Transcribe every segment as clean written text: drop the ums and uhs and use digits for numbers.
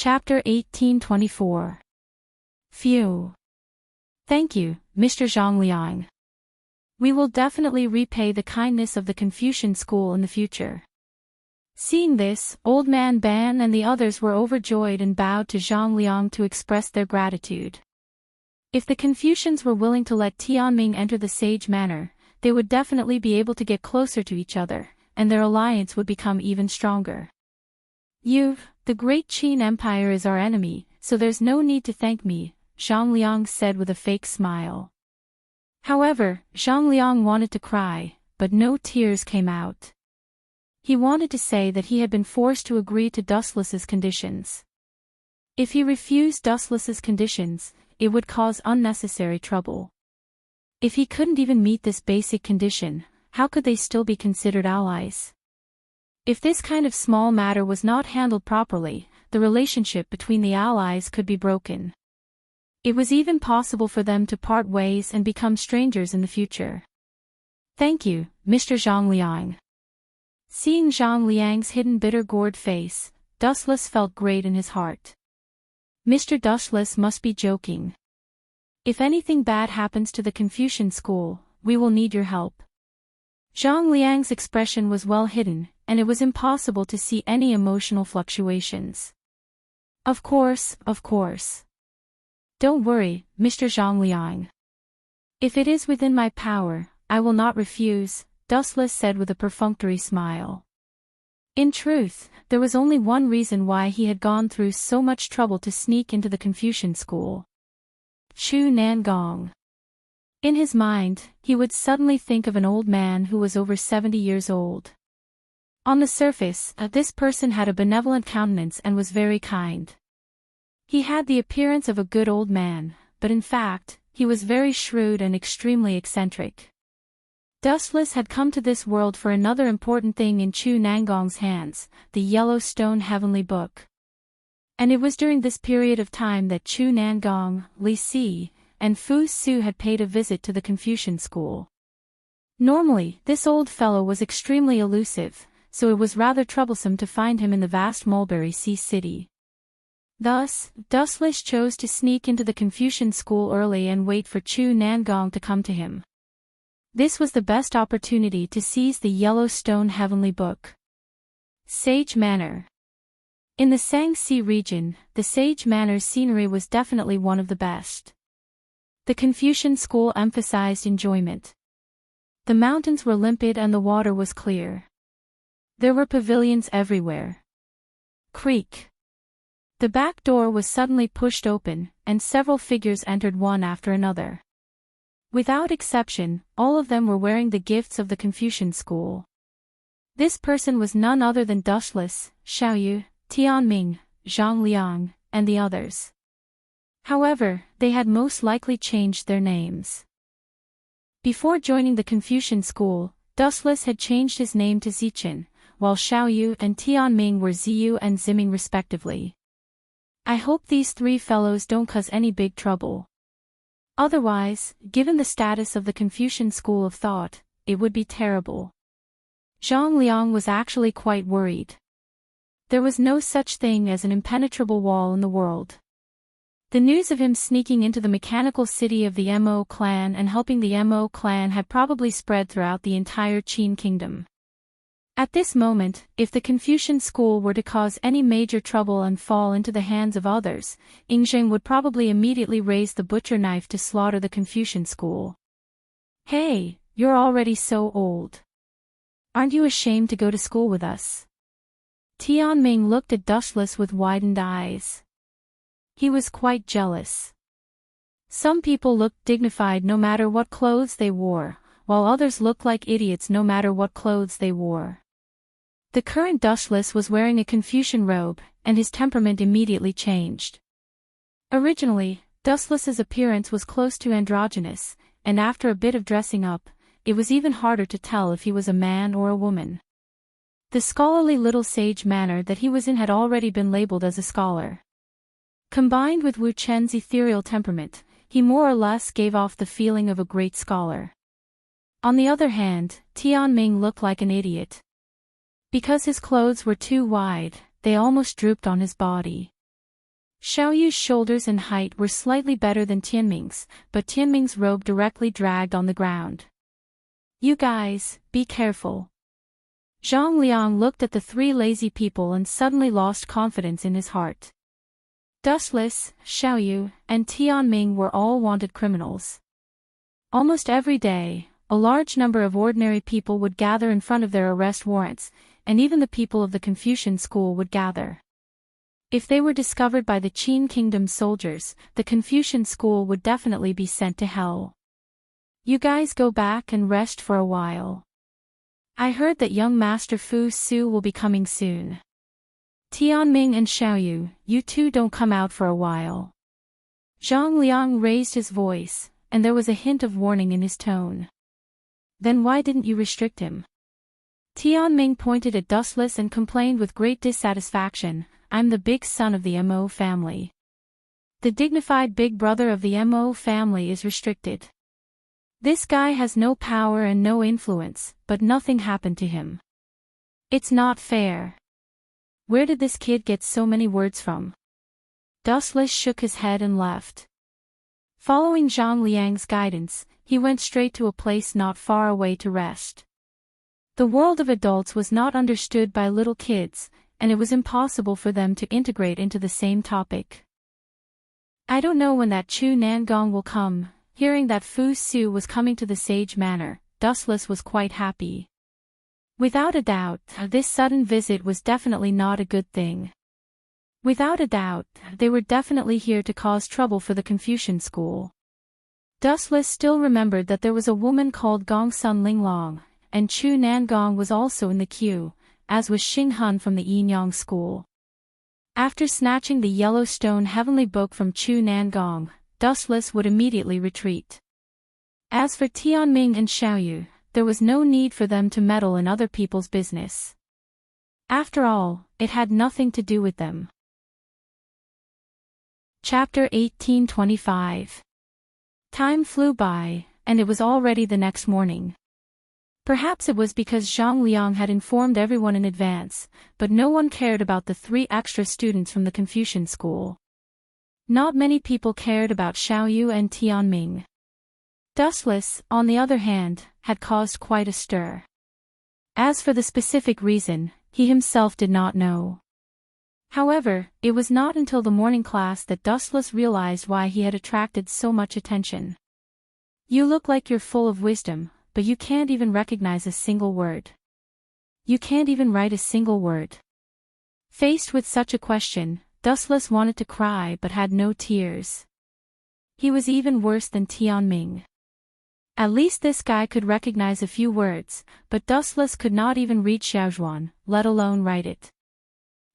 Chapter 1824. Phew. Thank you, Mr. Zhongliang. We will definitely repay the kindness of the Confucian school in the future. Seeing this, Old Man Ban and the others were overjoyed and bowed to Zhongliang to express their gratitude. If the Confucians were willing to let Tianming enter the Sage Manor, they would definitely be able to get closer to each other, and their alliance would become even stronger. The Great Qin Empire is our enemy, so there's no need to thank me, Zhongliang said with a fake smile. However, Zhongliang wanted to cry, but no tears came out. He wanted to say that he had been forced to agree to Dustless's conditions. If he refused Dustless's conditions, it would cause unnecessary trouble. If he couldn't even meet this basic condition, how could they still be considered allies? If this kind of small matter was not handled properly, the relationship between the allies could be broken. It was even possible for them to part ways and become strangers in the future. Thank you, Mr. Zhongliang. Seeing Zhongliang's hidden bitter-gourd face, Dustless felt great in his heart. Mr. Dustless must be joking. If anything bad happens to the Confucian school, we will need your help. Zhongliang's expression was well hidden, and it was impossible to see any emotional fluctuations. Of course. Don't worry, Mr. Zhongliang. If it is within my power, I will not refuse, Dustless said with a perfunctory smile. In truth, there was only one reason why he had gone through so much trouble to sneak into the Confucian school. Chu Nangong. In his mind, he would suddenly think of an old man who was over 70 years old. On the surface, this person had a benevolent countenance and was very kind. He had the appearance of a good old man, but in fact, he was very shrewd and extremely eccentric. Dustless had come to this world for another important thing in Chu Nangong's hands, the Yellowstone Heavenly Book. And it was during this period of time that Chu Nangong, Li Si, and Fu Su had paid a visit to the Confucian school. Normally, this old fellow was extremely elusive, so it was rather troublesome to find him in the vast Mulberry Sea city. Thus, Dustless chose to sneak into the Confucian school early and wait for Chu Nangong to come to him. This was the best opportunity to seize the Yellowstone Heavenly Book. Sage Manor. In the Sangxi region, the Sage Manor's scenery was definitely one of the best. The Confucian school emphasized enjoyment. The mountains were limpid and the water was clear. There were pavilions everywhere. Creak. The back door was suddenly pushed open, and several figures entered one after another. Without exception, all of them were wearing the gifts of the Confucian school. This person was none other than Dustless, Xiaoyu, Tianming, Zhongliang, and the others. However, they had most likely changed their names. Before joining the Confucian school, Dustless had changed his name to Zichen, while Xiaoyu and Tianming were Ziyu and Ziming respectively. I hope these three fellows don't cause any big trouble. Otherwise, given the status of the Confucian school of thought, it would be terrible. Zhongliang was actually quite worried. There was no such thing as an impenetrable wall in the world. The news of him sneaking into the mechanical city of the Mo clan and helping the Mo clan had probably spread throughout the entire Qin kingdom. At this moment, if the Confucian school were to cause any major trouble and fall into the hands of others, Yingzheng would probably immediately raise the butcher knife to slaughter the Confucian school. Hey, you're already so old. Aren't you ashamed to go to school with us? Tianming looked at Dustless with widened eyes. He was quite jealous. Some people looked dignified no matter what clothes they wore, while others looked like idiots no matter what clothes they wore. The current Dustless was wearing a Confucian robe, and his temperament immediately changed. Originally, Dustless's appearance was close to androgynous, and after a bit of dressing up, it was even harder to tell if he was a man or a woman. The scholarly little sage manor that he was in had already been labeled as a scholar. Combined with Wu Chen's ethereal temperament, he more or less gave off the feeling of a great scholar. On the other hand, Tianming looked like an idiot. Because his clothes were too wide, they almost drooped on his body. Xiaoyu's shoulders and height were slightly better than Tianming's, but Tianming's robe directly dragged on the ground. You guys, be careful. Zhang Liang looked at the three lazy people and suddenly lost confidence in his heart. Dustless, Xiaoyu, and Tianming were all wanted criminals. Almost every day, a large number of ordinary people would gather in front of their arrest warrants, and even the people of the Confucian school would gather. If they were discovered by the Qin Kingdom soldiers, the Confucian school would definitely be sent to hell. You guys go back and rest for a while. I heard that young Master Fu Su will be coming soon. Tianming and Xiaoyu, you two don't come out for a while. Zhang Liang raised his voice, and there was a hint of warning in his tone. Then why didn't you restrict him? Tianming pointed at Dustless and complained with great dissatisfaction, I'm the big son of the Mo family. The dignified big brother of the Mo family is restricted. This guy has no power and no influence, but nothing happened to him. It's not fair. Where did this kid get so many words from? Dustless shook his head and left. Following Zhang Liang's guidance, he went straight to a place not far away to rest. The world of adults was not understood by little kids, and it was impossible for them to integrate into the same topic. I don't know when that Chu Nangong will come. Hearing that Fu Su was coming to the Sage Manor, Dustless was quite happy. Without a doubt, this sudden visit was definitely not a good thing. Without a doubt, they were definitely here to cause trouble for the Confucian school. Dustless still remembered that there was a woman called Gongsun Linglong, and Chu Nangong was also in the queue, as was Xing Hun from the Yinyang school. After snatching the Yellowstone Heavenly Book from Chu Nangong, Dustless would immediately retreat. As for Tianming and Xiaoyu, there was no need for them to meddle in other people's business. After all, it had nothing to do with them. Chapter 1825. Time flew by, and it was already the next morning. Perhaps it was because Zhang Liang had informed everyone in advance, but no one cared about the 3 extra students from the Confucian school. Not many people cared about Xiaoyu and Tianming. Dustless, on the other hand, had caused quite a stir. As for the specific reason, he himself did not know. However, it was not until the morning class that Dustless realized why he had attracted so much attention. You look like you're full of wisdom, but you can't even recognize a single word. You can't even write a single word. Faced with such a question, Dustless wanted to cry but had no tears. He was even worse than Tianming. At least this guy could recognize a few words, but Dustless could not even read Xiaozhuan, let alone write it.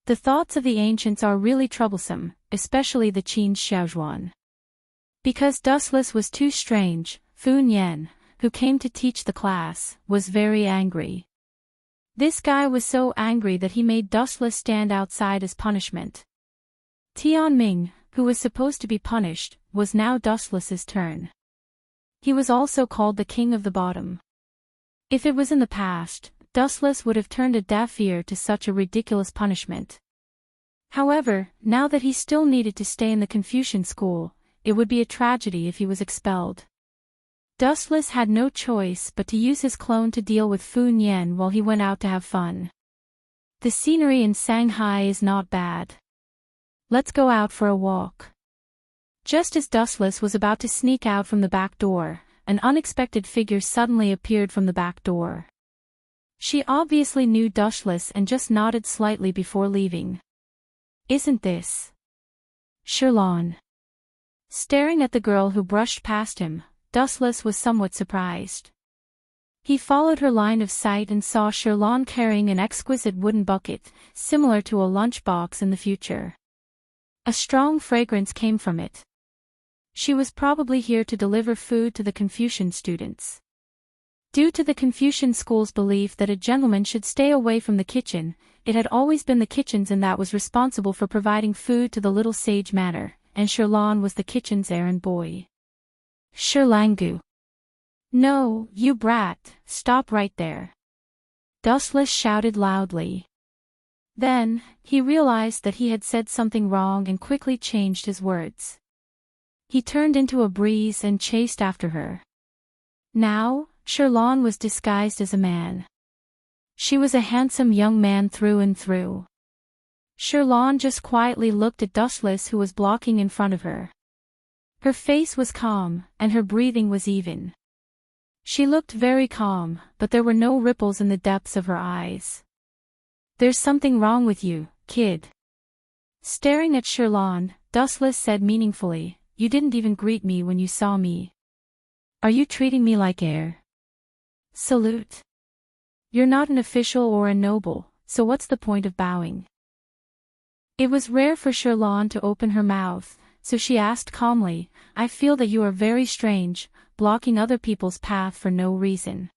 The thoughts of the ancients are really troublesome, especially the Qin's Xiaozhuan. Because Dustless was too strange, Fu Nian, who came to teach the class, was very angry. This guy was so angry that he made Dustless stand outside as punishment. Tianming, who was supposed to be punished, was now Dustless's turn. He was also called the King of the Bottom. If it was in the past, Dustless would have turned a deaf ear to such a ridiculous punishment. However, now that he still needed to stay in the Confucian school, it would be a tragedy if he was expelled. Dustless had no choice but to use his clone to deal with Fu Nian while he went out to have fun. The scenery in Shanghai is not bad. Let's go out for a walk. Just as Dustless was about to sneak out from the back door, an unexpected figure suddenly appeared from the back door. She obviously knew Dustless and just nodded slightly before leaving. Isn't this Sherlon? Staring at the girl who brushed past him, Dustless was somewhat surprised. He followed her line of sight and saw Sherlon carrying an exquisite wooden bucket, similar to a lunchbox in the future. A strong fragrance came from it. She was probably here to deliver food to the Confucian students. Due to the Confucian school's belief that a gentleman should stay away from the kitchen, it had always been the kitchen's and that was responsible for providing food to the little Sage Manor, and Sherlon was the kitchen's errand boy. Sherlangu. No, you brat, stop right there. Dustless shouted loudly. Then, he realized that he had said something wrong and quickly changed his words. He turned into a breeze and chased after her. Now, Sherlon was disguised as a man. She was a handsome young man through and through. Sherlon just quietly looked at Dustless, who was blocking in front of her. Her face was calm, and her breathing was even. She looked very calm, but there were no ripples in the depths of her eyes. "There's something wrong with you, kid." Staring at Sherlon, Dustless said meaningfully, "You didn't even greet me when you saw me. Are you treating me like air? Salute. You're not an official or a noble, so what's the point of bowing?" It was rare for Sherlon to open her mouth, so she asked calmly, "I feel that you are very strange, blocking other people's path for no reason.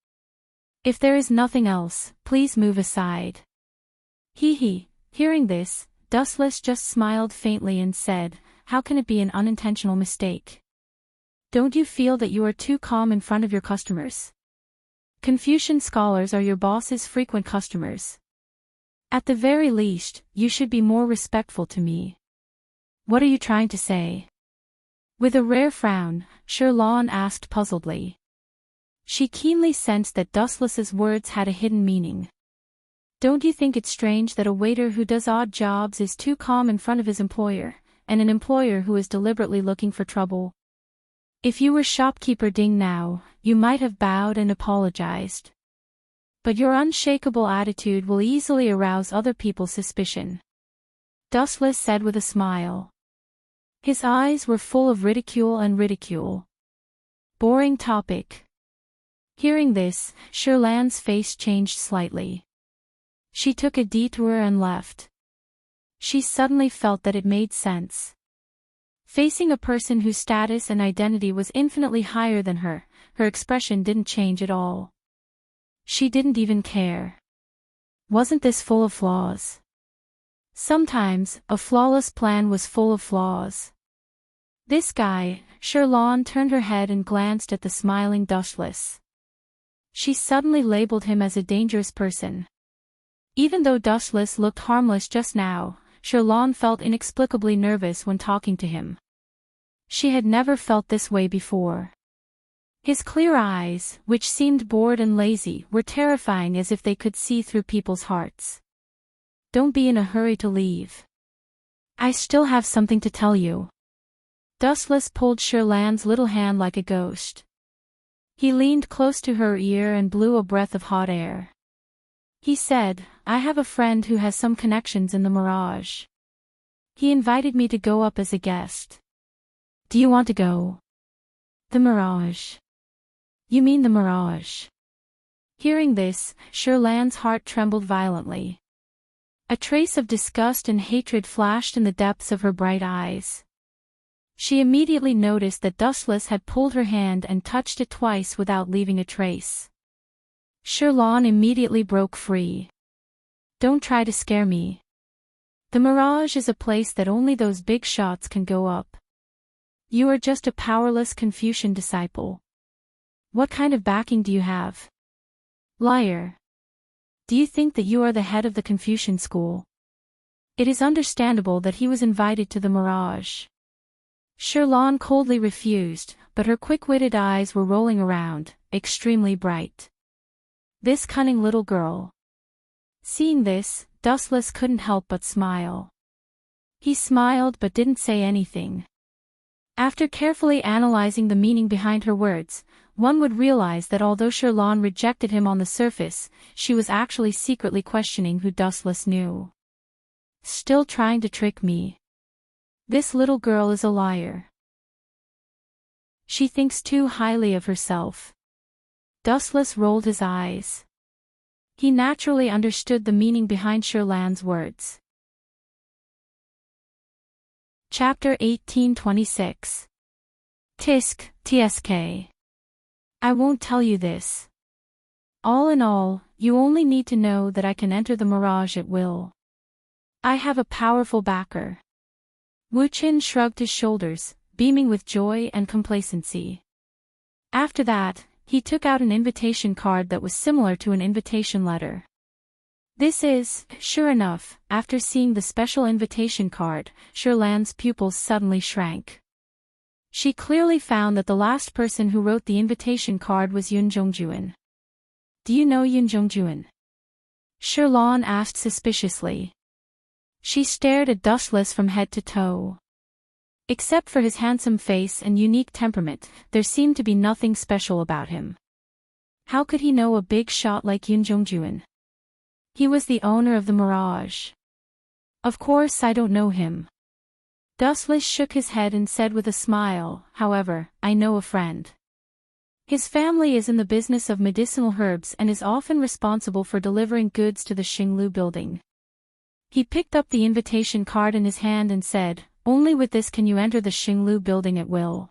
If there is nothing else, please move aside." Hee. Hearing this, Dustless just smiled faintly and said, "How can it be an unintentional mistake? Don't you feel that you are too calm in front of your customers? Confucian scholars are your boss's frequent customers. At the very least, you should be more respectful to me. What are you trying to say?" With a rare frown, Sherlon asked puzzledly. She keenly sensed that Dustless's words had a hidden meaning. "Don't you think it's strange that a waiter who does odd jobs is too calm in front of his employer, and an employer who is deliberately looking for trouble? If you were shopkeeper Ding now, you might have bowed and apologized. But your unshakable attitude will easily arouse other people's suspicion," Dustless said with a smile. His eyes were full of ridicule. Boring topic. Hearing this, Sherlan's face changed slightly. She took a detour and left. She suddenly felt that it made sense. Facing a person whose status and identity was infinitely higher than her expression didn't change at all. She didn't even care. Wasn't this full of flaws? Sometimes, a flawless plan was full of flaws. This guy, Sherlon turned her head and glanced at the smiling Dustless. She suddenly labeled him as a dangerous person. Even though Dustless looked harmless just now, Sherlon felt inexplicably nervous when talking to him. She had never felt this way before. His clear eyes, which seemed bored and lazy, were terrifying, as if they could see through people's hearts. "Don't be in a hurry to leave. I still have something to tell you." Dustless pulled Sherlan's little hand like a ghost. He leaned close to her ear and blew a breath of hot air. He said, "I have a friend who has some connections in the Mirage. He invited me to go up as a guest. Do you want to go?" "The Mirage? You mean the Mirage?" Hearing this, Sherlan's heart trembled violently. A trace of disgust and hatred flashed in the depths of her bright eyes. She immediately noticed that Dustless had pulled her hand and touched it twice without leaving a trace. Sherlon immediately broke free. "Don't try to scare me. The Mirage is a place that only those big shots can go up. You are just a powerless Confucian disciple. What kind of backing do you have? Liar. Do you think that you are the head of the Confucian school?" It is understandable that he was invited to the Mirage. Sherlon coldly refused, but her quick-witted eyes were rolling around, extremely bright. This cunning little girl. Seeing this, Dustless couldn't help but smile. He smiled but didn't say anything. After carefully analyzing the meaning behind her words, one would realize that although Sherlon rejected him on the surface, she was actually secretly questioning who Dustless knew. "Still trying to trick me. This little girl is a liar. She thinks too highly of herself." Dustless rolled his eyes. He naturally understood the meaning behind Sherlan's words. Chapter 1826. TSK. I won't tell you this. All in all, you only need to know that I can enter the Mirage at will. I have a powerful backer. Wu Qin shrugged his shoulders, beaming with joy and complacency. After that, he took out an invitation card that was similar to an invitation letter. This is, sure enough, after seeing the special invitation card, Shirlan's pupils suddenly shrank. She clearly found that the last person who wrote the invitation card was Yoon Jongjuan. Do you know Yoon Jongjuan? Shirlan asked suspiciously. She stared at Dustless from head to toe. Except for his handsome face and unique temperament, there seemed to be nothing special about him. How could he know a big shot like Yoon Jongjuan? He was the owner of the Mirage. Of course I don't know him. Dustless shook his head and said with a smile, however, I know a friend. His family is in the business of medicinal herbs and is often responsible for delivering goods to the Xinglu building. He picked up the invitation card in his hand and said, only with this can you enter the Xinglu building at will.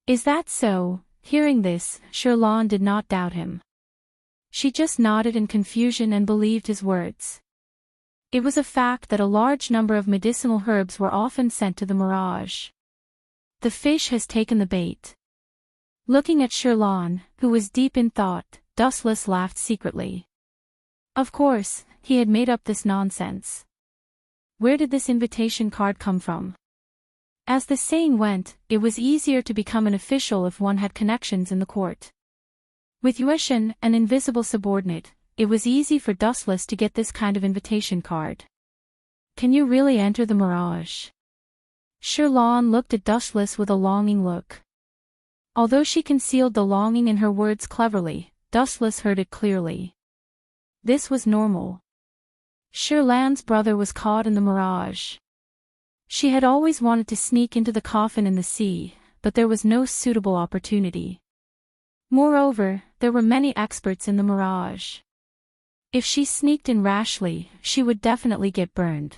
Is that so? Hearing this, Shirlan did not doubt him. She just nodded in confusion and believed his words. It was a fact that a large number of medicinal herbs were often sent to the Mirage. The fish has taken the bait. Looking at Shirlan, who was deep in thought, Dustless laughed secretly. Of course, he had made up this nonsense. Where did this invitation card come from? As the saying went, it was easier to become an official if one had connections in the court. With Yueshan, an invisible subordinate, it was easy for Dustless to get this kind of invitation card. Can you really enter the Mirage? Shirlan looked at Dustless with a longing look. Although she concealed the longing in her words cleverly, Dustless heard it clearly. This was normal. Shirlan's brother was caught in the Mirage. She had always wanted to sneak into the coffin in the sea, but there was no suitable opportunity. Moreover, there were many experts in the Mirage. If she sneaked in rashly, she would definitely get burned.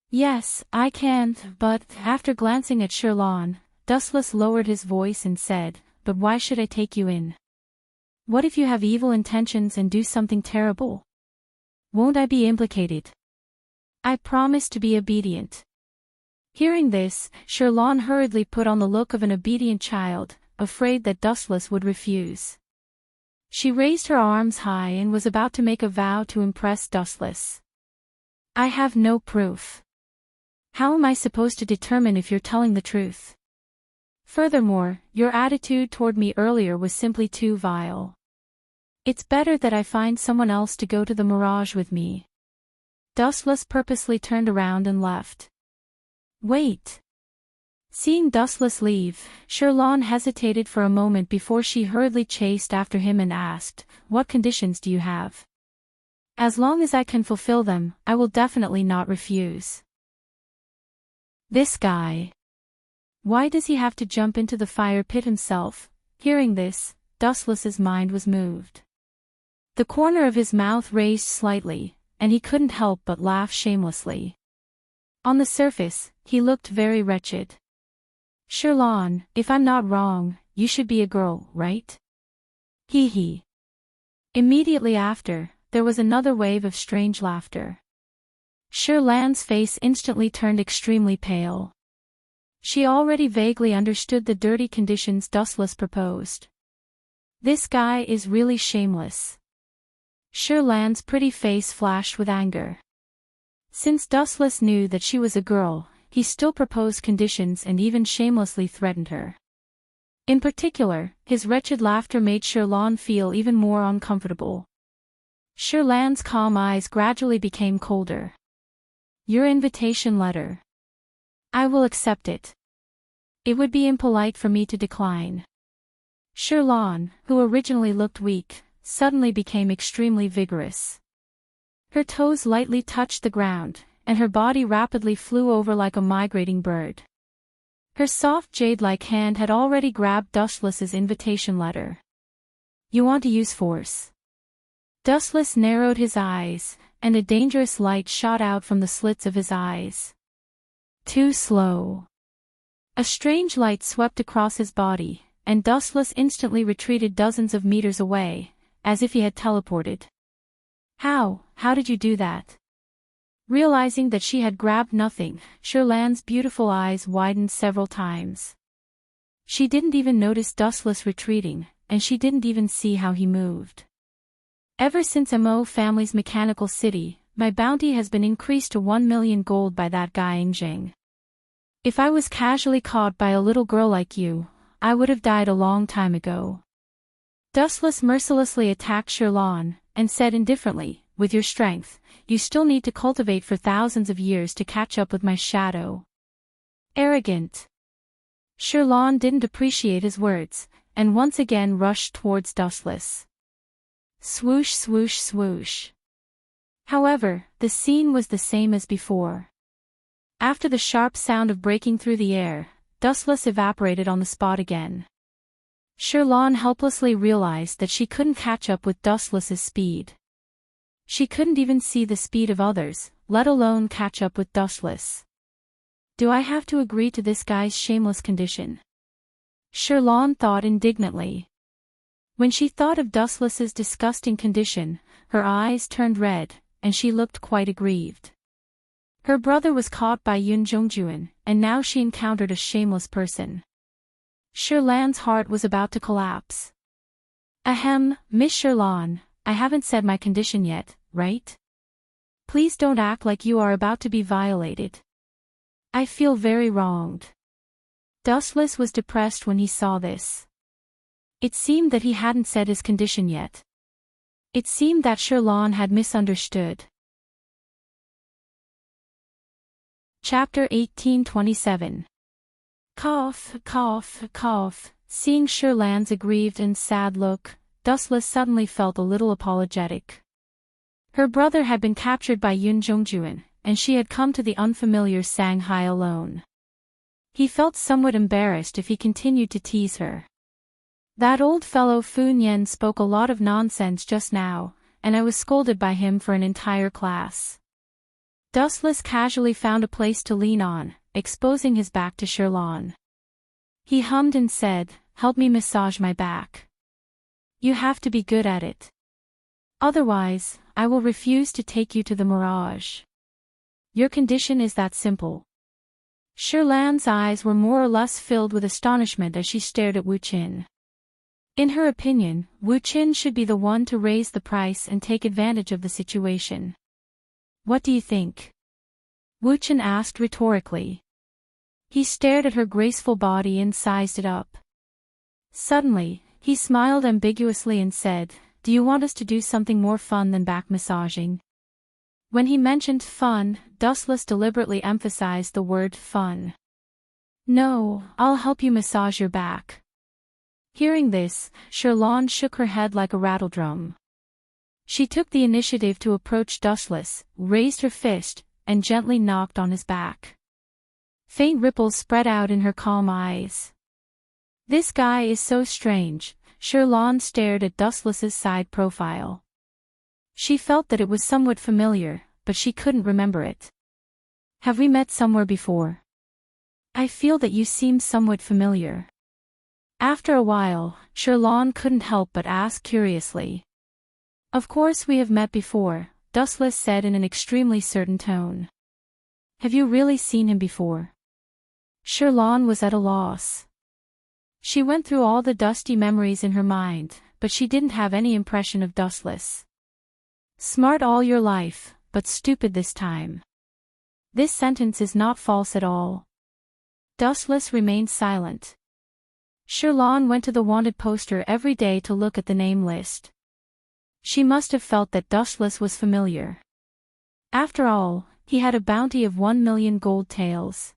Yes, I can, but, after glancing at Shirlan, Dustless lowered his voice and said, but why should I take you in? What if you have evil intentions and do something terrible? Won't I be implicated? I promise to be obedient. Hearing this, Shirlan hurriedly put on the look of an obedient child, afraid that Dustless would refuse. She raised her arms high and was about to make a vow to impress Dustless. I have no proof. How am I supposed to determine if you're telling the truth? Furthermore, your attitude toward me earlier was simply too vile. It's better that I find someone else to go to the Mirage with me. Dustless purposely turned around and left. Wait. Seeing Dustless leave, Shirlan hesitated for a moment before she hurriedly chased after him and asked, what conditions do you have? As long as I can fulfill them, I will definitely not refuse. This guy. Why does he have to jump into the fire pit himself? Hearing this, Dustless's mind was moved. The corner of his mouth raised slightly, and he couldn't help but laugh shamelessly. On the surface, he looked very wretched. Shirlan, if I'm not wrong, you should be a girl, right? Hee hee. Immediately after, there was another wave of strange laughter. Shirlan's face instantly turned extremely pale. She already vaguely understood the dirty conditions Dustless proposed. This guy is really shameless. Shirlan's pretty face flashed with anger. Since Dustless knew that she was a girl, he still proposed conditions and even shamelessly threatened her. In particular, his wretched laughter made Shirlan feel even more uncomfortable. Shirlan's calm eyes gradually became colder. Your invitation letter. I will accept it. It would be impolite for me to decline. Shirlan, who originally looked weak, suddenly became extremely vigorous. Her toes lightly touched the ground, and her body rapidly flew over like a migrating bird. Her soft jade-like hand had already grabbed Dustless's invitation letter. You want to use force? Dustless narrowed his eyes, and a dangerous light shot out from the slits of his eyes. Too slow. A strange light swept across his body, and Dustless instantly retreated dozens of meters away, as if he had teleported. How did you do that? Realizing that she had grabbed nothing, Shirlan's beautiful eyes widened several times. She didn't even notice Dustless retreating, and she didn't even see how he moved. Ever since Mo family's mechanical city, my bounty has been increased to 1 million gold by that guy Jing. If I was casually caught by a little girl like you, I would have died a long time ago. Dustless mercilessly attacked Shirlan, and said indifferently, with your strength, you still need to cultivate for thousands of years to catch up with my shadow. Arrogant. Shirlan didn't appreciate his words, and once again rushed towards Dustless. Swoosh swoosh swoosh. However, the scene was the same as before. After the sharp sound of breaking through the air, Dustless evaporated on the spot again. Shirlan helplessly realized that she couldn't catch up with Dustless's speed. She couldn't even see the speed of others, let alone catch up with Dustless. Do I have to agree to this guy's shameless condition? Shirlan thought indignantly. When she thought of Dustless's disgusting condition, her eyes turned red, and she looked quite aggrieved. Her brother was caught by Yun Zhongjuan, and now she encountered a shameless person. Shirlan's heart was about to collapse. Ahem, Miss Shirlan, I haven't said my condition yet, right? Please don't act like you are about to be violated. I feel very wronged. Dustless was depressed when he saw this. It seemed that he hadn't said his condition yet. It seemed that Shirlan had misunderstood. Chapter 1827. Cough, cough, cough. Seeing Shirlan's aggrieved and sad look, Dustless suddenly felt a little apologetic. Her brother had been captured by Yun Zhongjuan, and she had come to the unfamiliar Shanghai alone. He felt somewhat embarrassed if he continued to tease her. That old fellow Fu Nian spoke a lot of nonsense just now, and I was scolded by him for an entire class. Dustless casually found a place to lean on, exposing his back to Shirlan. He hummed and said, "Help me massage my back. You have to be good at it. Otherwise, I will refuse to take you to the Mirage. Your condition is that simple." Shirlan's eyes were more or less filled with astonishment as she stared at Wu Qin. In her opinion, Wu Qin should be the one to raise the price and take advantage of the situation. What do you think? Wu Qin asked rhetorically. He stared at her graceful body and sized it up. Suddenly, he smiled ambiguously and said, "Do you want us to do something more fun than back massaging?" When he mentioned fun, Dustless deliberately emphasized the word fun. "No, I'll help you massage your back." Hearing this, Shirlan shook her head like a rattledrum. She took the initiative to approach Dustless, raised her fist, and gently knocked on his back. Faint ripples spread out in her calm eyes. This guy is so strange. Shirlan stared at Dustless's side profile. She felt that it was somewhat familiar, but she couldn't remember it. Have we met somewhere before? I feel that you seem somewhat familiar. After a while, Shirlan couldn't help but ask curiously. Of course we have met before, Dustless said in an extremely certain tone. Have you really seen him before? Shirlan was at a loss. She went through all the dusty memories in her mind, but she didn't have any impression of Dustless. Smart all your life, but stupid this time. This sentence is not false at all. Dustless remained silent. Shirlan went to the wanted poster every day to look at the name list. She must have felt that Dustless was familiar. After all, he had a bounty of 1 million gold taels.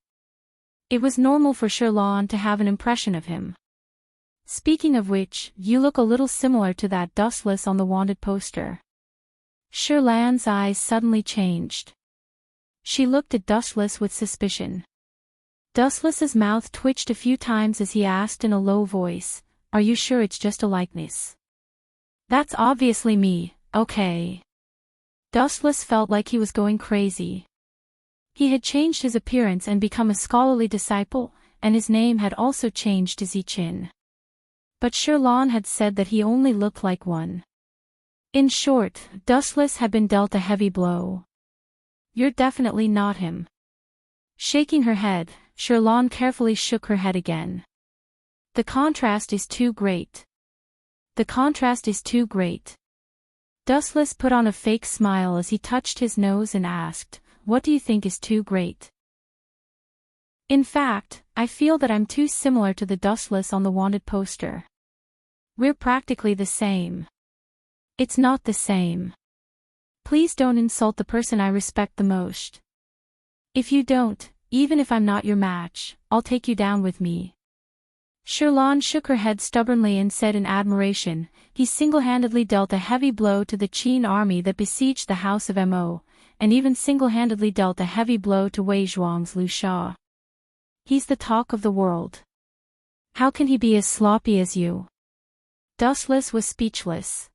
It was normal for Shirlan to have an impression of him. Speaking of which, you look a little similar to that Dustless on the wanted poster. Shirlan's eyes suddenly changed. She looked at Dustless with suspicion. Dustless's mouth twitched a few times as he asked in a low voice, "Are you sure it's just a likeness?" "That's obviously me, okay." Dustless felt like he was going crazy. He had changed his appearance and become a scholarly disciple, and his name had also changed to Zichin. But Shirlan had said that he only looked like one. In short, Dustless had been dealt a heavy blow. "You're definitely not him." Shaking her head, Shirlan carefully shook her head again. The contrast is too great. The contrast is too great. Dustless put on a fake smile as he touched his nose and asked, "What do you think is too great?" "In fact, I feel that I'm too similar to the Dustless on the wanted poster. We're practically the same." "It's not the same. Please don't insult the person I respect the most. If you don't, even if I'm not your match, I'll take you down with me." Sherlon shook her head stubbornly and said in admiration, "He single-handedly dealt a heavy blow to the Qin army that besieged the house of Mo, and even single-handedly dealt a heavy blow to Wei Zhuang's Liu Sha. He's the talk of the world. How can he be as sloppy as you?" Dustless was speechless.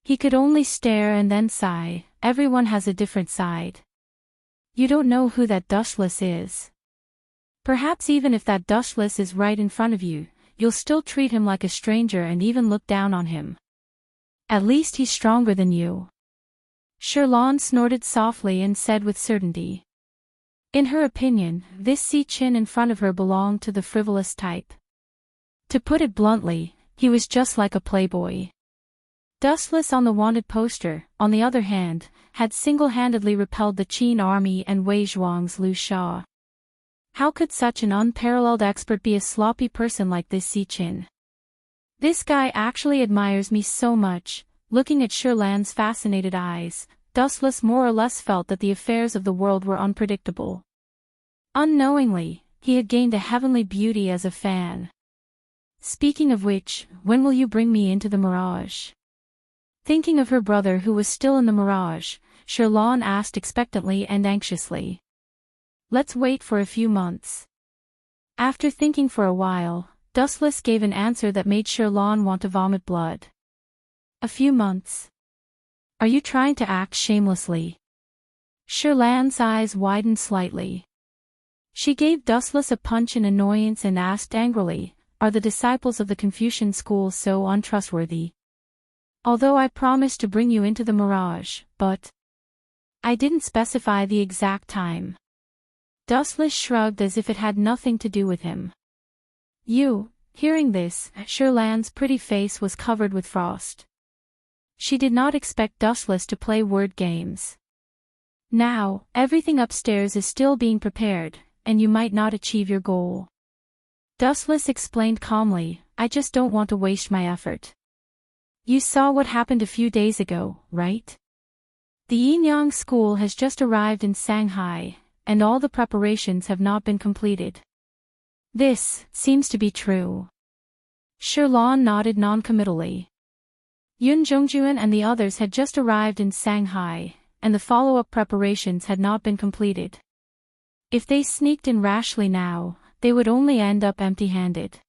He could only stare and then sigh. Everyone has a different side. You don't know who that Dustless is. Perhaps even if that Dustless is right in front of you, you'll still treat him like a stranger and even look down on him. At least he's stronger than you." Sherlon snorted softly and said with certainty. In her opinion, this Si Chin in front of her belonged to the frivolous type. To put it bluntly, he was just like a playboy. Dustless on the wanted poster, on the other hand, had single-handedly repelled the Qin army and Wei Zhuang's Liu Sha. How could such an unparalleled expert be a sloppy person like this Si Chin? "This guy actually admires me so much." Looking at Sherlan's fascinated eyes, Dustless more or less felt that the affairs of the world were unpredictable. Unknowingly, he had gained a heavenly beauty as a fan. "Speaking of which, when will you bring me into the Mirage?" Thinking of her brother who was still in the Mirage, Sherlon asked expectantly and anxiously. "Let's wait for a few months." After thinking for a while, Dustless gave an answer that made Sherlon want to vomit blood. "A few months? Are you trying to act shamelessly?" Sherlan's eyes widened slightly. She gave Dustless a punch in annoyance and asked angrily, "Are the disciples of the Confucian school so untrustworthy? Although I promised to bring you into the Mirage, but I didn't specify the exact time." Dustless shrugged as if it had nothing to do with him. "You," hearing this, Sherlan's pretty face was covered with frost. She did not expect Dustless to play word games. "Now, everything upstairs is still being prepared, and you might not achieve your goal." Dustless explained calmly, "I just don't want to waste my effort. You saw what happened a few days ago, right? The Yinyang school has just arrived in Shanghai, and all the preparations have not been completed." "This seems to be true." Sherlon nodded noncommittally. Yun Zhongjuan and the others had just arrived in Shanghai, and the follow-up preparations had not been completed. If they sneaked in rashly now, they would only end up empty-handed.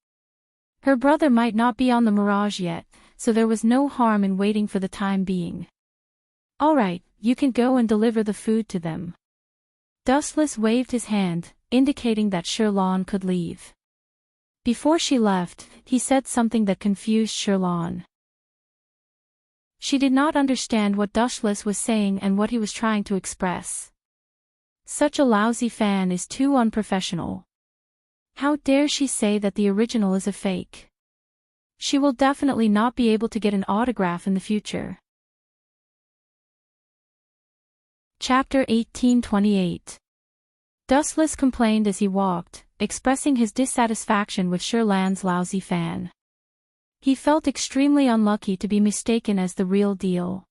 Her brother might not be on the Mirage yet, so there was no harm in waiting for the time being. "All right, you can go and deliver the food to them." Dustless waved his hand, indicating that Sherlon could leave. Before she left, he said something that confused Sherlon. She did not understand what Dustless was saying and what he was trying to express. Such a lousy fan is too unprofessional. How dare she say that the original is a fake? She will definitely not be able to get an autograph in the future. Chapter 1828. Dustless complained as he walked, expressing his dissatisfaction with Sherlan's lousy fan. He felt extremely unlucky to be mistaken as the real deal.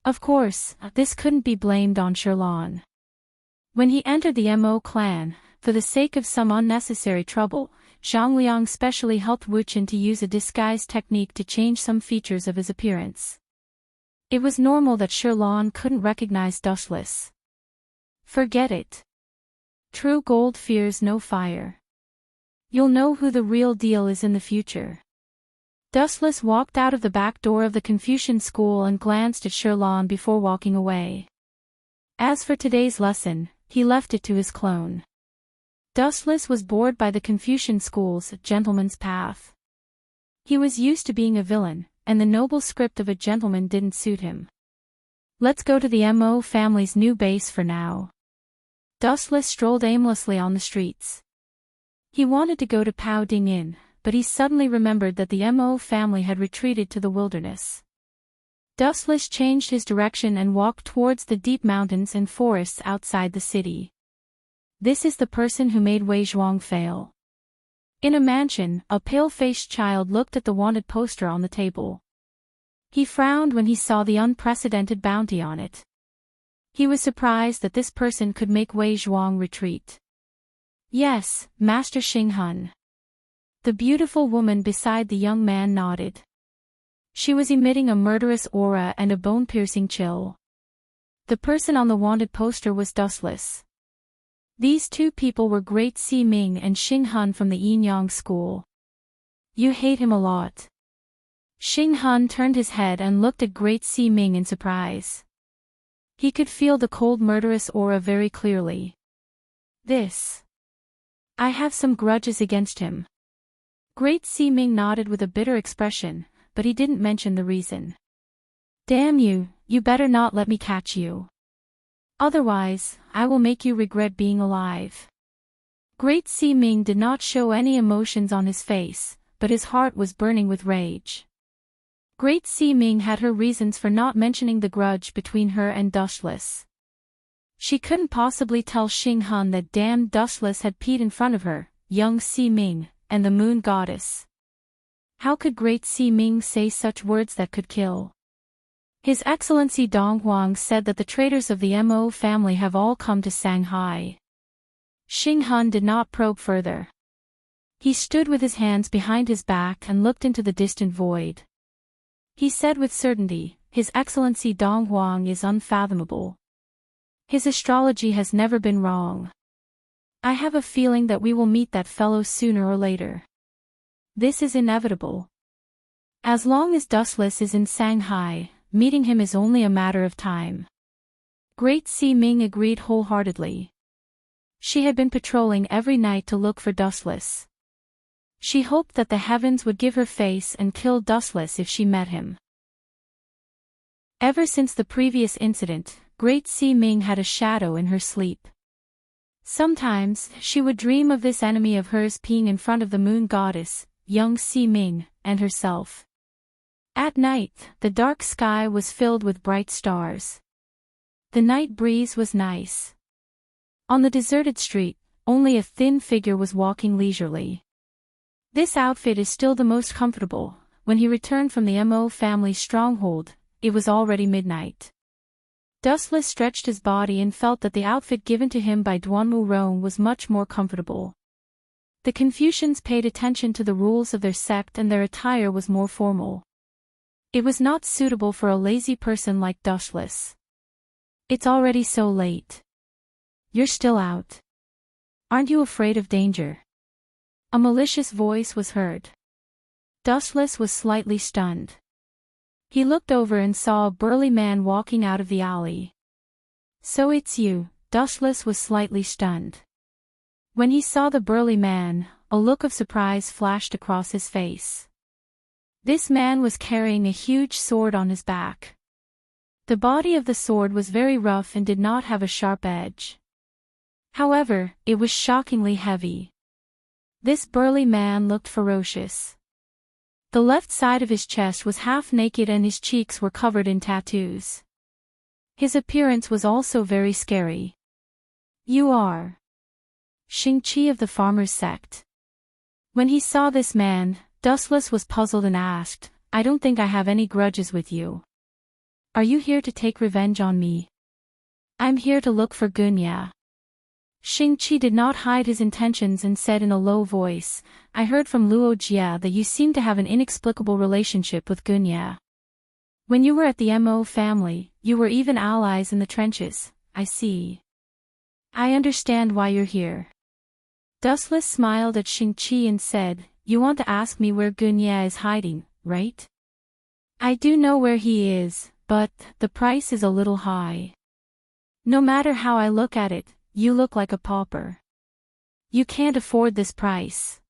Of course, this couldn't be blamed on Sherlon. When he entered the Mo clan, for the sake of some unnecessary trouble, Zhang Liang specially helped Wu Qin to use a disguise technique to change some features of his appearance. It was normal that Sherlon couldn't recognize Dustless. Forget it. True gold fears no fire. You'll know who the real deal is in the future. Dustless walked out of the back door of the Confucian school and glanced at Sherlon before walking away. As for today's lesson, he left it to his clone. Dustless was bored by the Confucian school's gentleman's path. He was used to being a villain, and the noble script of a gentleman didn't suit him. Let's go to the Mo family's new base for now. Dustless strolled aimlessly on the streets. He wanted to go to Pao Ding Inn, but he suddenly remembered that the Mo family had retreated to the wilderness. Dustless changed his direction and walked towards the deep mountains and forests outside the city. This is the person who made Wei Zhuang fail. In a mansion, a pale-faced child looked at the wanted poster on the table. He frowned when he saw the unprecedented bounty on it. He was surprised that this person could make Wei Zhuang retreat. Yes, Master Xinghun. The beautiful woman beside the young man nodded. She was emitting a murderous aura and a bone-piercing chill. The person on the wanted poster was Dustless. These two people were Great Ximing and Xinghun from the Yinyang school. You hate him a lot. Xinghun turned his head and looked at Great Ximing in surprise. He could feel the cold murderous aura very clearly. I have some grudges against him. Great Ximing nodded with a bitter expression, but he didn't mention the reason. Damn you, you better not let me catch you. Otherwise, I will make you regret being alive. Great Ximing did not show any emotions on his face, but his heart was burning with rage. Great Ximing had her reasons for not mentioning the grudge between her and Dustless. She couldn't possibly tell Xinghun that damned Dustless had peed in front of her, young Ximing, and the moon goddess. How could Great Ximing say such words that could kill? His Excellency Dong Huang said that the traitors of the Mo family have all come to Shanghai. Xinghun did not probe further. He stood with his hands behind his back and looked into the distant void. He said with certainty, His Excellency Dong Huang is unfathomable. His astrology has never been wrong. I have a feeling that we will meet that fellow sooner or later. This is inevitable. As long as Dustless is in Shanghai, meeting him is only a matter of time. Great Ximing agreed wholeheartedly. She had been patrolling every night to look for Dustless. She hoped that the heavens would give her face and kill Dustless if she met him. Ever since the previous incident, Great Ximing had a shadow in her sleep. Sometimes, she would dream of this enemy of hers peeing in front of the moon goddess, young Ximing, and herself. At night, the dark sky was filled with bright stars. The night breeze was nice. On the deserted street, only a thin figure was walking leisurely. This outfit is still the most comfortable. When he returned from the Mo family's stronghold, it was already midnight. Dustless stretched his body and felt that the outfit given to him by Duanmu Rong was much more comfortable. The Confucians paid attention to the rules of their sect and their attire was more formal. It was not suitable for a lazy person like Dustless. It's already so late. You're still out. Aren't you afraid of danger? A malicious voice was heard. Dustless was slightly stunned. He looked over and saw a burly man walking out of the alley. So it's you, Dustless was slightly stunned. When he saw the burly man, a look of surprise flashed across his face. This man was carrying a huge sword on his back. The body of the sword was very rough and did not have a sharp edge. However, it was shockingly heavy. This burly man looked ferocious. The left side of his chest was half naked and his cheeks were covered in tattoos. His appearance was also very scary. You are Xingqi of the farmer's sect. When he saw this man, Dustless was puzzled and asked, I don't think I have any grudges with you. Are you here to take revenge on me? I'm here to look for Gunya. Xingqi did not hide his intentions and said in a low voice, I heard from Luo Jia that you seem to have an inexplicable relationship with Gunya. When you were at the Mo family, you were even allies in the trenches, I see. I understand why you're here. Dustless smiled at Xingqi and said, You want to ask me where Gunya is hiding, right? I do know where he is, but the price is a little high. No matter how I look at it, you look like a pauper. You can't afford this price.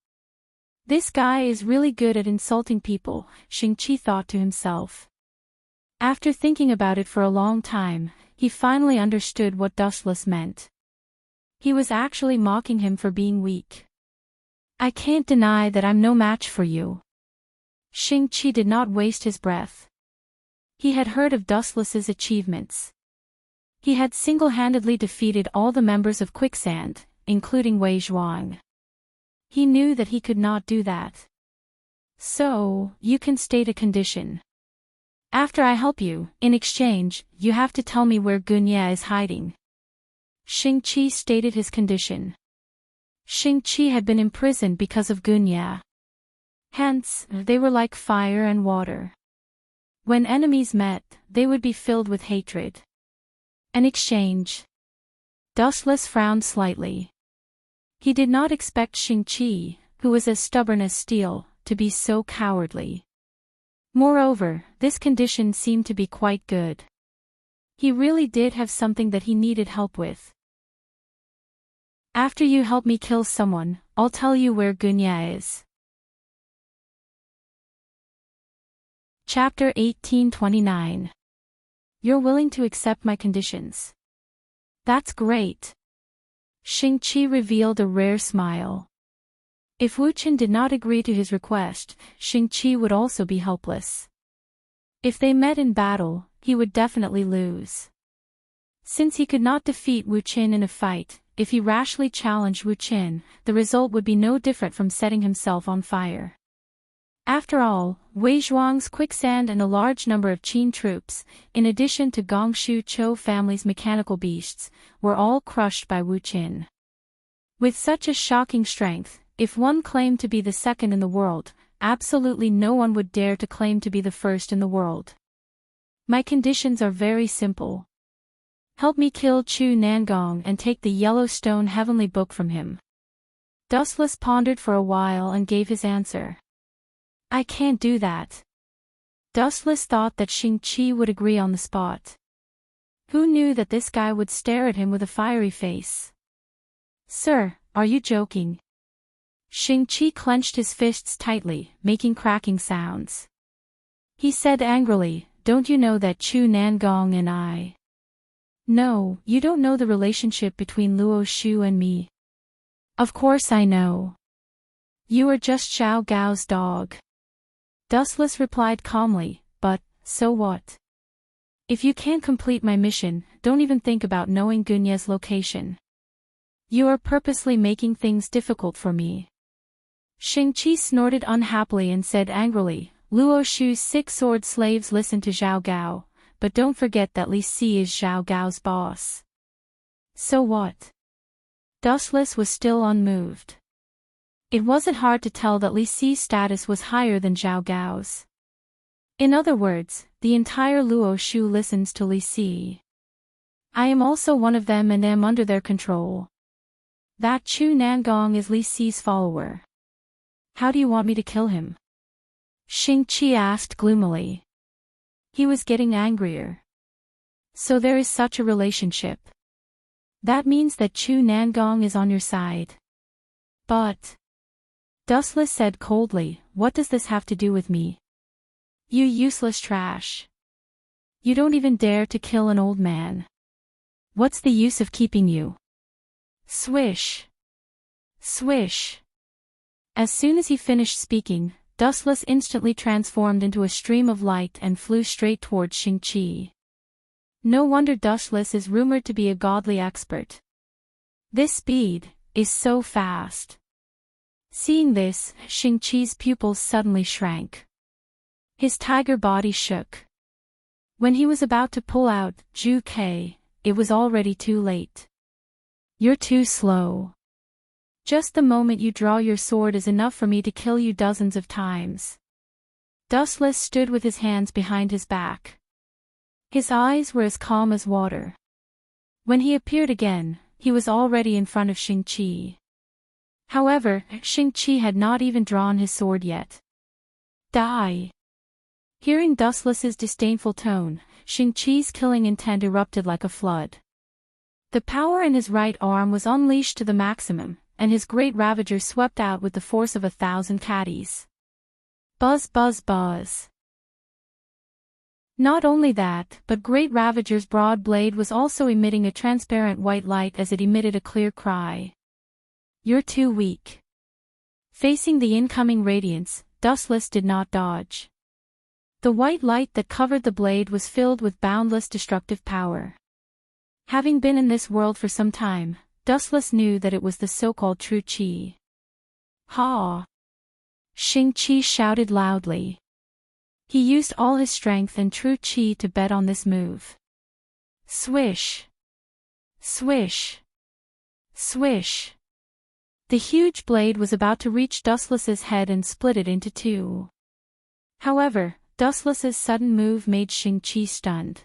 This guy is really good at insulting people, Xingqi thought to himself. After thinking about it for a long time, he finally understood what Dustless meant. He was actually mocking him for being weak. I can't deny that I'm no match for you. Xingqi did not waste his breath. He had heard of Dustless's achievements. He had single-handedly defeated all the members of Quicksand, including Wei Zhuang. He knew that he could not do that. So, you can state a condition. After I help you, in exchange, you have to tell me where Gunya is hiding. Xingqi stated his condition. Xingqi had been imprisoned because of Gunya. Hence, they were like fire and water. When enemies met, they would be filled with hatred. An exchange. Dustless frowned slightly. He did not expect Xingqi, who was as stubborn as steel, to be so cowardly. Moreover, this condition seemed to be quite good. He really did have something that he needed help with. After you help me kill someone, I'll tell you where Gunya is. Chapter 1829. You're willing to accept my conditions. That's great. Xingqi revealed a rare smile. If Wu Qin did not agree to his request, Xingqi would also be helpless. If they met in battle, he would definitely lose. Since he could not defeat Wu Qin in a fight, if he rashly challenged Wu Qin, the result would be no different from setting himself on fire. After all, Wei Zhuang's Quicksand and a large number of Qin troops, in addition to Gongshu Chou family's mechanical beasts, were all crushed by Wu Qin. With such a shocking strength, if one claimed to be the second in the world, absolutely no one would dare to claim to be the first in the world. My conditions are very simple. Help me kill Chu Nangong and take the Yellowstone Heavenly Book from him. Dustless pondered for a while and gave his answer. I can't do that. Dustless thought that Xingqi would agree on the spot. Who knew that this guy would stare at him with a fiery face? Sir, are you joking? Xingqi clenched his fists tightly, making cracking sounds. He said angrily, don't you know that Chu Nangong and I? No, you don't know the relationship between Luo Shu and me. Of course I know. You are just Xiao Gao's dog. Dustless replied calmly, but, so what? If you can't complete my mission, don't even think about knowing Gunya's location. You are purposely making things difficult for me. Xingqi snorted unhappily and said angrily, Luo Shu's 6 sword slaves listen to Xiao Gao, but don't forget that Li Si is Xiao Gao's boss. So what? Dustless was still unmoved. It wasn't hard to tell that Li Si's status was higher than Xiao Gao's. In other words, the entire Luo Shu listens to Li Si. I am also one of them and am under their control. That Chu Nangong is Li Si's follower. How do you want me to kill him? Xingqi asked gloomily. He was getting angrier. So there is such a relationship. That means that Chu Nangong is on your side. But... Dustless said coldly, what does this have to do with me? You useless trash. You don't even dare to kill an old man. What's the use of keeping you? Swish. Swish. As soon as he finished speaking, Dustless instantly transformed into a stream of light and flew straight towards Xingqi. No wonder Dustless is rumored to be a godly expert. This speed is so fast. Seeing this, Xingqi's pupils suddenly shrank. His tiger body shook. When he was about to pull out Zhu Ke, it was already too late. You're too slow. Just the moment you draw your sword is enough for me to kill you dozens of times. Dustless stood with his hands behind his back. His eyes were as calm as water. When he appeared again, he was already in front of Xingqi. However, Xingqi had not even drawn his sword yet. Die! Hearing Dustless's disdainful tone, Xingqi's killing intent erupted like a flood. The power in his right arm was unleashed to the maximum, and his great ravager swept out with the force of 1,000 caddies. Buzz buzz buzz. Not only that, but Great Ravager's broad blade was also emitting a transparent white light as it emitted a clear cry. You're too weak. Facing the incoming radiance, Dustless did not dodge. The white light that covered the blade was filled with boundless destructive power. Having been in this world for some time, Dustless knew that it was the so-called true Qi. Ha! Xing-Qi shouted loudly. He used all his strength and true Qi to bet on this move. Swish! Swish! Swish! The huge blade was about to reach Dustless's head and split it into two. However, Dustless's sudden move made Xing-Qi stunned.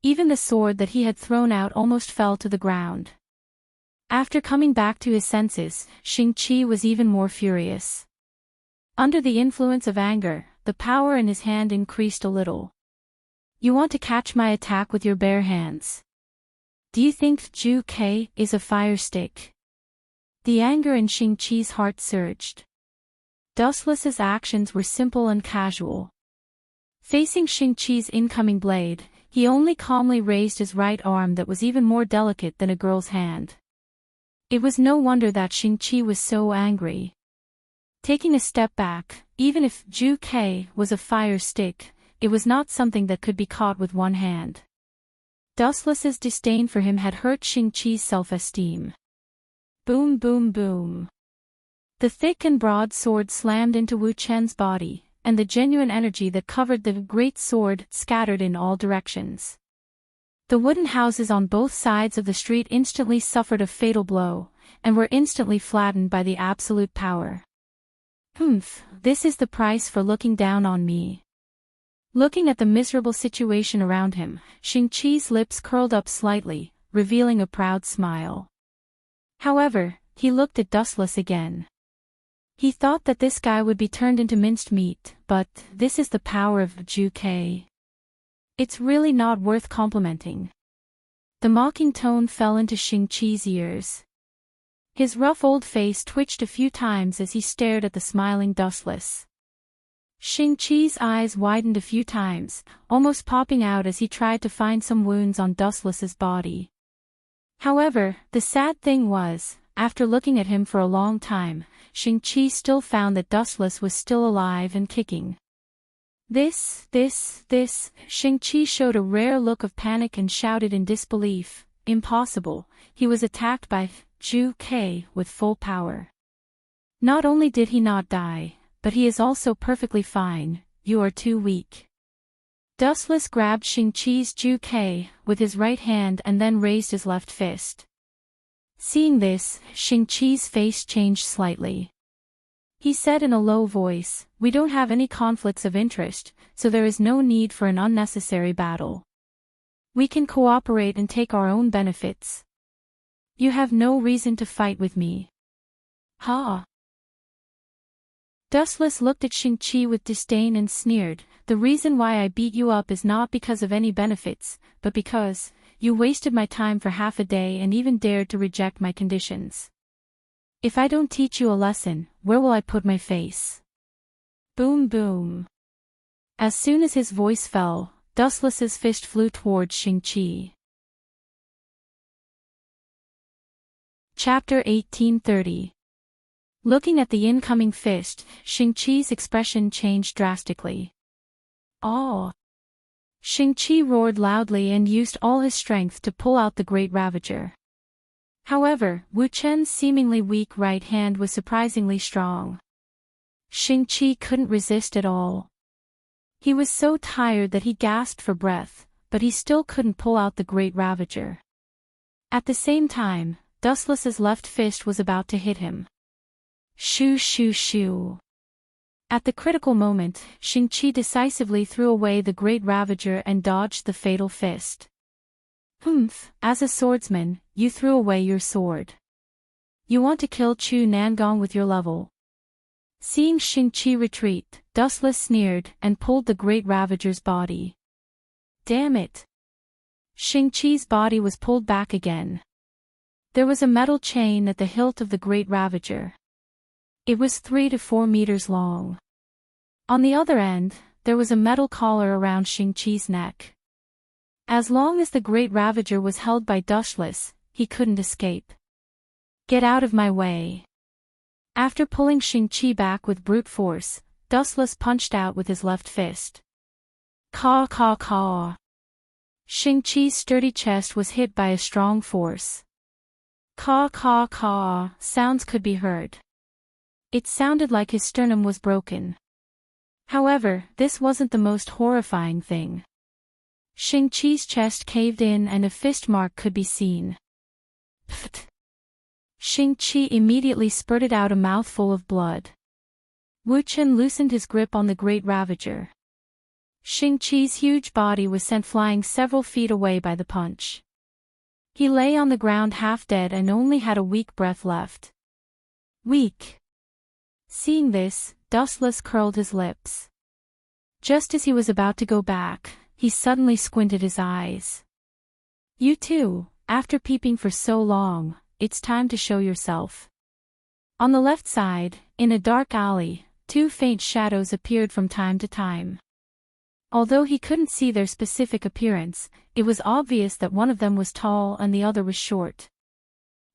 Even the sword that he had thrown out almost fell to the ground. After coming back to his senses, Xing-Qi was even more furious. Under the influence of anger, the power in his hand increased a little. You want to catch my attack with your bare hands? Do you think Zhu Ke is a fire stick? The anger in Xing-Qi's heart surged. Dustless's actions were simple and casual. Facing Xing-Qi's incoming blade, he only calmly raised his right arm that was even more delicate than a girl's hand. It was no wonder that Xing-Qi was so angry. Taking a step back, even if Zhu Ke was a fire stick, it was not something that could be caught with one hand. Dustless's disdain for him had hurt Xing-Qi's self-esteem. Boom boom boom. The thick and broad sword slammed into Wu Chen's body, and the genuine energy that covered the great sword scattered in all directions. The wooden houses on both sides of the street instantly suffered a fatal blow, and were instantly flattened by the absolute power. This is the price for looking down on me. Looking at the miserable situation around him, Xing-Qi's lips curled up slightly, revealing a proud smile. However, he looked at Dustless again. He thought that this guy would be turned into minced meat, but this is the power of Zhu Ke. It's really not worth complimenting. The mocking tone fell into Xing-Qi's ears. His rough old face twitched a few times as he stared at the smiling Dustless. Xing-Qi's eyes widened a few times, almost popping out as he tried to find some wounds on Dustless's body. However, the sad thing was, after looking at him for a long time, Xing-Qi still found that Dustless was still alive and kicking. This, Xing-Qi showed a rare look of panic and shouted in disbelief, impossible, he was attacked by Zhu Ke with full power. Not only did he not die, but he is also perfectly fine, you are too weak. Dustless grabbed Xing-Qi's Zhu Ke with his right hand and then raised his left fist. Seeing this, Xing-Qi's face changed slightly. He said in a low voice, "We don't have any conflicts of interest, so there is no need for an unnecessary battle. We can cooperate and take our own benefits. You have no reason to fight with me." Ha! Dustless looked at Xing-Qi with disdain and sneered, "The reason why I beat you up is not because of any benefits, but because you wasted my time for half a day and even dared to reject my conditions. If I don't teach you a lesson, where will I put my face?" Boom boom. As soon as his voice fell, Dustless's fist flew towards Xing-Qi. Chapter 1830. Looking at the incoming fist, Xing-Qi's expression changed drastically. "Oh!" Xing-Qi roared loudly and used all his strength to pull out the Great Ravager. However, Wu Chen's seemingly weak right hand was surprisingly strong. Xing-Qi couldn't resist at all. He was so tired that he gasped for breath, but he still couldn't pull out the Great Ravager. At the same time, Dustless's left fist was about to hit him. Shoo shoo shoo. At the critical moment, Xing-Qi decisively threw away the Great Ravager and dodged the fatal fist. As a swordsman, you threw away your sword. You want to kill Chu Nangong with your level. Seeing Xing-Qi retreat, Dustless sneered and pulled the Great Ravager's body. Damn it! Xing-Qi's body was pulled back again. There was a metal chain at the hilt of the Great Ravager. It was 3 to 4 meters long. On the other end, there was a metal collar around Xing-Qi's neck. As long as the Great Ravager was held by Dustless, he couldn't escape. Get out of my way. After pulling Xing-Qi back with brute force, Dustless punched out with his left fist. Caw caw caw. Xing-Chi's sturdy chest was hit by a strong force. Caw caw caw sounds could be heard. It sounded like his sternum was broken. However, this wasn't the most horrifying thing. Xing-Chi's chest caved in and a fist mark could be seen. Pfft. Xing-Chi immediately spurted out a mouthful of blood. Wu Chen loosened his grip on the great ravager. Xing-Chi's huge body was sent flying several feet away by the punch. He lay on the ground half dead and only had a weak breath left. Weak. Seeing this, Dustless curled his lips. Just as he was about to go back, he suddenly squinted his eyes. You too, after peeping for so long, it's time to show yourself. On the left side, in a dark alley, two faint shadows appeared from time to time. Although he couldn't see their specific appearance, it was obvious that one of them was tall and the other was short.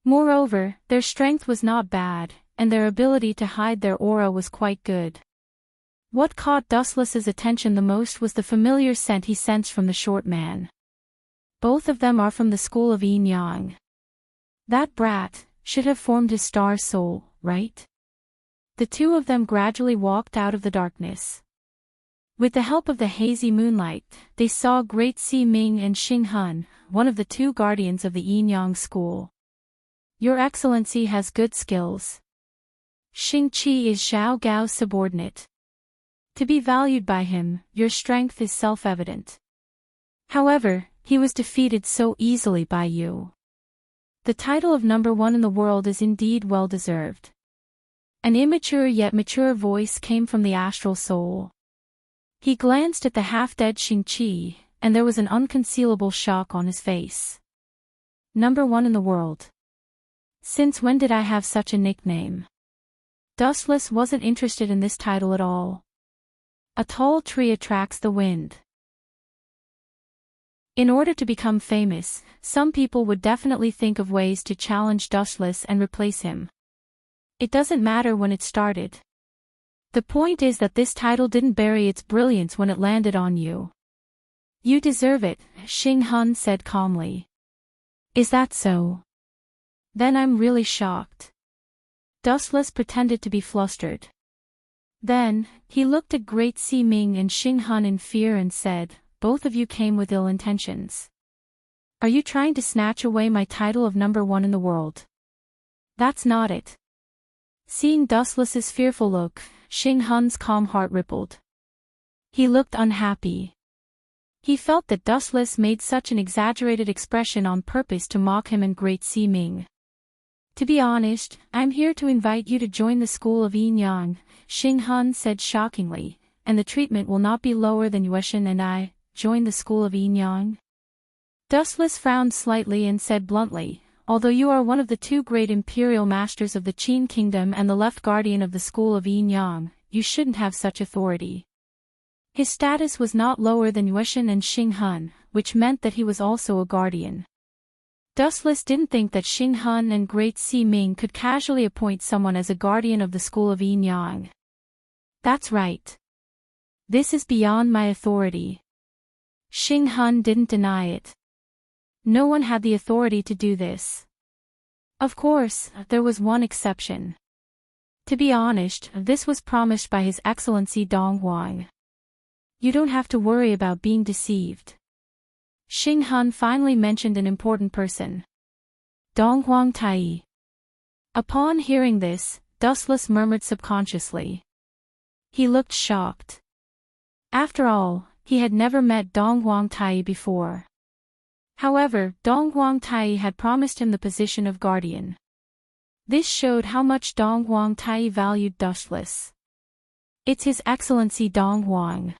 Moreover, their strength was not bad, and their ability to hide their aura was quite good. What caught Dustless's attention the most was the familiar scent he sensed from the short man. Both of them are from the school of Yin Yang. That brat should have formed his star soul, right? The two of them gradually walked out of the darkness. With the help of the hazy moonlight, they saw Great Si Ming and Xing Han, one of the two guardians of the Yin Yang school. Your Excellency has good skills. Xing-Chi is Xiao Gao's subordinate. To be valued by him, your strength is self-evident. However, he was defeated so easily by you. The title of number one in the world is indeed well-deserved. An immature yet mature voice came from the astral soul. He glanced at the half-dead Xing-Chi, and there was an unconcealable shock on his face. Number one in the world. Since when did I have such a nickname? Dustless wasn't interested in this title at all. A tall tree attracts the wind. In order to become famous, some people would definitely think of ways to challenge Dustless and replace him. It doesn't matter when it started. The point is that this title didn't bury its brilliance when it landed on you. You deserve it, Xing Han said calmly. Is that so? Then I'm really shocked. Dustless pretended to be flustered. Then, he looked at Great Si Ming and Xing Han in fear and said, both of you came with ill intentions. Are you trying to snatch away my title of number one in the world? That's not it. Seeing Dustless's fearful look, Xing Han's calm heart rippled. He looked unhappy. He felt that Dustless made such an exaggerated expression on purpose to mock him and Great Si Ming. To be honest, I'm here to invite you to join the school of Yin Yang, Xing Han said shockingly, and the treatment will not be lower than Yueshan and I, join the school of Yin Yang. Dustless frowned slightly and said bluntly, although you are one of the two great imperial masters of the Qin kingdom and the left guardian of the school of Yin Yang, you shouldn't have such authority. His status was not lower than Yueshan and Xing Han, which meant that he was also a guardian. Dustless didn't think that Xing Han and Great Si Ming could casually appoint someone as a guardian of the school of Yin Yang. That's right. This is beyond my authority. Xing Han didn't deny it. No one had the authority to do this. Of course, there was one exception. To be honest, this was promised by His Excellency Dong Huang. You don't have to worry about being deceived. Xing Han finally mentioned an important person. Dong Huang Tai. Upon hearing this, Dustless murmured subconsciously. He looked shocked. After all, he had never met Dong Huang Tai before. However, Dong Huang Tai had promised him the position of guardian. This showed how much Dong Huang Tai valued Dustless. It's His Excellency Dong Huang.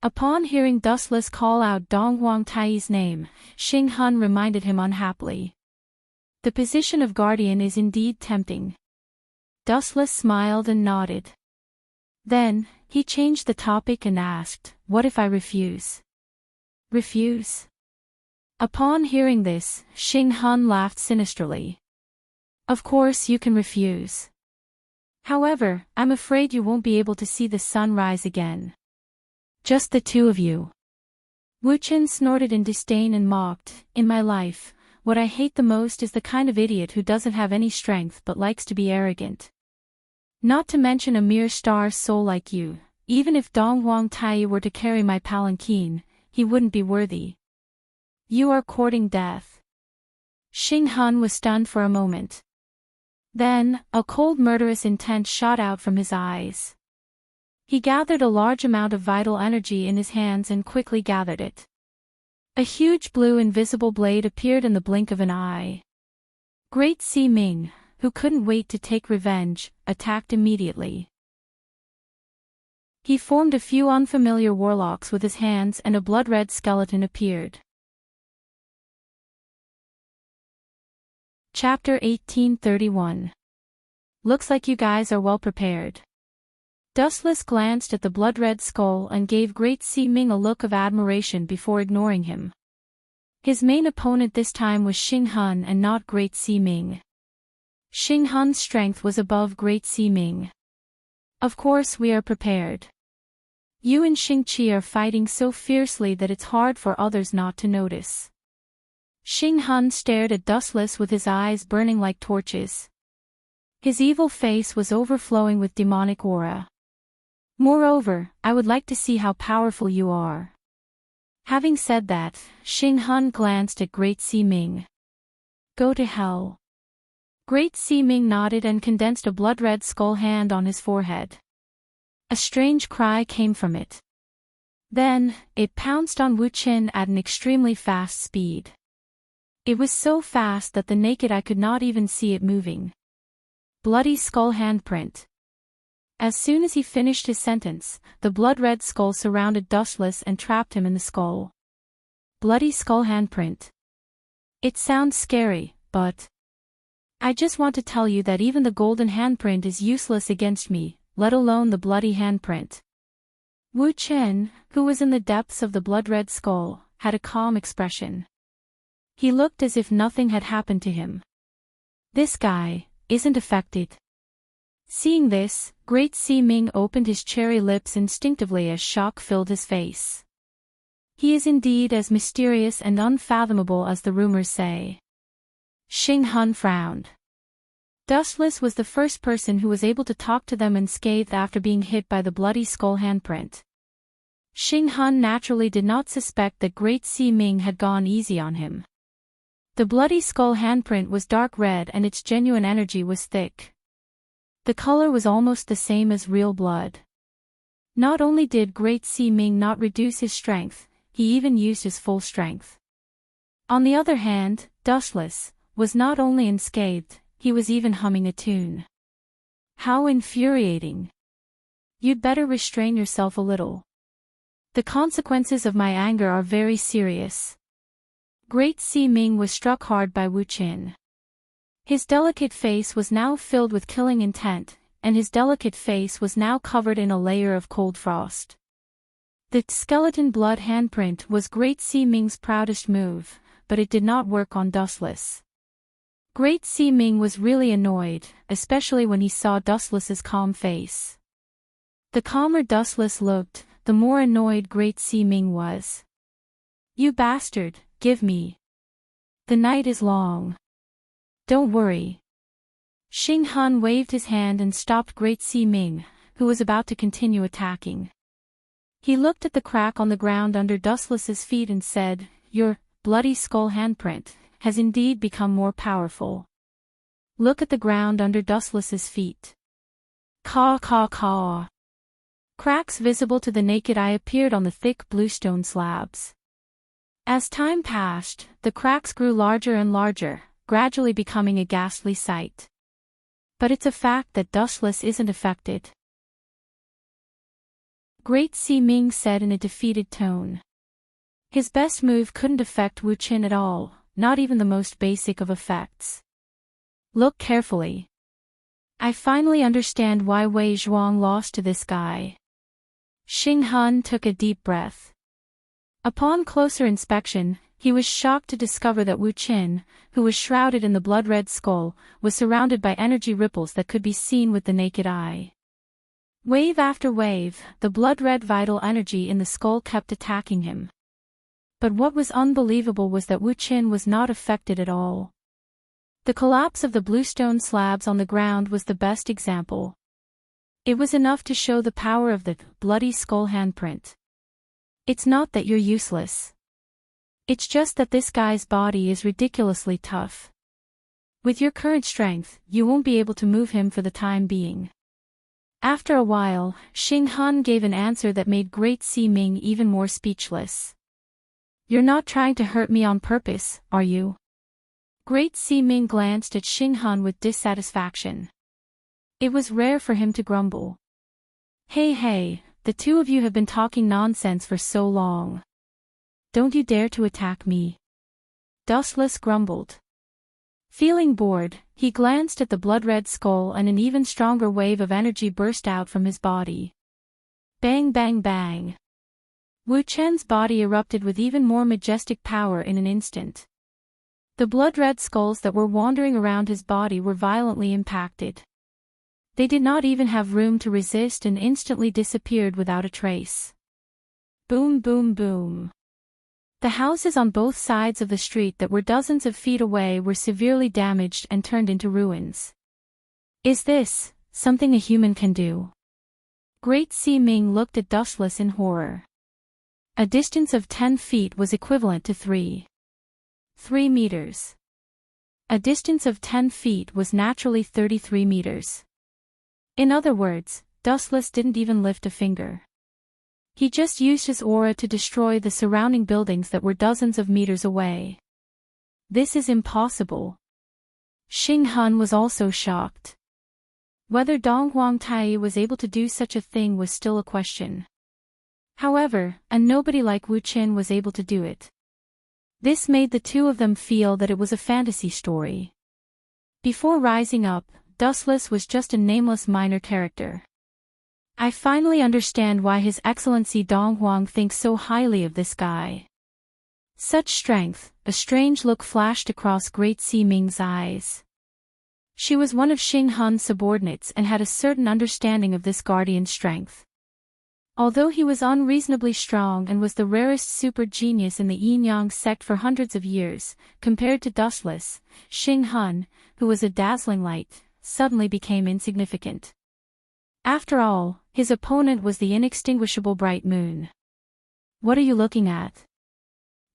Upon hearing Dustless call out Dong Huang Tai's name, Xing Han reminded him unhappily. The position of guardian is indeed tempting. Dustless smiled and nodded. Then, he changed the topic and asked, what if I refuse? Refuse? Upon hearing this, Xing Han laughed sinisterly. Of course you can refuse. However, I'm afraid you won't be able to see the sun rise again. Just the two of you. Wu Qin snorted in disdain and mocked, in my life, what I hate the most is the kind of idiot who doesn't have any strength but likes to be arrogant. Not to mention a mere star soul like you, even if Dong Huang Tai were to carry my palanquin, he wouldn't be worthy. You are courting death. Xing Hun was stunned for a moment. Then, a cold murderous intent shot out from his eyes. He gathered a large amount of vital energy in his hands and quickly gathered it. A huge blue invisible blade appeared in the blink of an eye. Great Si Ming, who couldn't wait to take revenge, attacked immediately. He formed a few unfamiliar warlocks with his hands and a blood-red skeleton appeared. Chapter 1831. Looks like you guys are well prepared. Dustless glanced at the blood-red skull and gave Great Si Ming a look of admiration before ignoring him. His main opponent this time was Xing Hun and not Great Si Ming. Xing Hun's strength was above Great Si Ming. Of course we are prepared. You and Xing Qi are fighting so fiercely that it's hard for others not to notice. Xing Hun stared at Dustless with his eyes burning like torches. His evil face was overflowing with demonic aura. Moreover, I would like to see how powerful you are. Having said that, Xing Hun glanced at Great Si Ming. Go to hell. Great Si Ming nodded and condensed a blood-red skull hand on his forehead. A strange cry came from it. Then, it pounced on Wu Qin at an extremely fast speed. It was so fast that the naked eye could not even see it moving. Bloody skull handprint. As soon as he finished his sentence, the blood-red skull surrounded Dustless and trapped him in the skull. Bloody skull handprint. It sounds scary, but I just want to tell you that even the golden handprint is useless against me, let alone the bloody handprint. Wu Qin, who was in the depths of the blood-red skull, had a calm expression. He looked as if nothing had happened to him. This guy isn't affected. Seeing this, Great Si Ming opened his cherry lips instinctively as shock filled his face. He is indeed as mysterious and unfathomable as the rumors say. Xing Hun frowned. Dustless was the first person who was able to talk to them unscathed after being hit by the bloody skull handprint. Xing Hun naturally did not suspect that Great Si Ming had gone easy on him. The bloody skull handprint was dark red and its genuine energy was thick. The color was almost the same as real blood. Not only did Great Si Ming not reduce his strength, he even used his full strength. On the other hand, Dustless was not only unscathed, he was even humming a tune. How infuriating. You'd better restrain yourself a little. The consequences of my anger are very serious. Great Si Ming was struck hard by Wu Qin. His delicate face was now filled with killing intent, and his delicate face was now covered in a layer of cold frost. The skeleton blood handprint was Great Si Ming's proudest move, but it did not work on Dustless. Great Si Ming was really annoyed, especially when he saw Dustless's calm face. The calmer Dustless looked, the more annoyed Great Si Ming was. You bastard, give me. The night is long. Don't worry. Xing Hun waved his hand and stopped Great Si Ming, who was about to continue attacking. He looked at the crack on the ground under Dustless's feet and said, Your bloody skull handprint has indeed become more powerful. Look at the ground under Dustless's feet. Caw caw caw. Cracks visible to the naked eye appeared on the thick bluestone slabs. As time passed, the cracks grew larger and larger, gradually becoming a ghastly sight. But it's a fact that Dustless isn't affected. Great Si Ming said in a defeated tone. His best move couldn't affect Wu Qin at all, not even the most basic of effects. Look carefully. I finally understand why Wei Zhuang lost to this guy. Xing Hun took a deep breath. Upon closer inspection, he was shocked to discover that Wu Qin, who was shrouded in the blood-red skull, was surrounded by energy ripples that could be seen with the naked eye. Wave after wave, the blood-red vital energy in the skull kept attacking him. But what was unbelievable was that Wu Qin was not affected at all. The collapse of the bluestone slabs on the ground was the best example. It was enough to show the power of the bloody skull handprint. It's not that you're useless. It's just that this guy's body is ridiculously tough. With your current strength, you won't be able to move him for the time being. After a while, Xing Han gave an answer that made Great Si Ming even more speechless. You're not trying to hurt me on purpose, are you? Great Si Ming glanced at Xing Han with dissatisfaction. It was rare for him to grumble. Hey, the two of you have been talking nonsense for so long. Don't you dare to attack me. Dustless grumbled. Feeling bored, he glanced at the blood-red skull and an even stronger wave of energy burst out from his body. Bang bang bang. Wu Chen's body erupted with even more majestic power in an instant. The blood-red skulls that were wandering around his body were violently impacted. They did not even have room to resist and instantly disappeared without a trace. Boom boom boom. The houses on both sides of the street that were dozens of feet away were severely damaged and turned into ruins. Is this something a human can do? Great Si Ming looked at Dustless in horror. A distance of 10 feet was equivalent to 3 meters. A distance of 10 feet was naturally 33 meters. In other words, Dustless didn't even lift a finger. He just used his aura to destroy the surrounding buildings that were dozens of meters away. This is impossible. Xing Han was also shocked. Whether Dong Huangtai was able to do such a thing was still a question. However, nobody like Wu Qin was able to do it. This made the two of them feel that it was a fantasy story. Before rising up, Dustless was just a nameless minor character. I finally understand why His Excellency Dong Huang thinks so highly of this guy. Such strength, a strange look flashed across Great Si Ming's eyes. She was one of Xing Han's subordinates and had a certain understanding of this guardian's strength. Although he was unreasonably strong and was the rarest super genius in the Yin-Yang sect for hundreds of years, compared to Dustless, Xing Han, who was a dazzling light, suddenly became insignificant. After all, his opponent was the inextinguishable bright moon. What are you looking at?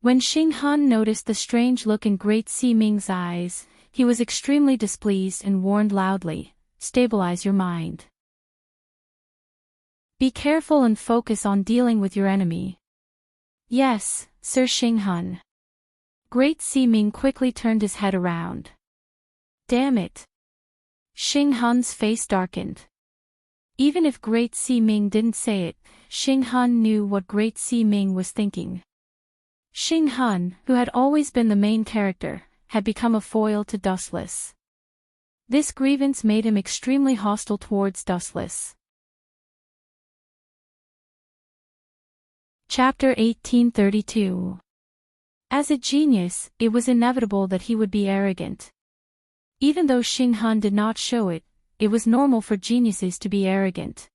When Xing Han noticed the strange look in Great Si Ming's eyes, he was extremely displeased and warned loudly, "Stabilize your mind. Be careful and focus on dealing with your enemy." Yes, Sir Xing Han. Great Si Ming quickly turned his head around. Damn it. Xing Han's face darkened. Even if Great Si Ming didn't say it, Xing Han knew what Great Si Ming was thinking. Xing Han, who had always been the main character, had become a foil to Dustless. This grievance made him extremely hostile towards Dustless. Chapter 1832. As a genius, it was inevitable that he would be arrogant. Even though Xing Han did not show it, it was normal for geniuses to be arrogant.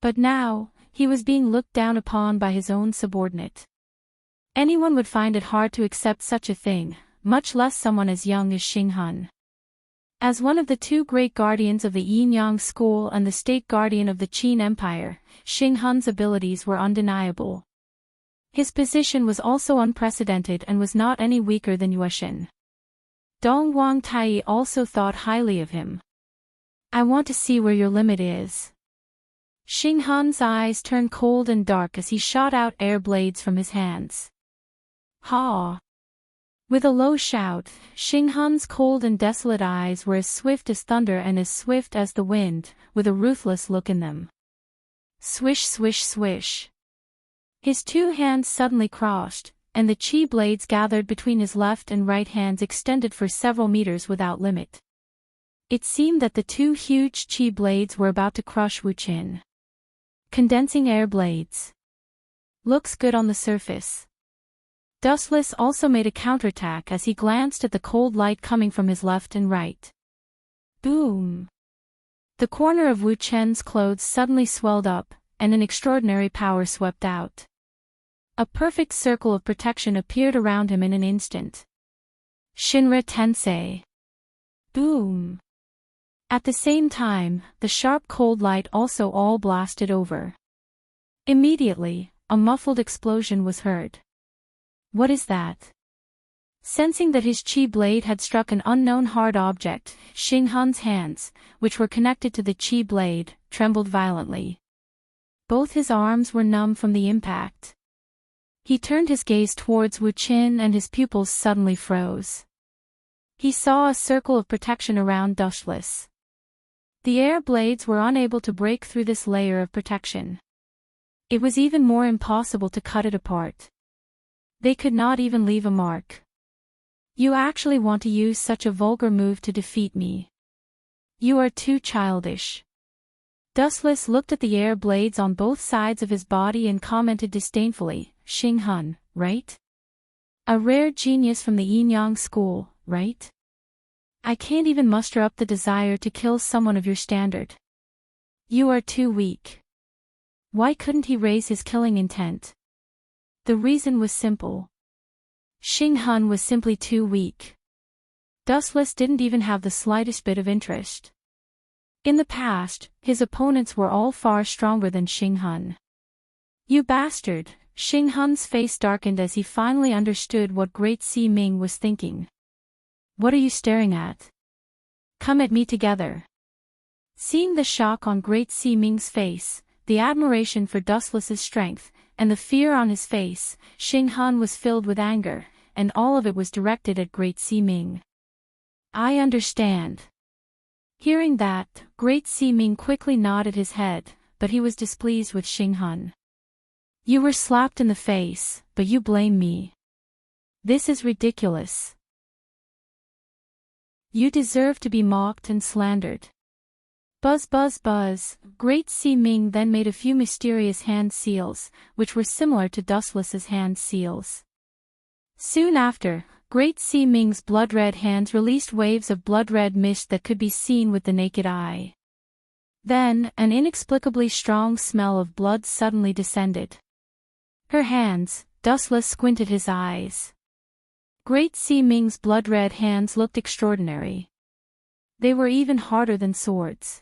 But now, he was being looked down upon by his own subordinate. Anyone would find it hard to accept such a thing, much less someone as young as Xing Han. As one of the two great guardians of the Yin-Yang school and the state guardian of the Qin Empire, Xing Han's abilities were undeniable. His position was also unprecedented and was not any weaker than Yueshin. Dong Huangtai also thought highly of him. I want to see where your limit is. Xing Han's eyes turned cold and dark as he shot out air blades from his hands. Ha! With a low shout, Xing Han's cold and desolate eyes were as swift as thunder and as swift as the wind, with a ruthless look in them. Swish swish swish. His two hands suddenly crossed, and the chi blades gathered between his left and right hands extended for several meters without limit. It seemed that the two huge chi blades were about to crush Wu Qin. Condensing air blades. Looks good on the surface. Dustless also made a counterattack as he glanced at the cold light coming from his left and right. Boom! The corner of Wu Chen's clothes suddenly swelled up, and an extraordinary power swept out. A perfect circle of protection appeared around him in an instant. Shinra Tensei. Boom. At the same time, the sharp cold light also all blasted over. Immediately, a muffled explosion was heard. What is that? Sensing that his chi blade had struck an unknown hard object, Xing Hun's hands, which were connected to the chi blade, trembled violently. Both his arms were numb from the impact. He turned his gaze towards Wu Qin and his pupils suddenly froze. He saw a circle of protection around Dustless. The air blades were unable to break through this layer of protection. It was even more impossible to cut it apart. They could not even leave a mark. You actually want to use such a vulgar move to defeat me? You are too childish. Dustless looked at the air blades on both sides of his body and commented disdainfully, Xing Hun, right? A rare genius from the Yin-Yang school, right? I can't even muster up the desire to kill someone of your standard. You are too weak. Why couldn't he raise his killing intent? The reason was simple. Xing Hun was simply too weak. Dustless didn't even have the slightest bit of interest. In the past, his opponents were all far stronger than Xing Hun. You bastard! Xing Hun's face darkened as he finally understood what Great Si Ming was thinking. What are you staring at? Come at me together. Seeing the shock on Great Si Ming's face, the admiration for Dustless's strength, and the fear on his face, Xing Hun was filled with anger, and all of it was directed at Great Si Ming. I understand. Hearing that, Great Si Ming quickly nodded his head, but he was displeased with Xing Hun. You were slapped in the face, but you blame me. This is ridiculous. You deserve to be mocked and slandered. Buzz buzz buzz, Great Si Ming then made a few mysterious hand seals, which were similar to Dustless's hand seals. Soon after, Great Si Ming's blood-red hands released waves of blood-red mist that could be seen with the naked eye. Then, an inexplicably strong smell of blood suddenly descended. Her hands, Dustless squinted his eyes. Great Si Ming's blood-red hands looked extraordinary. They were even harder than swords.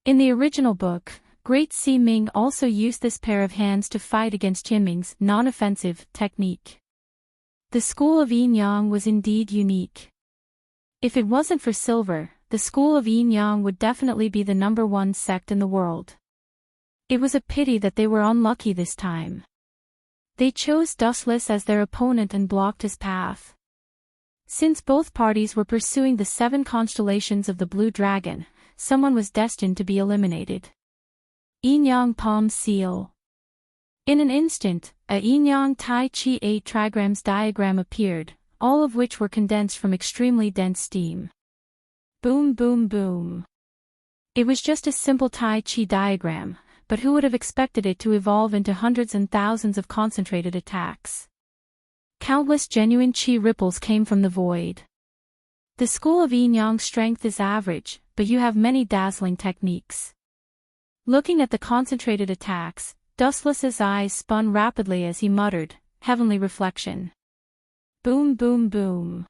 In the original book, Great Si Ming also used this pair of hands to fight against Jinming's non-offensive technique. The school of Yin-Yang was indeed unique. If it wasn't for silver, the school of Yin-Yang would definitely be the #1 sect in the world. It was a pity that they were unlucky this time. They chose Dustless as their opponent and blocked his path. Since both parties were pursuing the 7 constellations of the Blue Dragon, someone was destined to be eliminated. Yin-Yang Palm Seal. In an instant, a Yin-Yang Tai Chi 8 trigrams diagram appeared, all of which were condensed from extremely dense steam. Boom boom boom. It was just a simple Tai Chi diagram, but who would have expected it to evolve into hundreds and thousands of concentrated attacks? Countless genuine chi ripples came from the void. The school of Yin-Yang strength is average, but you have many dazzling techniques. Looking at the concentrated attacks, Dustless's eyes spun rapidly as he muttered, heavenly reflection. Boom boom boom.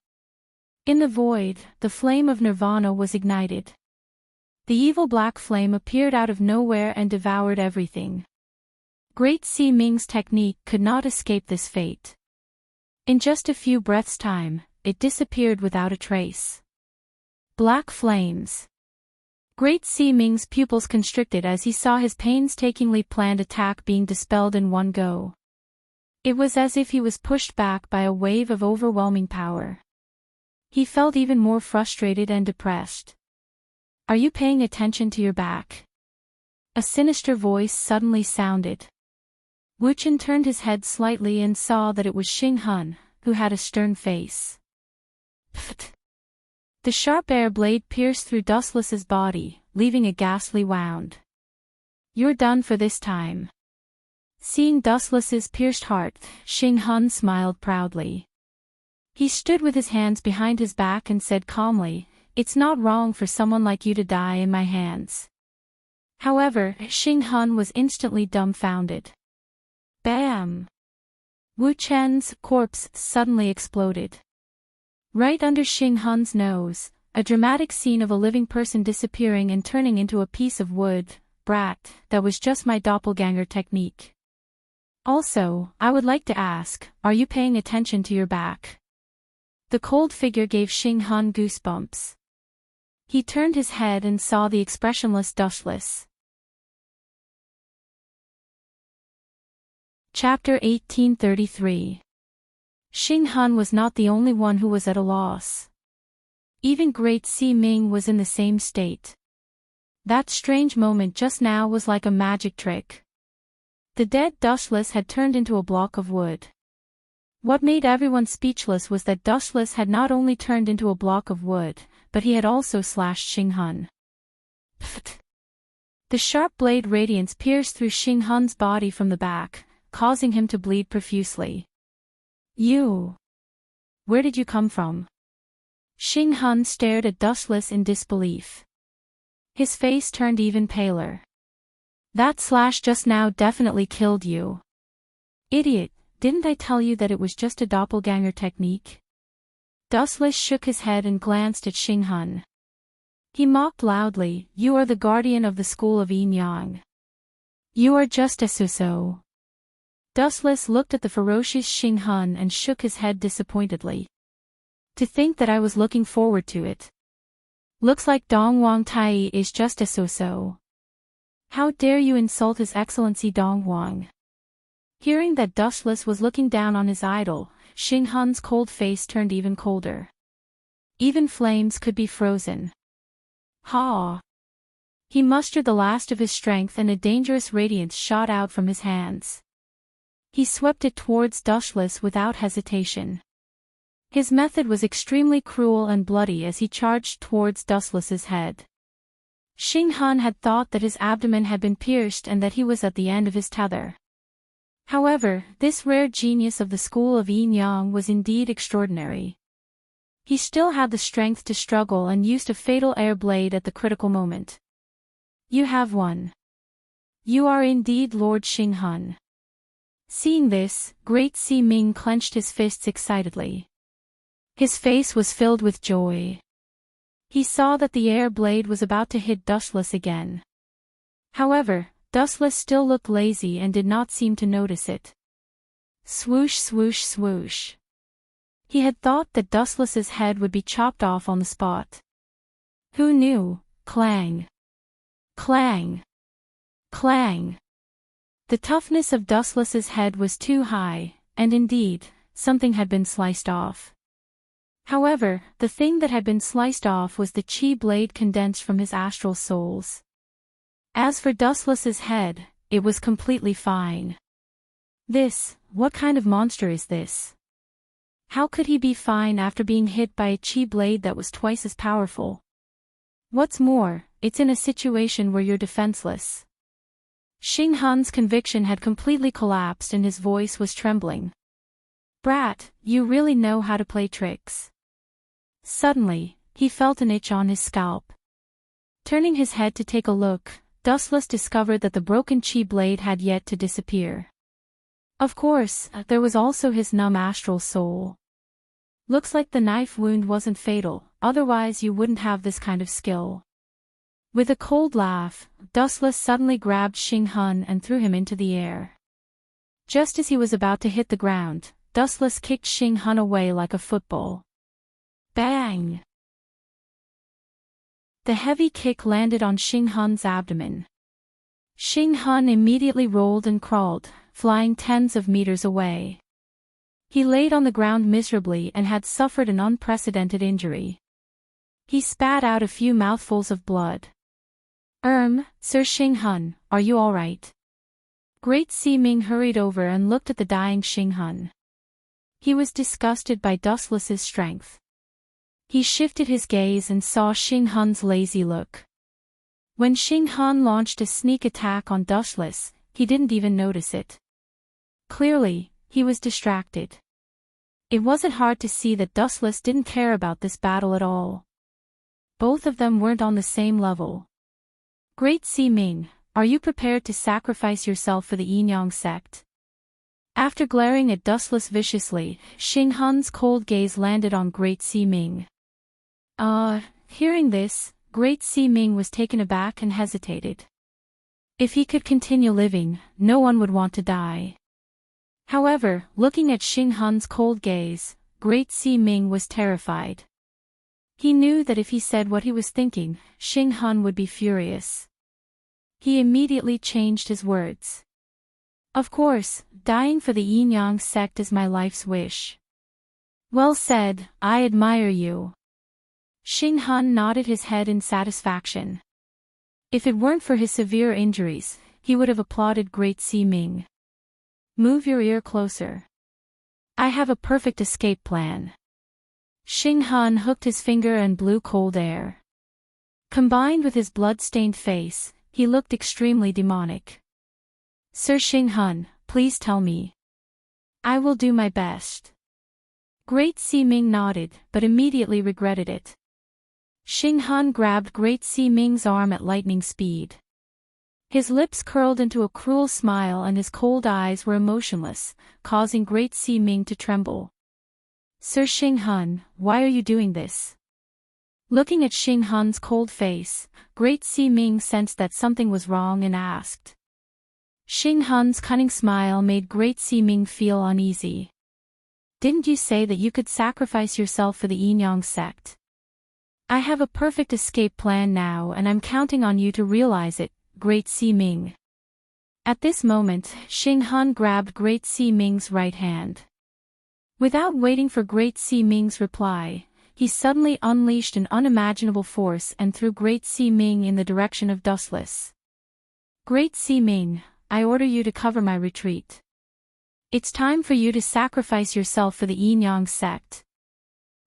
In the void, the flame of Nirvana was ignited. The evil black flame appeared out of nowhere and devoured everything. Great Si Ming's technique could not escape this fate. In just a few breaths' time, it disappeared without a trace. Black flames. Great Si Ming's pupils constricted as he saw his painstakingly planned attack being dispelled in one go. It was as if he was pushed back by a wave of overwhelming power. He felt even more frustrated and depressed. Are you paying attention to your back? A sinister voice suddenly sounded. Wu Chen turned his head slightly and saw that it was Xing Hun, who had a stern face. Pfft. The sharp air blade pierced through Dustless's body, leaving a ghastly wound. You're done for this time. Seeing Dustless's pierced heart, Xing Hun smiled proudly. He stood with his hands behind his back and said calmly, it's not wrong for someone like you to die in my hands. However, Xing Hun was instantly dumbfounded. Bam! Wu Chen's corpse suddenly exploded. Right under Xing Hun's nose, a dramatic scene of a living person disappearing and turning into a piece of wood. Brat, that was just my doppelganger technique. Also, I would like to ask, are you paying attention to your back? The cold figure gave Xing Hun goosebumps. He turned his head and saw the expressionless Dushless. Chapter 1833. Xing Hun was not the only one who was at a loss. Even Great Si Ming was in the same state. That strange moment just now was like a magic trick. The dead Dushless had turned into a block of wood. What made everyone speechless was that Dushless had not only turned into a block of wood, but he had also slashed Xing Hun. Pfft! The sharp blade radiance pierced through Xing Hun's body from the back, causing him to bleed profusely. You! Where did you come from? Xing Hun stared at Dushless in disbelief. His face turned even paler. That slash just now definitely killed you. Idiot, didn't I tell you that it was just a doppelganger technique? Dustless shook his head and glanced at Xing Hun. He mocked loudly, you are the guardian of the school of Yin Yang. You are just a so-so. Dustless looked at the ferocious Xing Hun and shook his head disappointedly. To think that I was looking forward to it. Looks like Dong Wang Tai is just a so-so. How dare you insult His Excellency Dong Wang? Hearing that Dushless was looking down on his idol, Xing Hun's cold face turned even colder. Even flames could be frozen. Ha! He mustered the last of his strength and a dangerous radiance shot out from his hands. He swept it towards Dushless without hesitation. His method was extremely cruel and bloody as he charged towards Dustless's head. Xing Hun had thought that his abdomen had been pierced and that he was at the end of his tether. However, this rare genius of the school of Yin Yang was indeed extraordinary. He still had the strength to struggle and used a fatal air blade at the critical moment. You have won. You are indeed Lord Xing Hun. Seeing this, Great Si Ming clenched his fists excitedly. His face was filled with joy. He saw that the air blade was about to hit Dustless again. However, Dustless still looked lazy and did not seem to notice it. Swoosh swoosh swoosh. He had thought that Dustless's head would be chopped off on the spot. Who knew? Clang. Clang. Clang. The toughness of Dustless's head was too high, and indeed, something had been sliced off. However, the thing that had been sliced off was the chi blade condensed from his astral souls. As for Dustless's head, it was completely fine. What kind of monster is this? How could he be fine after being hit by a chi blade that was twice as powerful? What's more, it's in a situation where you're defenseless. Xing Hun's conviction had completely collapsed and his voice was trembling. Brat, you really know how to play tricks. Suddenly, he felt an itch on his scalp. Turning his head to take a look, Dustless discovered that the broken chi blade had yet to disappear. Of course, there was also his numb astral soul. Looks like the knife wound wasn't fatal, otherwise you wouldn't have this kind of skill. With a cold laugh, Dustless suddenly grabbed Xing Hun and threw him into the air. Just as he was about to hit the ground, Dustless kicked Xing Hun away like a football. Bang! The heavy kick landed on Xing Hun's abdomen. Xing Hun immediately rolled and crawled, flying tens of meters away. He laid on the ground miserably and had suffered an unprecedented injury. He spat out a few mouthfuls of blood. Sir Xing Hun, are you all right? Great Si Ming hurried over and looked at the dying Xing Hun. He was disgusted by Dustless's strength. He shifted his gaze and saw Xing Hun's lazy look. When Xing Hun launched a sneak attack on Dustless, he didn't even notice it. Clearly, he was distracted. It wasn't hard to see that Dustless didn't care about this battle at all. both of them weren't on the same level. Great Si-Ming, are you prepared to sacrifice yourself for the Yin-Yang sect? After glaring at Dustless viciously, Xing Hun's cold gaze landed on Great Si-Ming. Hearing this, Great Si-Ming was taken aback and hesitated. If he could continue living, no one would want to die. However, looking at Xing Hun's cold gaze, Great Si-Ming was terrified. He knew that if he said what he was thinking, Xing Hun would be furious. He immediately changed his words. Of course, dying for the Yin-Yang sect is my life's wish. Well said, I admire you. Xing Hun nodded his head in satisfaction. If it weren't for his severe injuries, he would have applauded Great Si-Ming. Move your ear closer. I have a perfect escape plan. Xing Hun hooked his finger and blew cold air. Combined with his blood-stained face, he looked extremely demonic. Sir Xing Hun, please tell me. I will do my best. Great Si-Ming nodded, but immediately regretted it. Xing Hun grabbed Great Si-Ming's arm at lightning speed. His lips curled into a cruel smile and his cold eyes were emotionless, causing Great Si-Ming to tremble. Sir Xing Hun, why are you doing this? Looking at Xing Hun's cold face, Great Si-Ming sensed that something was wrong and asked. Xing Hun's cunning smile made Great Si-Ming feel uneasy. Didn't you say that you could sacrifice yourself for the Yin-Yang sect? I have a perfect escape plan now and I'm counting on you to realize it, Great Si-Ming. At this moment, Xing Hun grabbed Great Si-Ming's right hand. Without waiting for Great Si-Ming's reply, he suddenly unleashed an unimaginable force and threw Great Si-Ming in the direction of Dustless. Great Si-Ming, I order you to cover my retreat. It's time for you to sacrifice yourself for the Yin-Yang sect.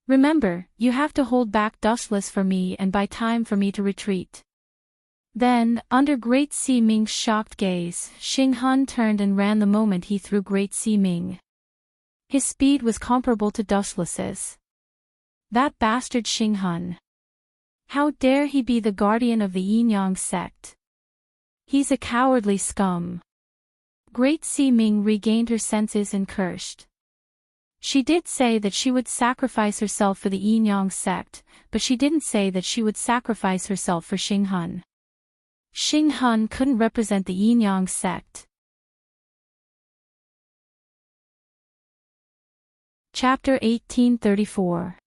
Remember, you have to hold back Dustless for me and buy time for me to retreat. Then, under Great Si-Ming's shocked gaze, Xing Hun turned and ran the moment he threw Great Si-Ming. His speed was comparable to Dustless's. That bastard Xing Hun. How dare he be the guardian of the Yin-Yang sect? He's a cowardly scum. Great Si-Ming regained her senses and cursed. She did say that she would sacrifice herself for the Yin-Yang sect, but she didn't say that she would sacrifice herself for Xing Hun. Xing Hun couldn't represent the Yin-Yang sect. Chapter 1834.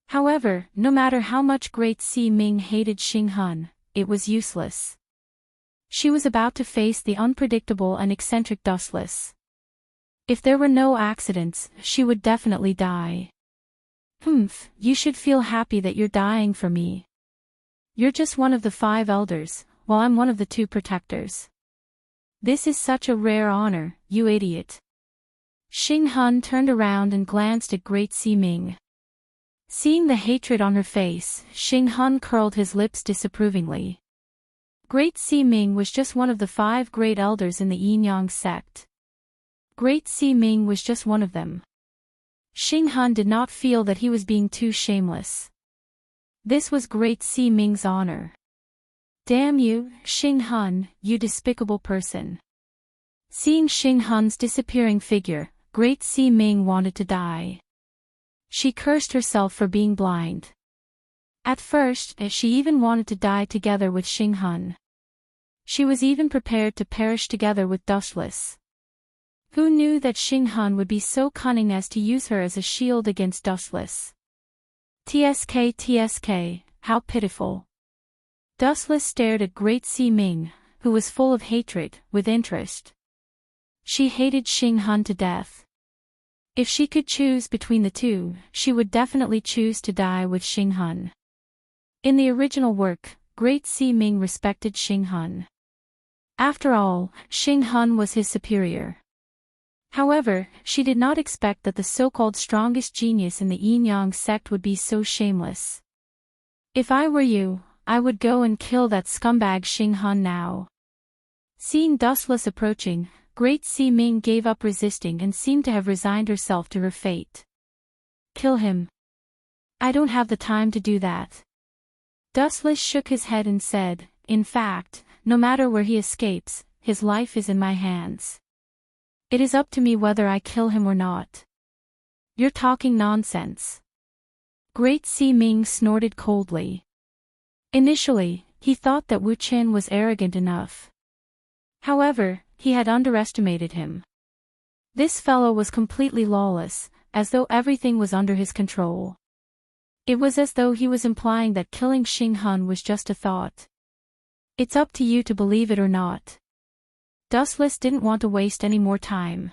However, no matter how much Great Si-Ming hated Xing Hun, it was useless. She was about to face the unpredictable and eccentric Dustless. If there were no accidents, she would definitely die. You should feel happy that you're dying for me. You're just one of the 5 elders, while I'm one of the 2 protectors. This is such a rare honor, you idiot. Xing Hun turned around and glanced at Great Si-Ming. Seeing the hatred on her face, Xing Hun curled his lips disapprovingly. Great Si-Ming was just one of the 5 great elders in the Yin-Yang sect. Great Si-Ming was just one of them. Xing Hun did not feel that he was being too shameless. This was Great Si-Ming's honor. Damn you, Xing Hun, you despicable person. Seeing Xing Hun's disappearing figure, Great Si-Ming wanted to die. She cursed herself for being blind. At first, she even wanted to die together with Xing Hun. She was even prepared to perish together with Dustless. Who knew that Xing Hun would be so cunning as to use her as a shield against Dustless? TSK, how pitiful. Dustless stared at Great Si-Ming, who was full of hatred, with interest. She hated Xing Hun to death. If she could choose between the 2, she would definitely choose to die with Xing Hun. In the original work, Great Si-Ming respected Xing Hun. After all, Xing Hun was his superior. However, she did not expect that the so-called strongest genius in the Yin-Yang sect would be so shameless. If I were you, I would go and kill that scumbag Xing Hun now. Seeing Dustless approaching, Great Si-Ming gave up resisting and seemed to have resigned herself to her fate. Kill him. I don't have the time to do that. Dustless shook his head and said, "In fact, no matter where he escapes, his life is in my hands. It is up to me whether I kill him or not." "You're talking nonsense." Great Sea Ming snorted coldly. Initially, he thought that Wu Qin was arrogant enough. However, he had underestimated him. This fellow was completely lawless, as though everything was under his control. It was as though he was implying that killing Xing Hun was just a thought. "It's up to you to believe it or not." Dustless didn't want to waste any more time.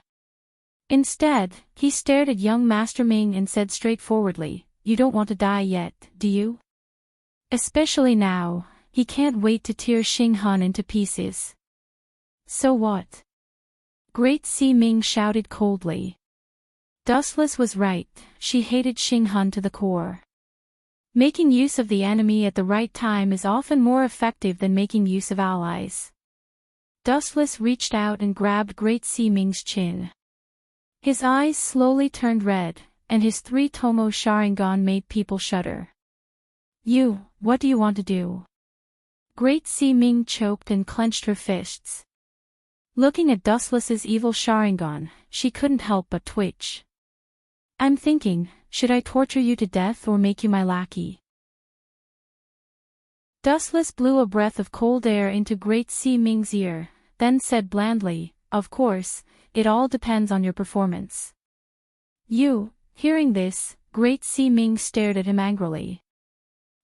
Instead, he stared at young Master Ming and said straightforwardly, "You don't want to die yet, do you? Especially now, he can't wait to tear Xing Hun into pieces." "So what?" Great Sea Ming shouted coldly. Dustless was right, she hated Xing Hun to the core. Making use of the enemy at the right time is often more effective than making use of allies. Dustless reached out and grabbed Great Sea Ming's chin. His eyes slowly turned red, and his 3-tomo Sharingan made people shudder. What do you want to do?" Great Sea Ming choked and clenched her fists. Looking at Dustless's evil Sharingan, she couldn't help but twitch. "I'm thinking, should I torture you to death or make you my lackey?" Dustless blew a breath of cold air into Great Sea Ming's ear, then said blandly, "Of course, it all depends on your performance." Hearing this, Great Sea Ming stared at him angrily.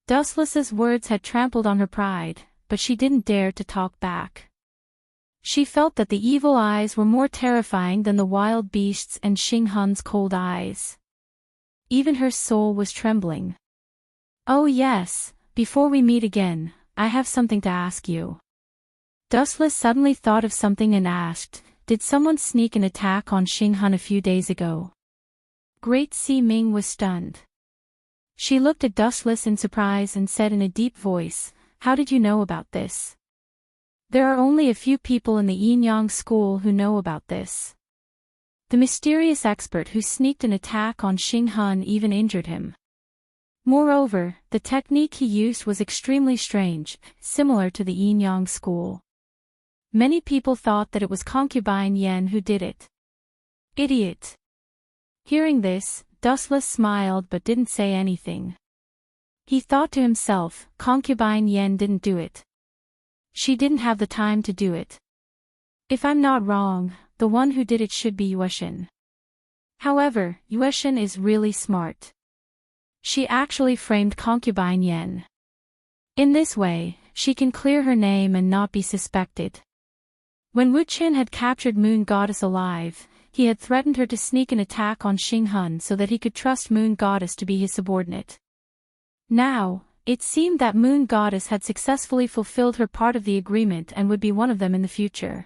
Dustless's words had trampled on her pride, but she didn't dare to talk back. She felt that the evil eyes were more terrifying than the wild beasts and Xing Hun's cold eyes. Even her soul was trembling. "Oh yes, before we meet again, I have something to ask you." Dustless suddenly thought of something and asked, "Did someone sneak an attack on Xing Hun a few days ago?" Great Sea Ming was stunned. She looked at Dustless in surprise and said in a deep voice, "How did you know about this?" "There are only a few people in the Yinyang school who know about this. The mysterious expert who sneaked an attack on Xing Hun even injured him. Moreover, the technique he used was extremely strange, similar to the Yinyang school. Many people thought that it was concubine Yen who did it." "Idiot." Hearing this, Dustless smiled but didn't say anything. He thought to himself, concubine Yen didn't do it. She didn't have the time to do it. If I'm not wrong, the one who did it should be Yueshin. However, Yueshin is really smart. She actually framed concubine Yen. In this way, she can clear her name and not be suspected. When Wu Qin had captured Moon Goddess alive, he had threatened her to sneak an attack on Xing Hun so that he could trust Moon Goddess to be his subordinate. Now, it seemed that Moon Goddess had successfully fulfilled her part of the agreement and would be one of them in the future.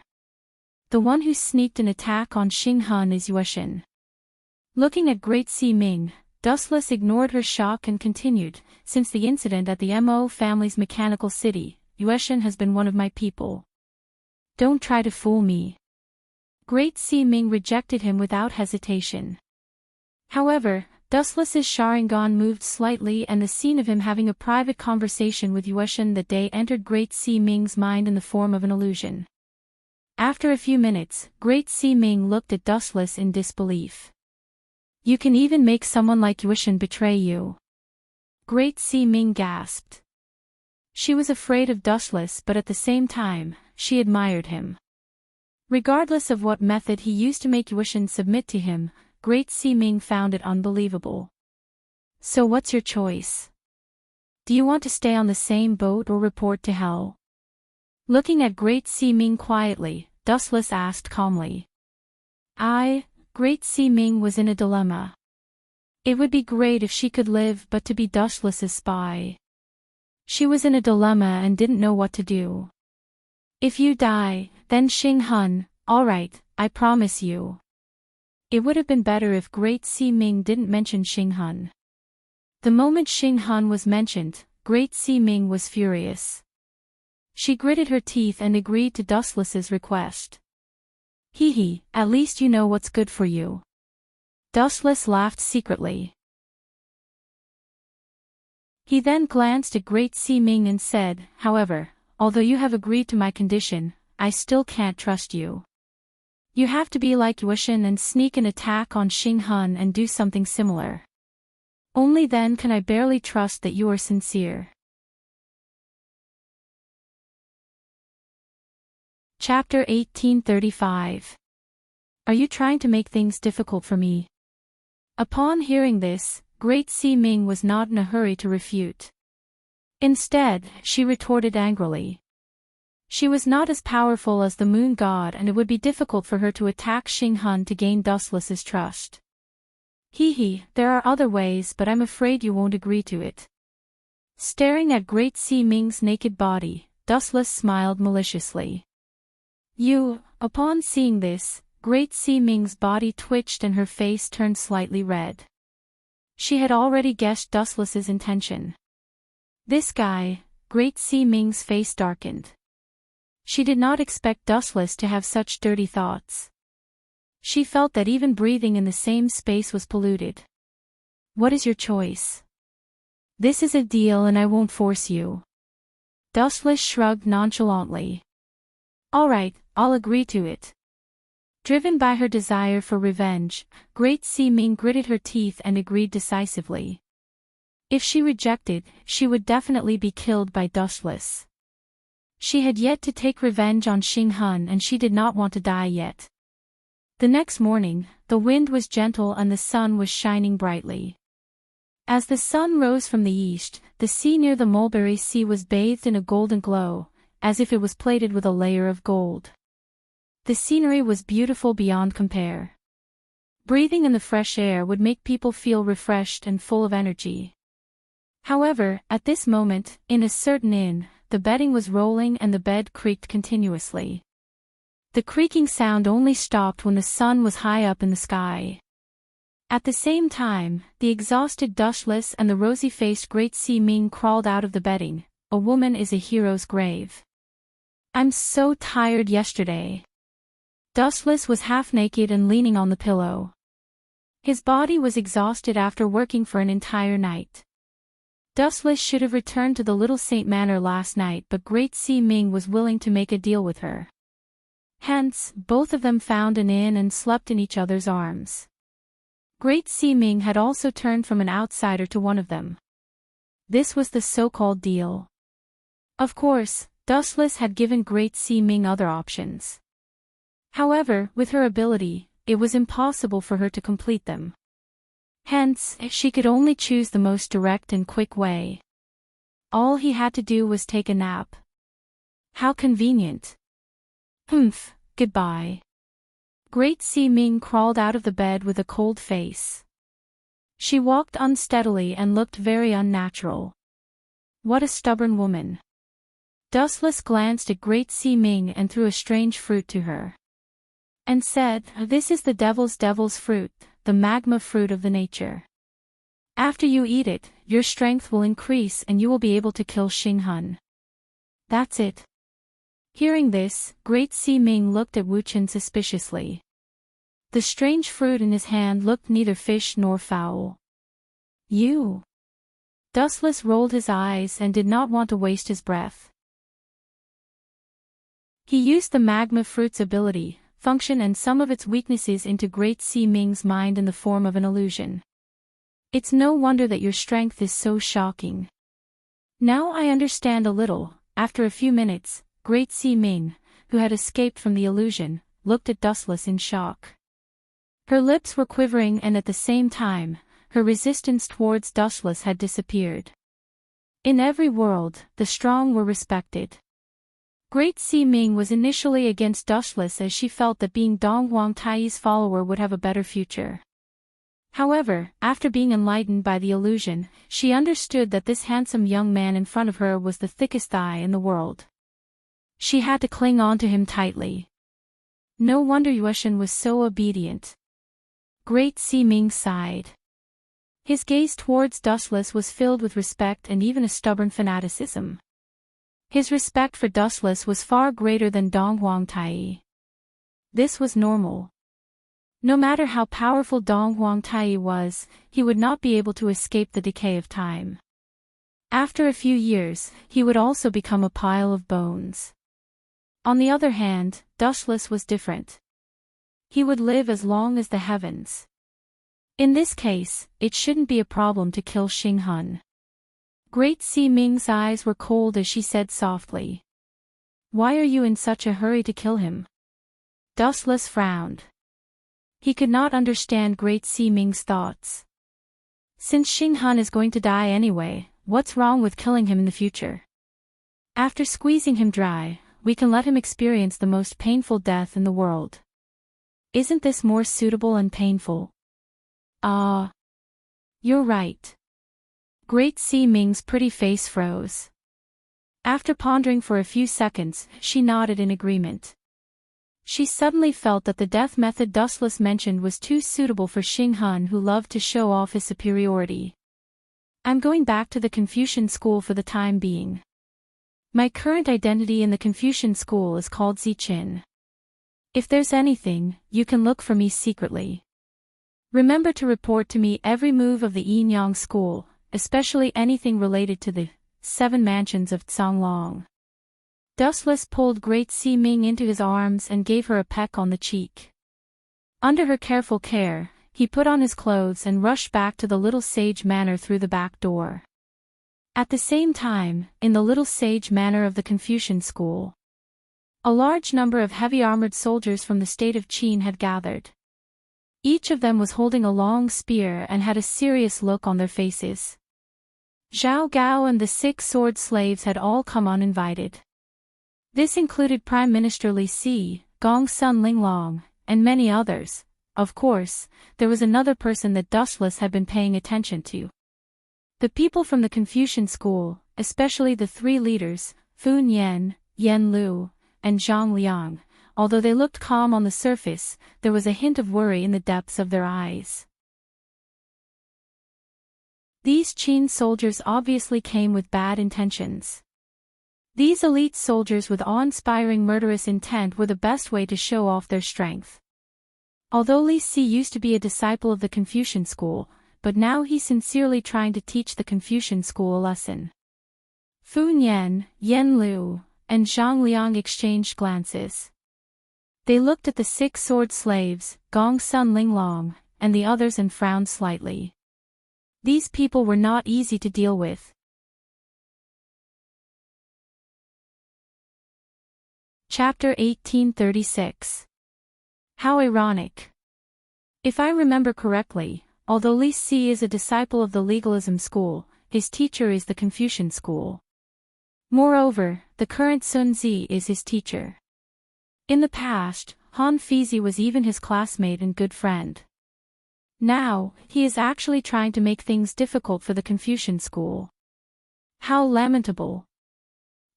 The one who sneaked an attack on Xing Hun is Yueshin. Looking at Great Sea Ming, Dustless ignored her shock and continued, "Since the incident at the Mo family's mechanical city, Yueshin has been one of my people. Don't try to fool me." Great Sea Ming rejected him without hesitation. However, Dustless's Sharingan moved slightly and the scene of him having a private conversation with Yueshin that day entered Great Sea Ming's mind in the form of an illusion. After a few minutes, Great Sea Ming looked at Dustless in disbelief. "You can even make someone like Yueshin betray you?" Great Sea Ming gasped. She was afraid of Dustless but at the same time, she admired him. Regardless of what method he used to make Yueshin submit to him, Great Sea Ming found it unbelievable. "So what's your choice? Do you want to stay on the same boat or report to hell?" Looking at Great Sea Ming quietly, Dustless asked calmly. Great Sea Ming was in a dilemma. It would be great if she could live but to be Dustless's spy. She was in a dilemma and didn't know what to do. "If you die, then Xing Hun, alright, I promise you." It would have been better if Great Sea Ming didn't mention Xing Hun. The moment Xing Hun was mentioned, Great Sea Ming was furious. She gritted her teeth and agreed to Dustless's request. "Hee, at least you know what's good for you." Dustless laughed secretly. He then glanced at Great Sea Ming and said, "However, although you have agreed to my condition, I still can't trust you. You have to be like Yueshan and sneak an attack on Xing Hun and do something similar. Only then can I barely trust that you are sincere." Chapter 1835. Are you trying to make things difficult for me? Upon hearing this, Great Sea Ming was not in a hurry to refute. Instead, she retorted angrily. She was not as powerful as the moon god, and it would be difficult for her to attack Xing Hun to gain Dustless's trust. There are other ways, but I'm afraid you won't agree to it." Staring at Great Sea Ming's naked body, Dustless smiled maliciously. Upon seeing this, Great Sea Ming's body twitched and her face turned slightly red. She had already guessed Dustless's intention. This guy, Great Sea Ming's face darkened. She did not expect Dustless to have such dirty thoughts. She felt that even breathing in the same space was polluted. "What is your choice?" "This is a deal and I won't force you." Dustless shrugged nonchalantly. "All right, I'll agree to it." Driven by her desire for revenge, Great Sea Ming gritted her teeth and agreed decisively. If she rejected, she would definitely be killed by Dustless. She had yet to take revenge on Xing Hun and she did not want to die yet. The next morning, the wind was gentle and the sun was shining brightly. As the sun rose from the east, the sea near the Mulberry Sea was bathed in a golden glow, as if it was plated with a layer of gold. The scenery was beautiful beyond compare. Breathing in the fresh air would make people feel refreshed and full of energy. However, at this moment, in a certain inn, the bedding was rolling and the bed creaked continuously. The creaking sound only stopped when the sun was high up in the sky. At the same time, the exhausted Dustless and the rosy-faced Great Sea Ming crawled out of the bedding. A woman is a hero's grave. "I'm so tired yesterday." Dustless was half naked and leaning on the pillow. His body was exhausted after working for an entire night. Dustless should have returned to the Little Saint Manor last night, but Great Sea Ming was willing to make a deal with her. Hence, both of them found an inn and slept in each other's arms. Great Sea Ming had also turned from an outsider to one of them. This was the so-called deal. Of course, Dustless had given Great Sea Ming other options. However, with her ability, it was impossible for her to complete them. Hence, she could only choose the most direct and quick way. All he had to do was take a nap. How convenient. Goodbye. Great Sea Ming crawled out of the bed with a cold face. She walked unsteadily and looked very unnatural. What a stubborn woman. Dustless glanced at Great Sea Ming and threw a strange fruit to her. And said, "This is the devil's fruit, the magma fruit of the nature. After you eat it, your strength will increase and you will be able to kill Xing Hun. That's it." Hearing this, Great Sea Ming looked at Wu Chen suspiciously. The strange fruit in his hand looked neither fish nor fowl. "You?" Dustless rolled his eyes and did not want to waste his breath. He used the magma fruit's ability, function and some of its weaknesses into Great Sea Ming's mind in the form of an illusion. "It's no wonder that your strength is so shocking. Now I understand a little." After a few minutes, Great Sea Ming, who had escaped from the illusion, looked at Dustless in shock. Her lips were quivering and at the same time, her resistance towards Dustless had disappeared. In every world, the strong were respected. Great Sea Ming was initially against Dustless as she felt that being Dong Huang Taiyi's follower would have a better future. However, after being enlightened by the illusion, she understood that this handsome young man in front of her was the thickest thigh in the world. She had to cling on to him tightly. No wonder Yueshan was so obedient. Great Sea Ming sighed. His gaze towards Dustless was filled with respect and even a stubborn fanaticism. His respect for Dustless was far greater than Dong Huang Taiyi. This was normal. No matter how powerful Dong Huang Taiyi was, he would not be able to escape the decay of time. After a few years, he would also become a pile of bones. On the other hand, Dustless was different. He would live as long as the heavens. In this case, it shouldn't be a problem to kill Xinghun. Great Sea Ming's eyes were cold as she said softly. Why are you in such a hurry to kill him? Dustless frowned. He could not understand Great Sea Ming's thoughts. Since Xinghun is going to die anyway, what's wrong with killing him in the future? After squeezing him dry, we can let him experience the most painful death in the world. Isn't this more suitable and painful? Ah. You're right. Great Sea Ming's pretty face froze. After pondering for a few seconds, she nodded in agreement. She suddenly felt that the death method Dustless mentioned was too suitable for Xinghun, who loved to show off his superiority. I'm going back to the Confucian school for the time being. My current identity in the Confucian school is called Zichin. If there's anything, you can look for me secretly. Remember to report to me every move of the Yinyang school, especially anything related to the 7 mansions of Zhonglong. Dustless pulled Great Sea Ming into his arms and gave her a peck on the cheek. Under her careful care, he put on his clothes and rushed back to the Little Sage Manor through the back door. At the same time, in the Little Sage Manor of the Confucian school, a large number of heavy-armored soldiers from the state of Qin had gathered. Each of them was holding a long spear and had a serious look on their faces. Zhao Gao and the 6 sword slaves had all come uninvited. This included Prime Minister Li Si, Gong Sun Linglong, and many others. Of course, there was another person that Dustless had been paying attention to. The people from the Confucian school, especially the 3 leaders, Fun Yan, Yen Lu, and Zhang Liang, although they looked calm on the surface, there was a hint of worry in the depths of their eyes. These Qin soldiers obviously came with bad intentions. These elite soldiers with awe-inspiring murderous intent were the best way to show off their strength. Although Li Si used to be a disciple of the Confucian school, but now he's sincerely trying to teach the Confucian school a lesson. Fun Yan, Yen Lu, and Zhang Liang exchanged glances. They looked at the 6 sword slaves, Gong Sun Linglong, and the others and frowned slightly. These people were not easy to deal with. Chapter 1836. How ironic. If I remember correctly, although Li Si is a disciple of the legalism school, his teacher is the Confucian school. Moreover, the current Sun Zi is his teacher. In the past, Han Fizi was even his classmate and good friend. Now, he is actually trying to make things difficult for the Confucian school. How lamentable.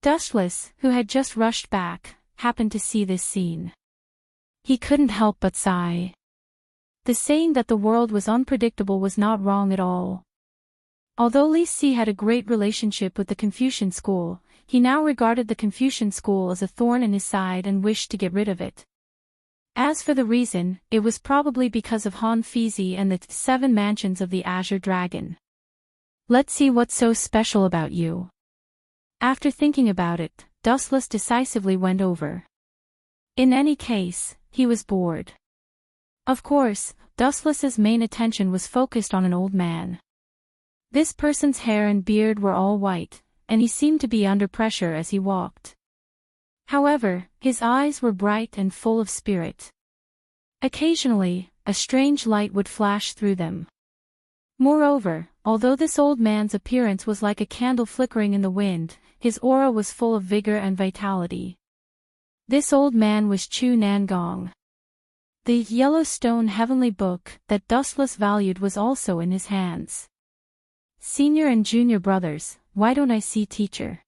Dustless, who had just rushed back, happened to see this scene. He couldn't help but sigh. The saying that the world was unpredictable was not wrong at all. Although Li Si had a great relationship with the Confucian school, he now regarded the Confucian school as a thorn in his side and wished to get rid of it. As for the reason, it was probably because of Han Fizi and the 7 mansions of the Azure Dragon. Let's see what's so special about you. After thinking about it, Dustless decisively went over. In any case, he was bored. Of course, Dustless's main attention was focused on an old man. This person's hair and beard were all white, and he seemed to be under pressure as he walked. However, his eyes were bright and full of spirit. Occasionally, a strange light would flash through them. Moreover, although this old man's appearance was like a candle flickering in the wind, his aura was full of vigor and vitality. This old man was Chu Nangong. The Yellowstone Heavenly Book that Dustless valued was also in his hands. Senior and junior brothers, why don't I see teacher?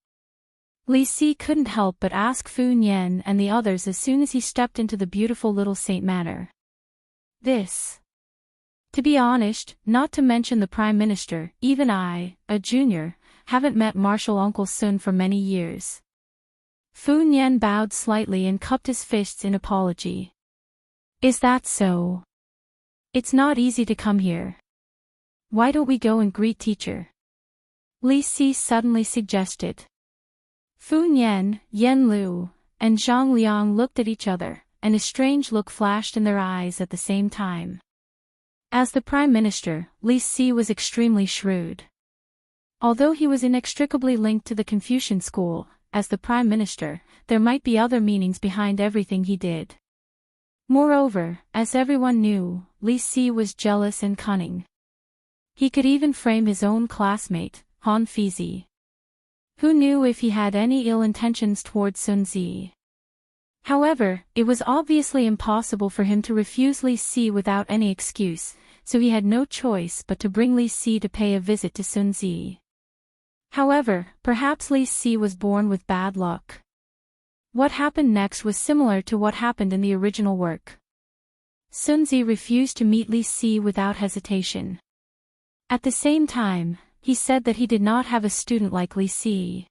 Li Si couldn't help but ask Fun Yan and the others as soon as he stepped into the beautiful Little Saint Manor. To be honest, not to mention the Prime Minister, even I, a junior, haven't met Marshal Uncle Sun for many years. Fun Yan bowed slightly and cupped his fists in apology. Is that so? It's not easy to come here. Why don't we go and greet teacher? Li Si suddenly suggested. Fu Nian, Yen Lu, and Zhang Liang looked at each other, and a strange look flashed in their eyes at the same time. As the Prime Minister, Li Si was extremely shrewd. Although he was inextricably linked to the Confucian school, as the Prime Minister, there might be other meanings behind everything he did. Moreover, as everyone knew, Li Si was jealous and cunning. He could even frame his own classmate, Han Fizi. Who knew if he had any ill intentions towards Sun Zi? However, it was obviously impossible for him to refuse Li Si without any excuse, so he had no choice but to bring Li Si to pay a visit to Sun Zi. However, perhaps Li Si was born with bad luck. What happened next was similar to what happened in the original work. Sun Zi refused to meet Li Si without hesitation. At the same time, he said that he did not have a student like Li Si.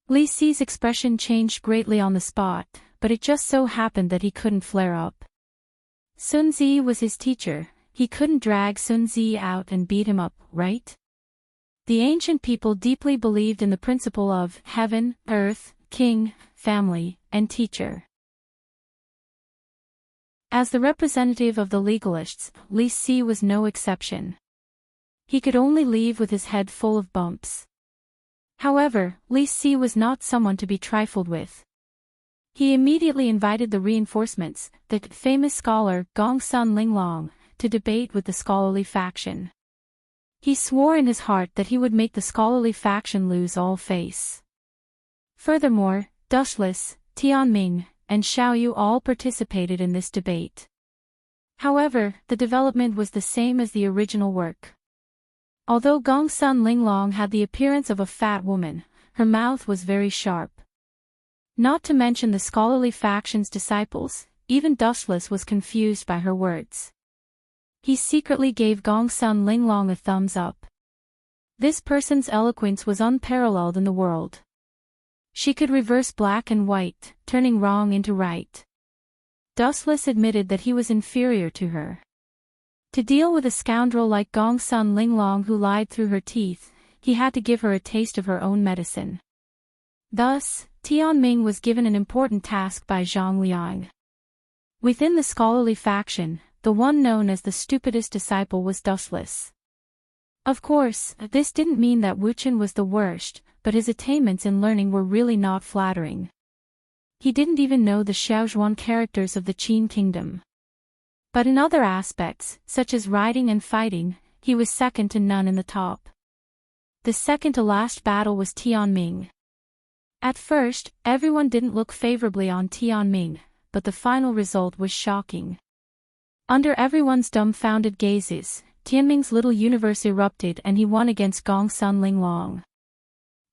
Li Si's expression changed greatly on the spot, but it just so happened that he couldn't flare up. Sun Zi was his teacher, he couldn't drag Sun Zi out and beat him up, right? The ancient people deeply believed in the principle of heaven, earth, king, family, and teacher. As the representative of the legalists, Li Si was no exception. He could only leave with his head full of bumps. However, Li Si was not someone to be trifled with. He immediately invited the reinforcements, the famous scholar Gongsun Linglong, to debate with the scholarly faction. He swore in his heart that he would make the scholarly faction lose all face. Furthermore, Dushless, Tianming, and Xiaoyu all participated in this debate. However, the development was the same as the original work. Although Gongsun Linglong had the appearance of a fat woman, her mouth was very sharp. Not to mention the scholarly faction's disciples, even Dushless was confused by her words. He secretly gave Gongsun Linglong a thumbs up. This person's eloquence was unparalleled in the world. She could reverse black and white, turning wrong into right. Dustless admitted that he was inferior to her. To deal with a scoundrel like Gongsun Linglong who lied through her teeth, he had to give her a taste of her own medicine. Thus, Tianming was given an important task by Zhang Liang. Within the scholarly faction, the one known as the stupidest disciple was Dustless. Of course, this didn't mean that Wuchen was the worst, but his attainments in learning were really not flattering. He didn't even know the Xiaozhuan characters of the Qin kingdom. But in other aspects, such as riding and fighting, he was second to none in the top. The second to last battle was Tianming. At first, everyone didn't look favorably on Tianming, but the final result was shocking. Under everyone's dumbfounded gazes, Tianming's little universe erupted and he won against Gongsun Linglong.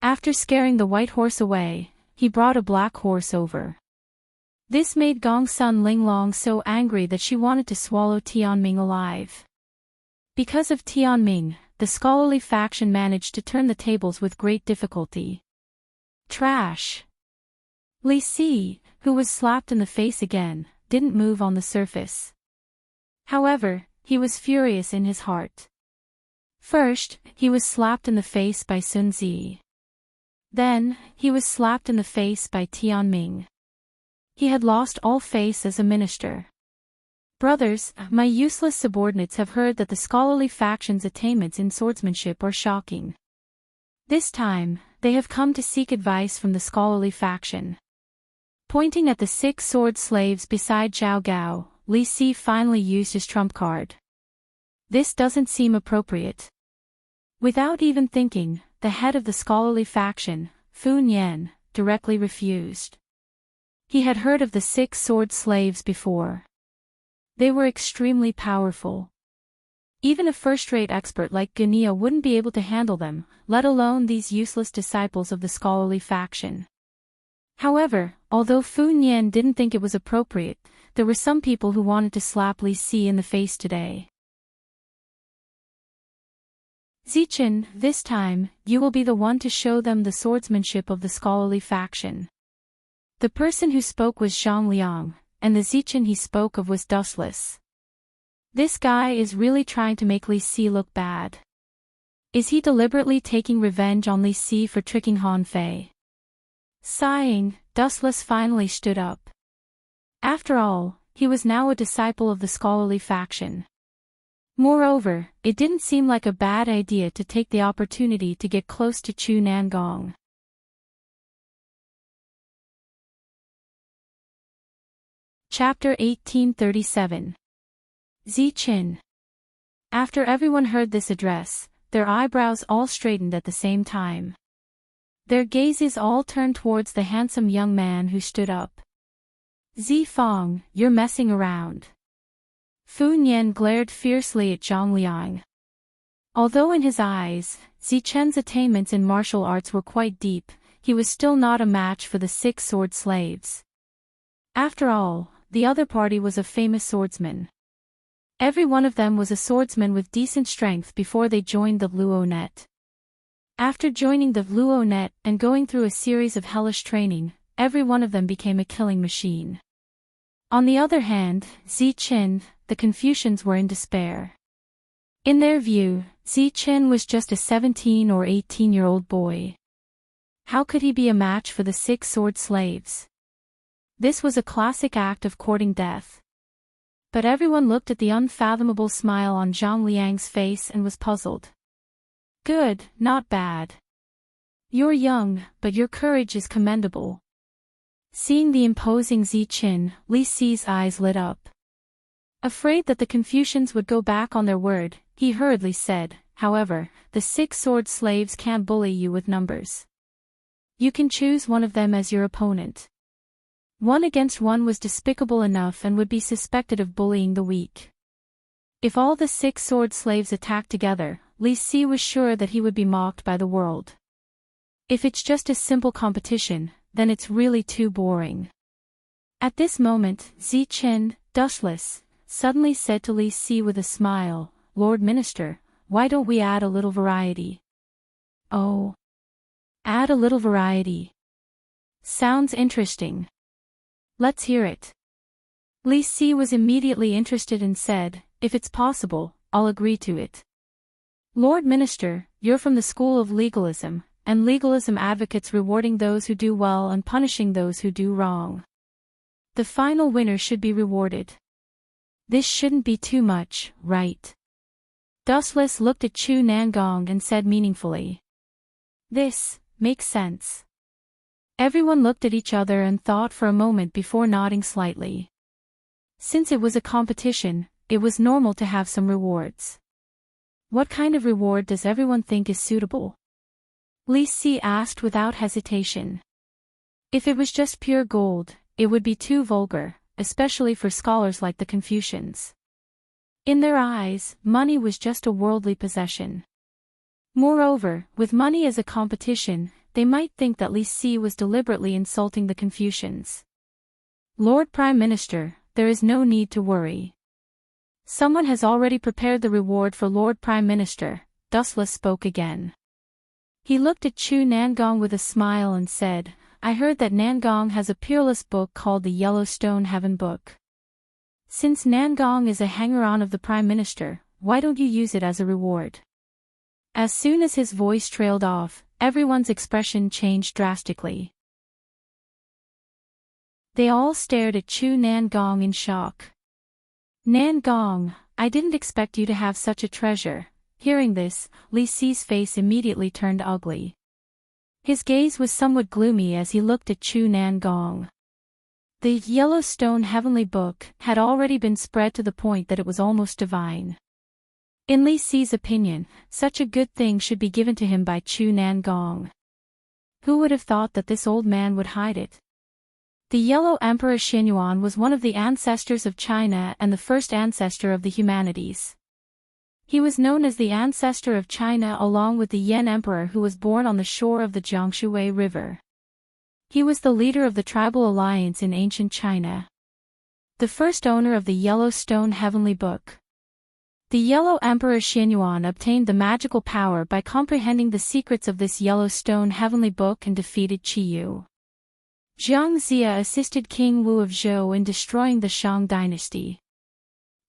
After scaring the white horse away, he brought a black horse over. This made Gongsun Linglong so angry that she wanted to swallow Tianming alive. Because of Tianming, the scholarly faction managed to turn the tables with great difficulty. Trash! Li Si, who was slapped in the face again, didn't move on the surface. However, he was furious in his heart. First, he was slapped in the face by Sun Zi. Then, he was slapped in the face by Tianming. He had lost all face as a minister. Brothers, my useless subordinates have heard that the scholarly faction's attainments in swordsmanship are shocking. This time, they have come to seek advice from the scholarly faction. Pointing at the 6 sword slaves beside Zhao Gao, Li Si finally used his trump card. This doesn't seem appropriate. Without even thinking, the head of the scholarly faction, Fu Nian, directly refused. He had heard of the 6 sword slaves before. They were extremely powerful. Even a first-rate expert like Gania wouldn't be able to handle them, let alone these useless disciples of the scholarly faction. However, although Fu Nian didn't think it was appropriate, there were some people who wanted to slap Li Si in the face today. Zichen, this time, you will be the one to show them the swordsmanship of the scholarly faction. The person who spoke was Zhang Liang, and the Zichen he spoke of was Dustless. This guy is really trying to make Li Si look bad. Is he deliberately taking revenge on Li Si for tricking Han Fei? Sighing, Dustless finally stood up. After all, he was now a disciple of the scholarly faction. Moreover, it didn't seem like a bad idea to take the opportunity to get close to Chu Nangong. Chapter 1837. Zi Qin. After everyone heard this address, their eyebrows all straightened at the same time. Their gazes all turned towards the handsome young man who stood up. Zi Fang, you're messing around. Fu Nian glared fiercely at Zhang Liang. Although in his eyes, Zi Chen's attainments in martial arts were quite deep, he was still not a match for the 6 sword slaves. After all, the other party was of famous swordsmen. Every one of them was a swordsman with decent strength before they joined the Luo Net. After joining the Luo Net and going through a series of hellish training, every one of them became a killing machine. On the other hand, Zi Qin, the Confucians were in despair. In their view, Zi Qin was just a 17 or 18-year-old boy. How could he be a match for the 6 sword slaves? This was a classic act of courting death. But everyone looked at the unfathomable smile on Zhang Liang's face and was puzzled. Good, not bad. You're young, but your courage is commendable. Seeing the imposing Zi Qin, Li Si's eyes lit up. Afraid that the Confucians would go back on their word, he hurriedly said, however, the 6 sword slaves can't bully you with numbers. You can choose one of them as your opponent. 1 against 1 was despicable enough and would be suspected of bullying the weak. If all the 6 sword slaves attacked together, Li Si was sure that he would be mocked by the world. If it's just a simple competition, then it's really too boring. At this moment, Zi Qin, dustless, suddenly said to Li Si with a smile, Lord Minister, why don't we add a little variety? Oh. Add a little variety. Sounds interesting. Let's hear it. Li Si was immediately interested and said, if it's possible, I'll agree to it. Lord Minister, you're from the school of legalism, and legalism advocates rewarding those who do well and punishing those who do wrong. The final winner should be rewarded. This shouldn't be too much, right? Dustless looked at Chu Nangong and said meaningfully. This makes sense. Everyone looked at each other and thought for a moment before nodding slightly. Since it was a competition, it was normal to have some rewards. What kind of reward does everyone think is suitable? Li Si asked without hesitation. If it was just pure gold, it would be too vulgar, especially for scholars like the Confucians. In their eyes, money was just a worldly possession. Moreover, with money as a competition, they might think that Li Si was deliberately insulting the Confucians. Lord Prime Minister, there is no need to worry. Someone has already prepared the reward for Lord Prime Minister, Dustless spoke again. He looked at Chu Nangong with a smile and said, I heard that Nangong has a peerless book called the Yellowstone Heaven Book. Since Nangong is a hanger-on of the Prime Minister, why don't you use it as a reward? As soon as his voice trailed off, everyone's expression changed drastically. They all stared at Chu Nangong in shock. Nangong, I didn't expect you to have such a treasure. Hearing this, Li Si's face immediately turned ugly. His gaze was somewhat gloomy as he looked at Chu Nangong. The Yellowstone Heavenly Book had already been spread to the point that it was almost divine. In Li Si's opinion, such a good thing should be given to him by Chu Nangong. Who would have thought that this old man would hide it? The Yellow Emperor Xinyuan was one of the ancestors of China and the first ancestor of the humanities. He was known as the ancestor of China along with the Yan Emperor who was born on the shore of the Jiangshui River. He was the leader of the tribal alliance in ancient China. The first owner of the Yellowstone Heavenly Book. The Yellow Emperor Xinyuan obtained the magical power by comprehending the secrets of this Yellowstone Heavenly Book and defeated Qiyu. Jiang Xia assisted King Wu of Zhou in destroying the Shang dynasty.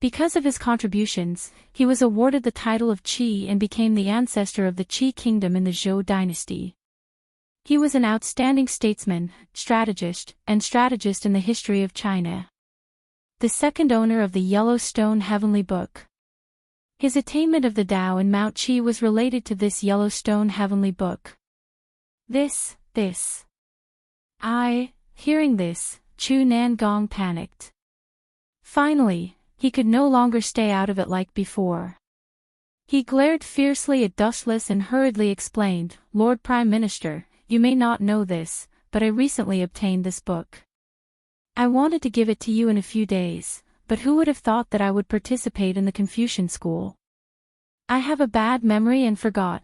Because of his contributions, he was awarded the title of Qi and became the ancestor of the Qi kingdom in the Zhou dynasty. He was an outstanding statesman, strategist in the history of China. The second owner of the Yellowstone Heavenly Book. His attainment of the Tao in Mount Qi was related to this Yellowstone Heavenly Book. Hearing this, Chu Nangong panicked. Finally, he could no longer stay out of it like before. He glared fiercely at Dustless and hurriedly explained, "Lord Prime Minister, you may not know this, but I recently obtained this book. I wanted to give it to you in a few days, but who would have thought that I would participate in the Confucian school? I have a bad memory and forgot.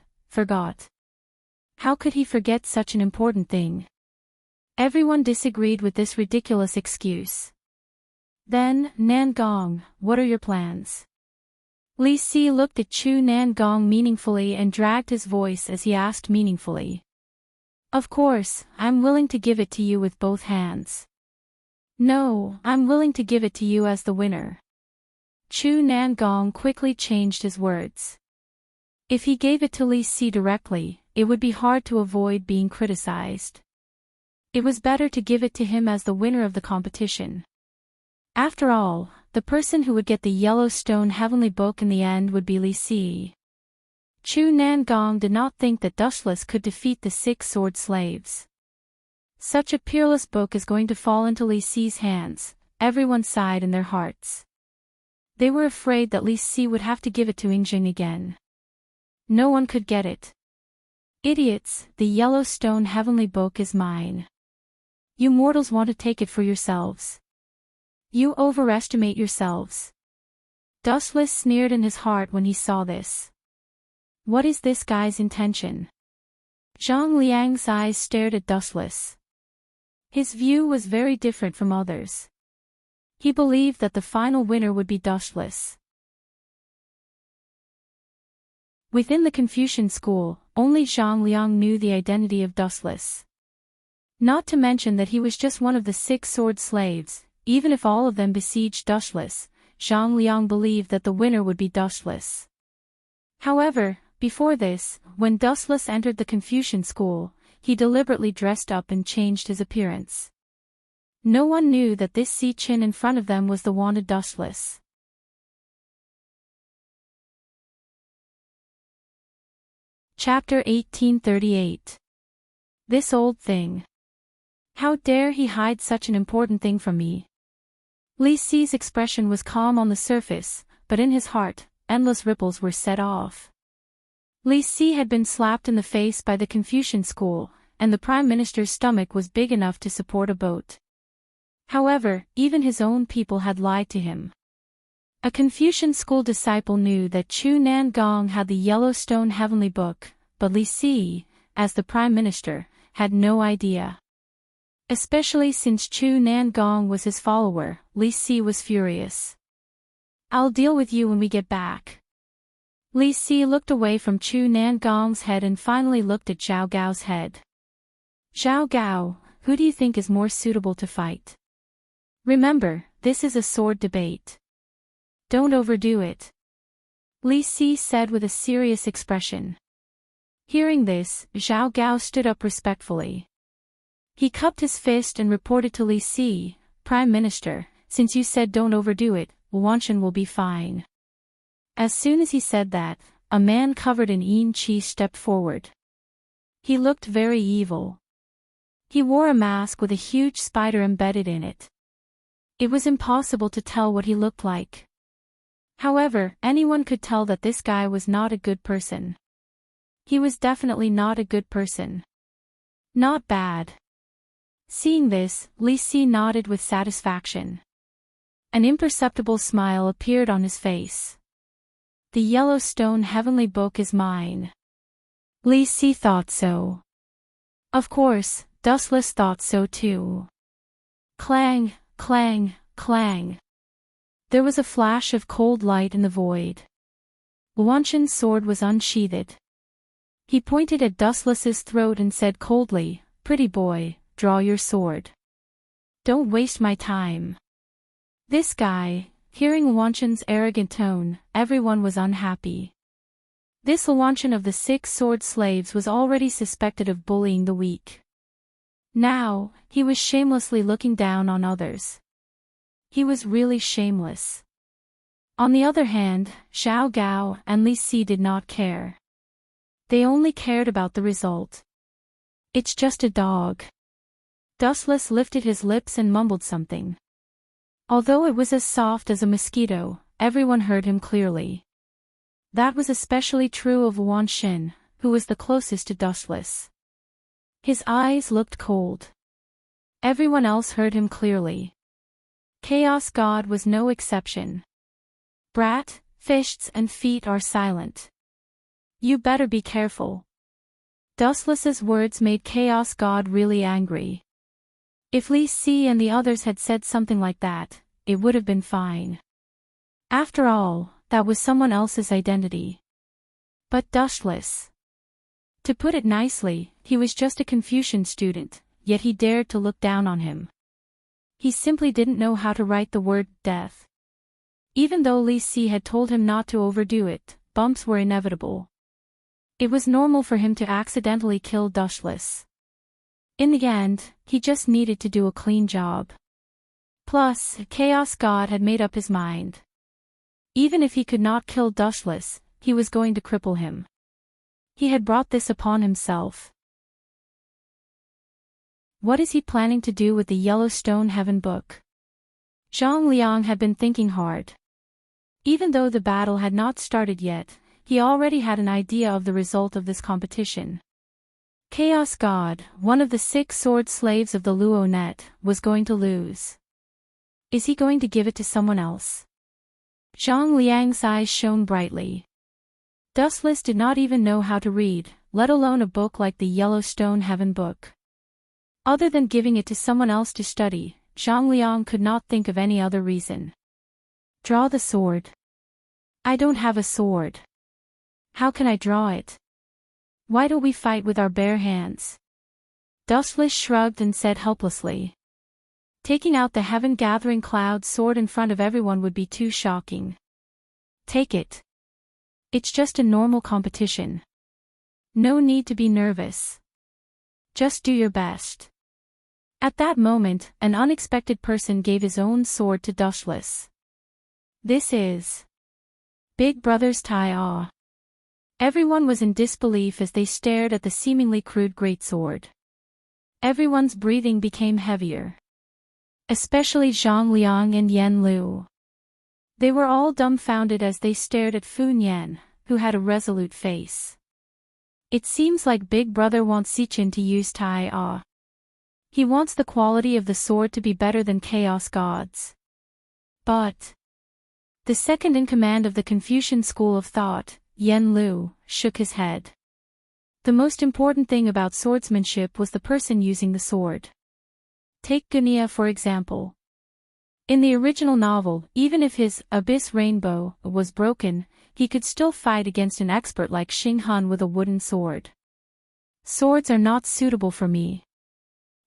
How could he forget such an important thing?" Everyone disagreed with this ridiculous excuse. Then, "Nangong, what are your plans?" Li Si looked at Chu Nangong meaningfully and dragged his voice as he asked meaningfully. "Of course, I'm willing to give it to you with both hands." "No, I'm willing to give it to you as the winner." Chu Nangong quickly changed his words. If he gave it to Li Si directly, it would be hard to avoid being criticized. It was better to give it to him as the winner of the competition. After all, the person who would get the Yellowstone Heavenly Book in the end would be Li Si. Chu Nangong did not think that Dustless could defeat the 6 sword slaves. Such a peerless book is going to fall into Li Si's hands, everyone sighed in their hearts. They were afraid that Li Si would have to give it to Yingjing again. No one could get it. "Idiots, the Yellowstone Heavenly Book is mine. You mortals want to take it for yourselves. You overestimate yourselves." Dustless sneered in his heart when he saw this. What is this guy's intention? Zhang Liang's eyes stared at Dustless. His view was very different from others. He believed that the final winner would be Dustless. Within the Confucian school, only Zhang Liang knew the identity of Dustless. Not to mention that he was just one of the 6 sword slaves. Even if all of them besieged Dustless, Zhang Liang believed that the winner would be Dustless. However, before this, when Dustless entered the Confucian school, he deliberately dressed up and changed his appearance. No one knew that this Si Chin in front of them was the wanted Dustless. Chapter 1838. This old thing. How dare he hide such an important thing from me? Li Si's expression was calm on the surface, but in his heart, endless ripples were set off. Li Si had been slapped in the face by the Confucian school, and the Prime Minister's stomach was big enough to support a boat. However, even his own people had lied to him. A Confucian school disciple knew that Chu Nangong had the Yellowstone Heavenly Book, but Li Si, as the Prime Minister, had no idea. Especially since Chu Nangong was his follower, Li Si was furious. "I'll deal with you when we get back." Li Si looked away from Chu Nangong's head and finally looked at Zhao Gao's head. "Zhao Gao, who do you think is more suitable to fight? Remember, this is a sword debate. Don't overdo it," Li Si said with a serious expression. Hearing this, Zhao Gao stood up respectfully. He cupped his fist and reported to Li Si, "Prime Minister, since you said don't overdo it, Wanshan will be fine." As soon as he said that, a man covered in yin qi stepped forward. He looked very evil. He wore a mask with a huge spider embedded in it. It was impossible to tell what he looked like. However, anyone could tell that this guy was not a good person. He was definitely not a good person. Not bad. Seeing this, Li Si nodded with satisfaction. An imperceptible smile appeared on his face. "The Yellowstone Heavenly Book is mine." Li Si thought so. Of course, Dustless thought so too. Clang, clang, clang. There was a flash of cold light in the void. Wanshan's sword was unsheathed. He pointed at Dustless's throat and said coldly, "Pretty boy, draw your sword. Don't waste my time." This guy, hearing Wanchan's arrogant tone, everyone was unhappy. This Wanchan of the 6 sword slaves was already suspected of bullying the weak. Now, he was shamelessly looking down on others. He was really shameless. On the other hand, Xiao Gao and Li Si did not care. They only cared about the result. It's just a dog. Dustless lifted his lips and mumbled something. Although it was as soft as a mosquito, everyone heard him clearly. That was especially true of Wan Xin, who was the closest to Dustless. His eyes looked cold. Everyone else heard him clearly. Chaos God was no exception. Brat, fists and feet are silent. You better be careful. Dustless's words made Chaos God really angry. If Li Si and the others had said something like that, it would have been fine. After all, that was someone else's identity. But Dustless. To put it nicely, he was just a Confucian student, yet he dared to look down on him. He simply didn't know how to write the word death. Even though Li Si had told him not to overdo it, bumps were inevitable. It was normal for him to accidentally kill Dustless. In the end, he just needed to do a clean job. Plus, Chaos God had made up his mind. Even if he could not kill Dustless, he was going to cripple him. He had brought this upon himself. What is he planning to do with the Yellowstone Heaven book? Zhang Liang had been thinking hard. Even though the battle had not started yet, he already had an idea of the result of this competition. Chaos God, one of the 6 sword slaves of the Luo net, was going to lose. Is he going to give it to someone else? Zhang Liang's eyes shone brightly. Dustless did not even know how to read, let alone a book like the Yellowstone Heaven book. Other than giving it to someone else to study, Zhang Liang could not think of any other reason. Draw the sword. I don't have a sword. How can I draw it? Why don't we fight with our bare hands? Dustless shrugged and said helplessly. Taking out the heaven-gathering cloud sword in front of everyone would be too shocking. Take it. It's just a normal competition. No need to be nervous. Just do your best. At that moment, an unexpected person gave his own sword to Dustless. This is Big Brother's Tai. Everyone was in disbelief as they stared at the seemingly crude greatsword. Everyone's breathing became heavier. Especially Zhang Liang and Yen Lu. They were all dumbfounded as they stared at Fu Nian, who had a resolute face. It seems like Big Brother wants Sichin to use Tai. He wants the quality of the sword to be better than Chaos God's. But the second in command of the Confucian school of thought, Yen Lu, shook his head. The most important thing about swordsmanship was the person using the sword. Take Gunia for example. In the original novel, even if his abyss rainbow was broken, he could still fight against an expert like Xing Han with a wooden sword. Swords are not suitable for me.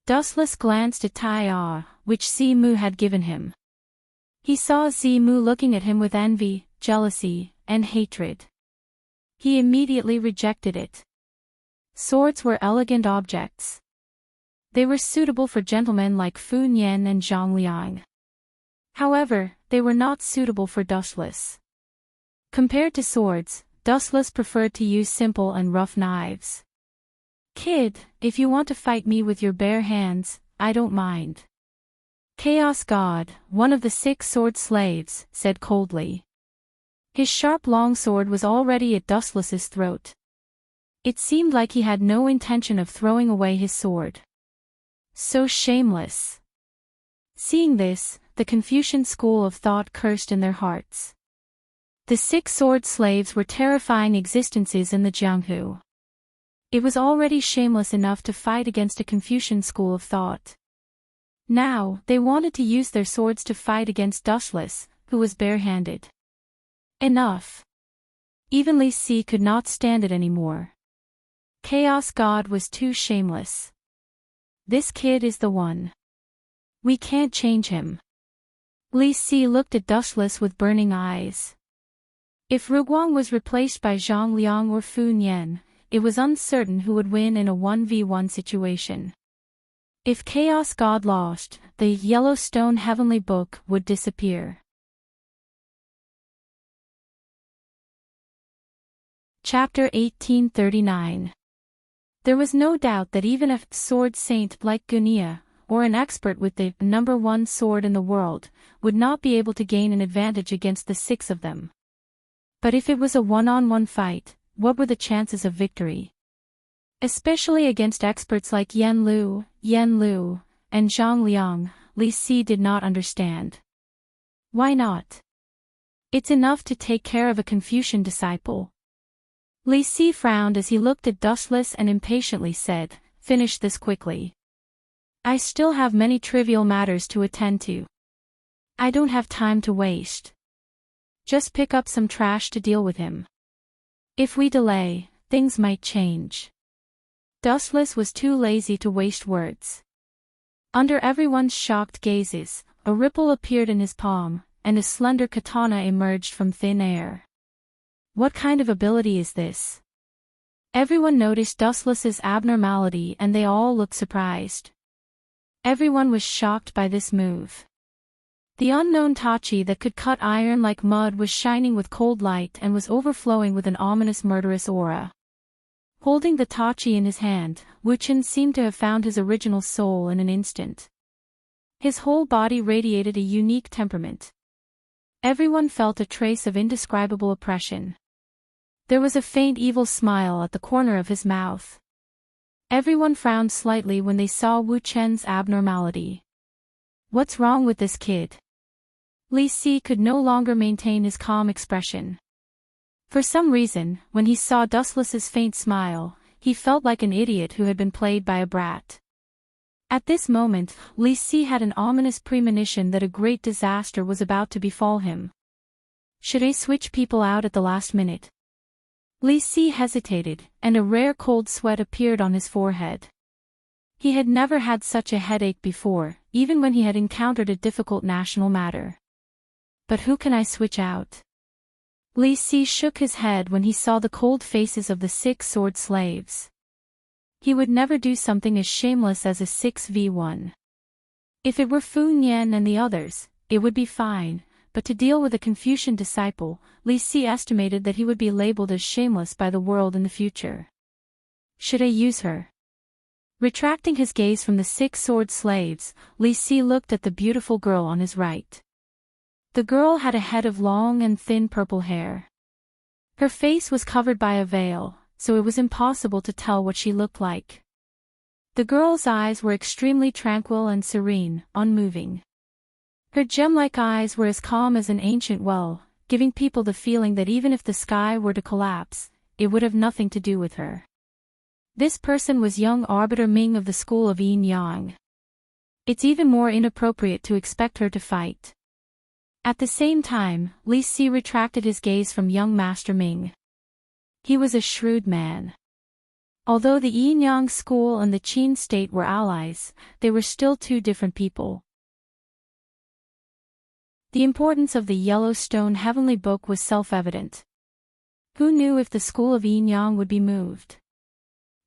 Dustless glanced at Tai, which Zimu had given him. He saw Zimu looking at him with envy, jealousy, and hatred. He immediately rejected it. Swords were elegant objects. They were suitable for gentlemen like Fu Nian and Zhang Liang. However, they were not suitable for Dustless. Compared to swords, Dustless preferred to use simple and rough knives. Kid, if you want to fight me with your bare hands, I don't mind. Chaos God, one of the 6 sword slaves, said coldly. His sharp longsword was already at Dustless's throat. It seemed like he had no intention of throwing away his sword. So shameless. Seeing this, the Confucian school of thought cursed in their hearts. The 6 sword slaves were terrifying existences in the Jianghu. It was already shameless enough to fight against a Confucian school of thought. Now, they wanted to use their swords to fight against Dustless, who was barehanded. Enough. Even Li Si could not stand it anymore. Chaos God was too shameless. This kid is the one. We can't change him. Li Si looked at Dustless with burning eyes. If Ruguang was replaced by Zhang Liang or Fu Nian, it was uncertain who would win in a 1v1 situation. If Chaos God lost, the Yellowstone Heavenly Book would disappear. Chapter 1839. There was no doubt that even a sword saint like Gunia, or an expert with the #1 sword in the world, would not be able to gain an advantage against the 6 of them. But if it was a one-on-one fight, what were the chances of victory? Especially against experts like Yan Lu, and Zhang Liang, Li Si did not understand. Why not? It's enough to take care of a Confucian disciple. Li Si frowned as he looked at Dustless and impatiently said, "Finish this quickly. I still have many trivial matters to attend to. I don't have time to waste. Just pick up some trash to deal with him. If we delay, things might change." Dustless was too lazy to waste words. Under everyone's shocked gazes, a ripple appeared in his palm, and a slender katana emerged from thin air. What kind of ability is this? Everyone noticed Dustless's abnormality and they all looked surprised. Everyone was shocked by this move. The unknown Tachi that could cut iron like mud was shining with cold light and was overflowing with an ominous murderous aura. Holding the Tachi in his hand, Wu Chen seemed to have found his original soul in an instant. His whole body radiated a unique temperament. Everyone felt a trace of indescribable oppression. There was a faint evil smile at the corner of his mouth. Everyone frowned slightly when they saw Wu Chen's abnormality. What's wrong with this kid? Li Si could no longer maintain his calm expression. For some reason, when he saw Dustless's faint smile, he felt like an idiot who had been played by a brat. At this moment, Li Si had an ominous premonition that a great disaster was about to befall him. Should I switch people out at the last minute? Li Si hesitated, and a rare cold sweat appeared on his forehead. He had never had such a headache before, even when he had encountered a difficult national matter. But who can I switch out? Li Si shook his head when he saw the cold faces of the 6 sword slaves. He would never do something as shameless as a 6v1. If it were Fu Nian and the others, it would be fine. But to deal with a Confucian disciple, Li Si estimated that he would be labeled as shameless by the world in the future. Should I use her? Retracting his gaze from the 6 sword slaves, Li Si looked at the beautiful girl on his right. The girl had a head of long and thin purple hair. Her face was covered by a veil, so it was impossible to tell what she looked like. The girl's eyes were extremely tranquil and serene, unmoving. Her gem-like eyes were as calm as an ancient well, giving people the feeling that even if the sky were to collapse, it would have nothing to do with her. This person was young Arbiter Ming of the school of Yin Yang. It's even more inappropriate to expect her to fight. At the same time, Li Si retracted his gaze from young Master Ming. He was a shrewd man. Although the Yin Yang school and the Qin state were allies, they were still 2 different people. The importance of the Yellowstone Heavenly Book was self-evident. Who knew if the school of Yin Yang would be moved?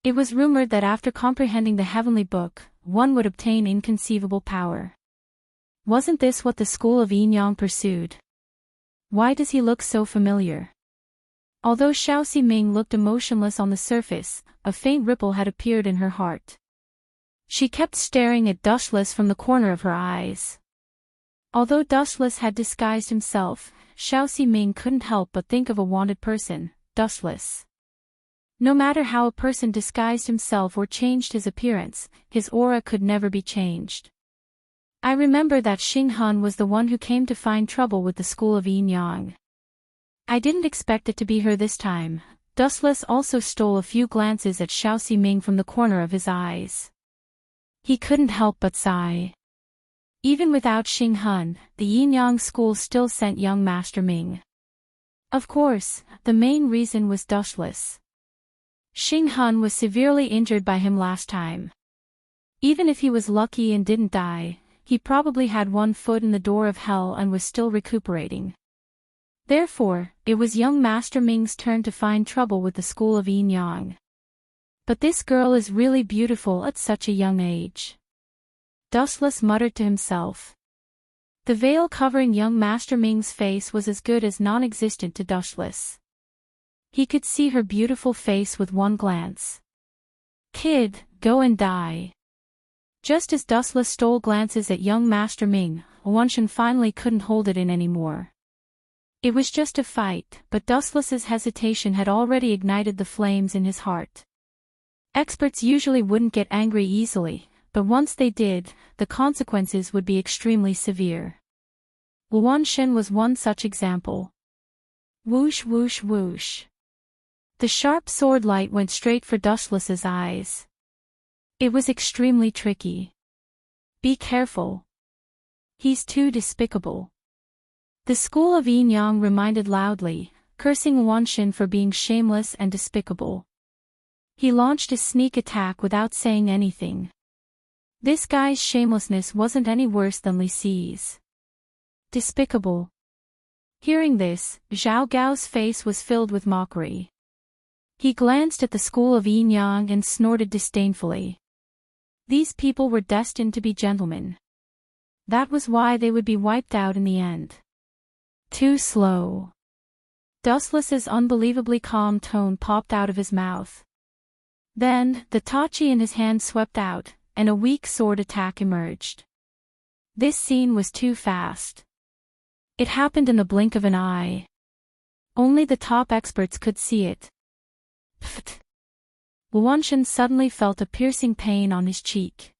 It was rumored that after comprehending the Heavenly Book, one would obtain inconceivable power. Wasn't this what the school of Yin Yang pursued? Why does he look so familiar? Although Xiaoxi Ming looked emotionless on the surface, a faint ripple had appeared in her heart. She kept staring at Dustless from the corner of her eyes. Although Dustless had disguised himself, Xiaoxi Ming couldn't help but think of a wanted person, Dustless. No matter how a person disguised himself or changed his appearance, his aura could never be changed. I remember that Xing Han was the one who came to find trouble with the school of Yin Yang. I didn't expect it to be her this time. Dustless also stole a few glances at Xiaoxi Ming from the corner of his eyes. He couldn't help but sigh. Even without Xing Han, the Yin Yang school still sent young Master Ming. Of course, the main reason was Dustless. Xing Han was severely injured by him last time. Even if he was lucky and didn't die, he probably had one foot in the door of hell and was still recuperating. Therefore, it was young Master Ming's turn to find trouble with the school of Yin Yang. But this girl is really beautiful at such a young age. Dustless muttered to himself. The veil covering young Master Ming's face was as good as non-existent to Dustless. He could see her beautiful face with one glance. Kid, go and die. Just as Dustless stole glances at young Master Ming, Wanshan finally couldn't hold it in anymore. It was just a fight, but Dustless's hesitation had already ignited the flames in his heart. Experts usually wouldn't get angry easily, but once they did, the consequences would be extremely severe. Wanshan was one such example. Whoosh whoosh whoosh. The sharp sword light went straight for Dustless's eyes. It was extremely tricky. Be careful. He's too despicable. The school of Yin Yang reminded loudly, cursing Wanshan for being shameless and despicable. He launched a sneak attack without saying anything. This guy's shamelessness wasn't any worse than Li Si's. Despicable. Hearing this, Zhao Gao's face was filled with mockery. He glanced at the school of Yin Yang and snorted disdainfully. These people were destined to be gentlemen. That was why they would be wiped out in the end. Too slow. Dustless's unbelievably calm tone popped out of his mouth. Then, the tachi in his hand swept out, and a weak sword attack emerged. This scene was too fast. It happened in the blink of an eye. Only the top experts could see it. Pfft. Wanshan suddenly felt a piercing pain on his cheek.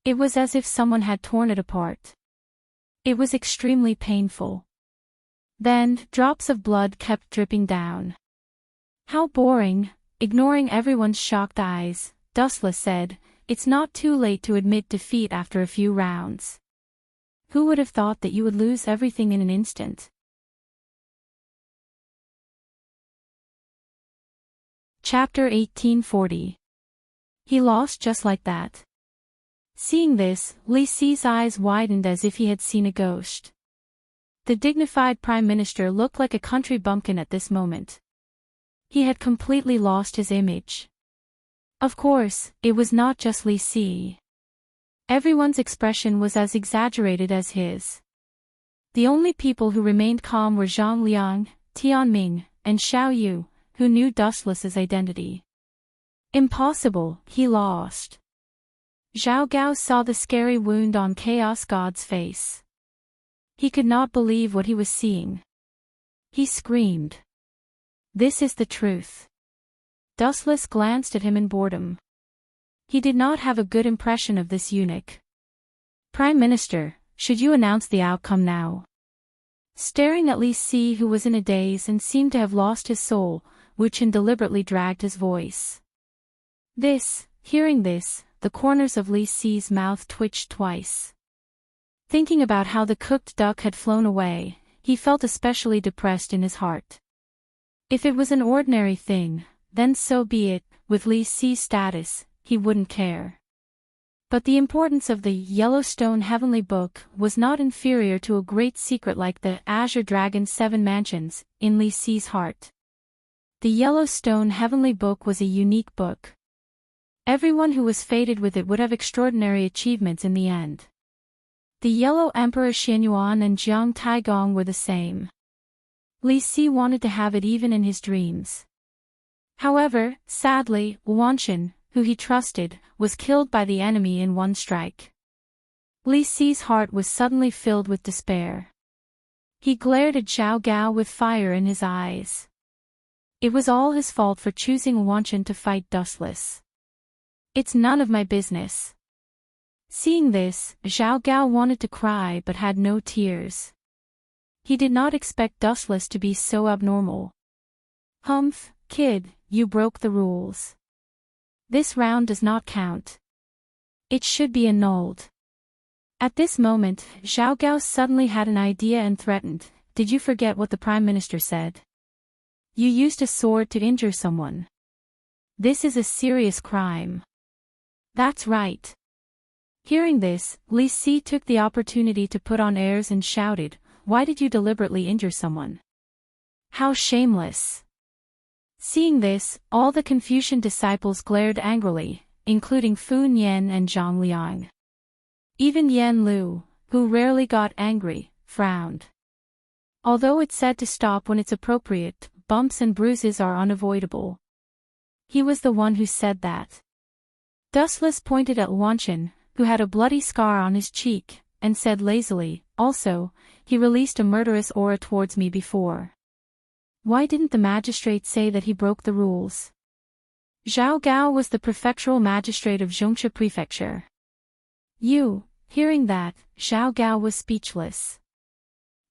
It was as if someone had torn it apart. It was extremely painful. Then, drops of blood kept dripping down. How boring. Ignoring everyone's shocked eyes, Dustless said, "It's not too late to admit defeat after a few rounds. Who would have thought that you would lose everything in an instant?" Chapter 1840. He lost just like that. Seeing this, Li Si's eyes widened as if he had seen a ghost. The dignified Prime Minister looked like a country bumpkin at this moment. He had completely lost his image. Of course, it was not just Li Si. Everyone's expression was as exaggerated as his. The only people who remained calm were Zhang Liang, Tian Ming, and Xiao Yu, who knew Dustless's identity. Impossible, he lost. Zhao Gao saw the scary wound on Chaos God's face. He could not believe what he was seeing. He screamed. This is the truth. Dustless glanced at him in boredom. He did not have a good impression of this eunuch. Prime Minister, should you announce the outcome now? Staring at Li Si, who was in a daze and seemed to have lost his soul, Wu Chen deliberately dragged his voice. Hearing this, the corners of Li Si's mouth twitched twice. Thinking about how the cooked duck had flown away, he felt especially depressed in his heart. If it was an ordinary thing, then so be it. With Li Si's status, he wouldn't care. But the importance of the Yellowstone Heavenly Book was not inferior to a great secret like the Azure Dragon's 7 Mansions, in Li Si's heart. The Yellowstone Heavenly Book was a unique book. Everyone who was fated with it would have extraordinary achievements in the end. The Yellow Emperor Xianyuan and Jiang Taigong were the same. Li Si wanted to have it even in his dreams. However, sadly, Wanshan, who he trusted, was killed by the enemy in one strike. Li Si's heart was suddenly filled with despair. He glared at Zhao Gao with fire in his eyes. It was all his fault for choosing Wanshan to fight Dustless. It's none of my business. Seeing this, Zhao Gao wanted to cry but had no tears. He did not expect Dustless to be so abnormal. Humph, kid, you broke the rules. This round does not count. It should be annulled. At this moment, Zhao Gao suddenly had an idea and threatened, "Did you forget what the Prime Minister said? You used a sword to injure someone. This is a serious crime." That's right. Hearing this, Li Si took the opportunity to put on airs and shouted, "Why did you deliberately injure someone? How shameless!" Seeing this, all the Confucian disciples glared angrily, including Fu Nian and Zhang Liang. Even Yan Lu, who rarely got angry, frowned. Although it's said to stop when it's appropriate, bumps and bruises are unavoidable. He was the one who said that. Dustless pointed at Wanshan, who had a bloody scar on his cheek, and said lazily, "Also, he released a murderous aura towards me before. Why didn't the magistrate say that he broke the rules?" Zhao Gao was the prefectural magistrate of Zhongsha Prefecture. Hearing that, Zhao Gao was speechless.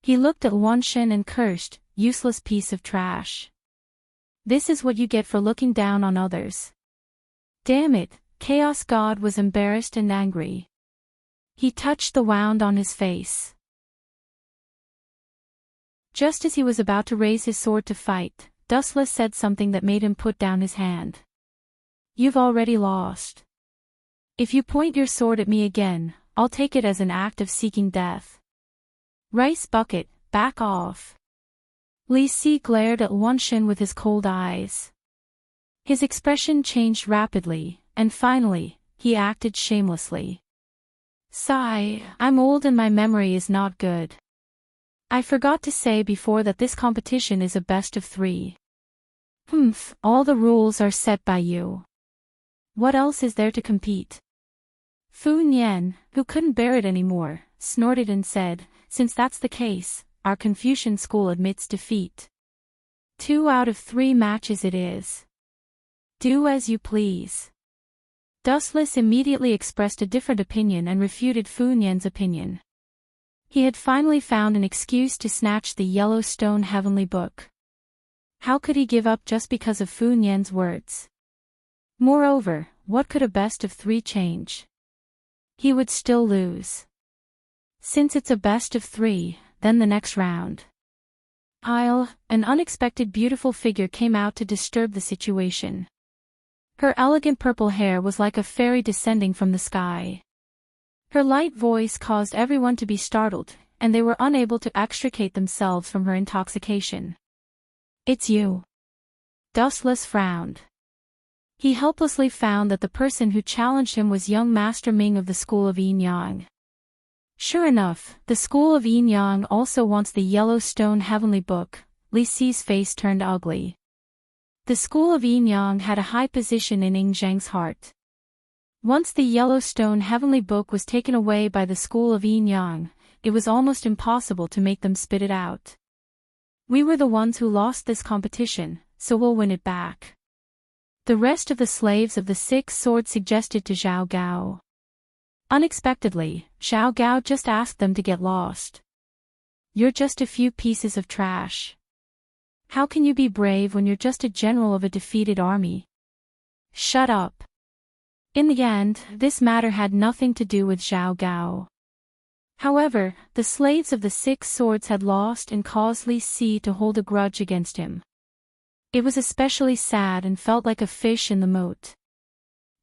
He looked at Wanshan and cursed, "Useless piece of trash. This is what you get for looking down on others." Damn it, Chaos God was embarrassed and angry. He touched the wound on his face. Just as he was about to raise his sword to fight, Dustless said something that made him put down his hand. "You've already lost. If you point your sword at me again, I'll take it as an act of seeking death. Rice bucket, back off." Li Si glared at Wanshan with his cold eyes. His expression changed rapidly, and finally, he acted shamelessly. "Sigh, I'm old and my memory is not good. I forgot to say before that this competition is a best of 3. All the rules are set by you. What else is there to compete?" Fu Nian, who couldn't bear it anymore, snorted and said, "Since that's the case, our Confucian school admits defeat. 2 out of 3 matches it is. Do as you please." Dustless immediately expressed a different opinion and refuted Fu Nian's opinion. He had finally found an excuse to snatch the Yellowstone Heavenly Book. How could he give up just because of Fu Nian's words? Moreover, what could a best of 3 change? He would still lose. Since it's a best of 3, then the next round. An unexpected beautiful figure came out to disturb the situation. Her elegant purple hair was like a fairy descending from the sky. Her light voice caused everyone to be startled, and they were unable to extricate themselves from her intoxication. "It's you." Dustless frowned. He helplessly found that the person who challenged him was young Master Ming of the School of Yin Yang. Sure enough, the School of Yin Yang also wants the Yellowstone Heavenly Book. Li Si's face turned ugly. The School of Yin Yang had a high position in Ing Zhang's heart. Once the Yellowstone Heavenly Book was taken away by the School of Yin Yang, it was almost impossible to make them spit it out. "We were the ones who lost this competition, so we'll win it back." The rest of the slaves of the 6 swords suggested to Zhao Gao. Unexpectedly, Zhao Gao just asked them to get lost. "You're just a few pieces of trash. How can you be brave when you're just a general of a defeated army? Shut up." In the end, this matter had nothing to do with Zhao Gao. However, the slaves of the 6 swords had lost and caused Li Si to hold a grudge against him. It was especially sad and felt like a fish in the moat.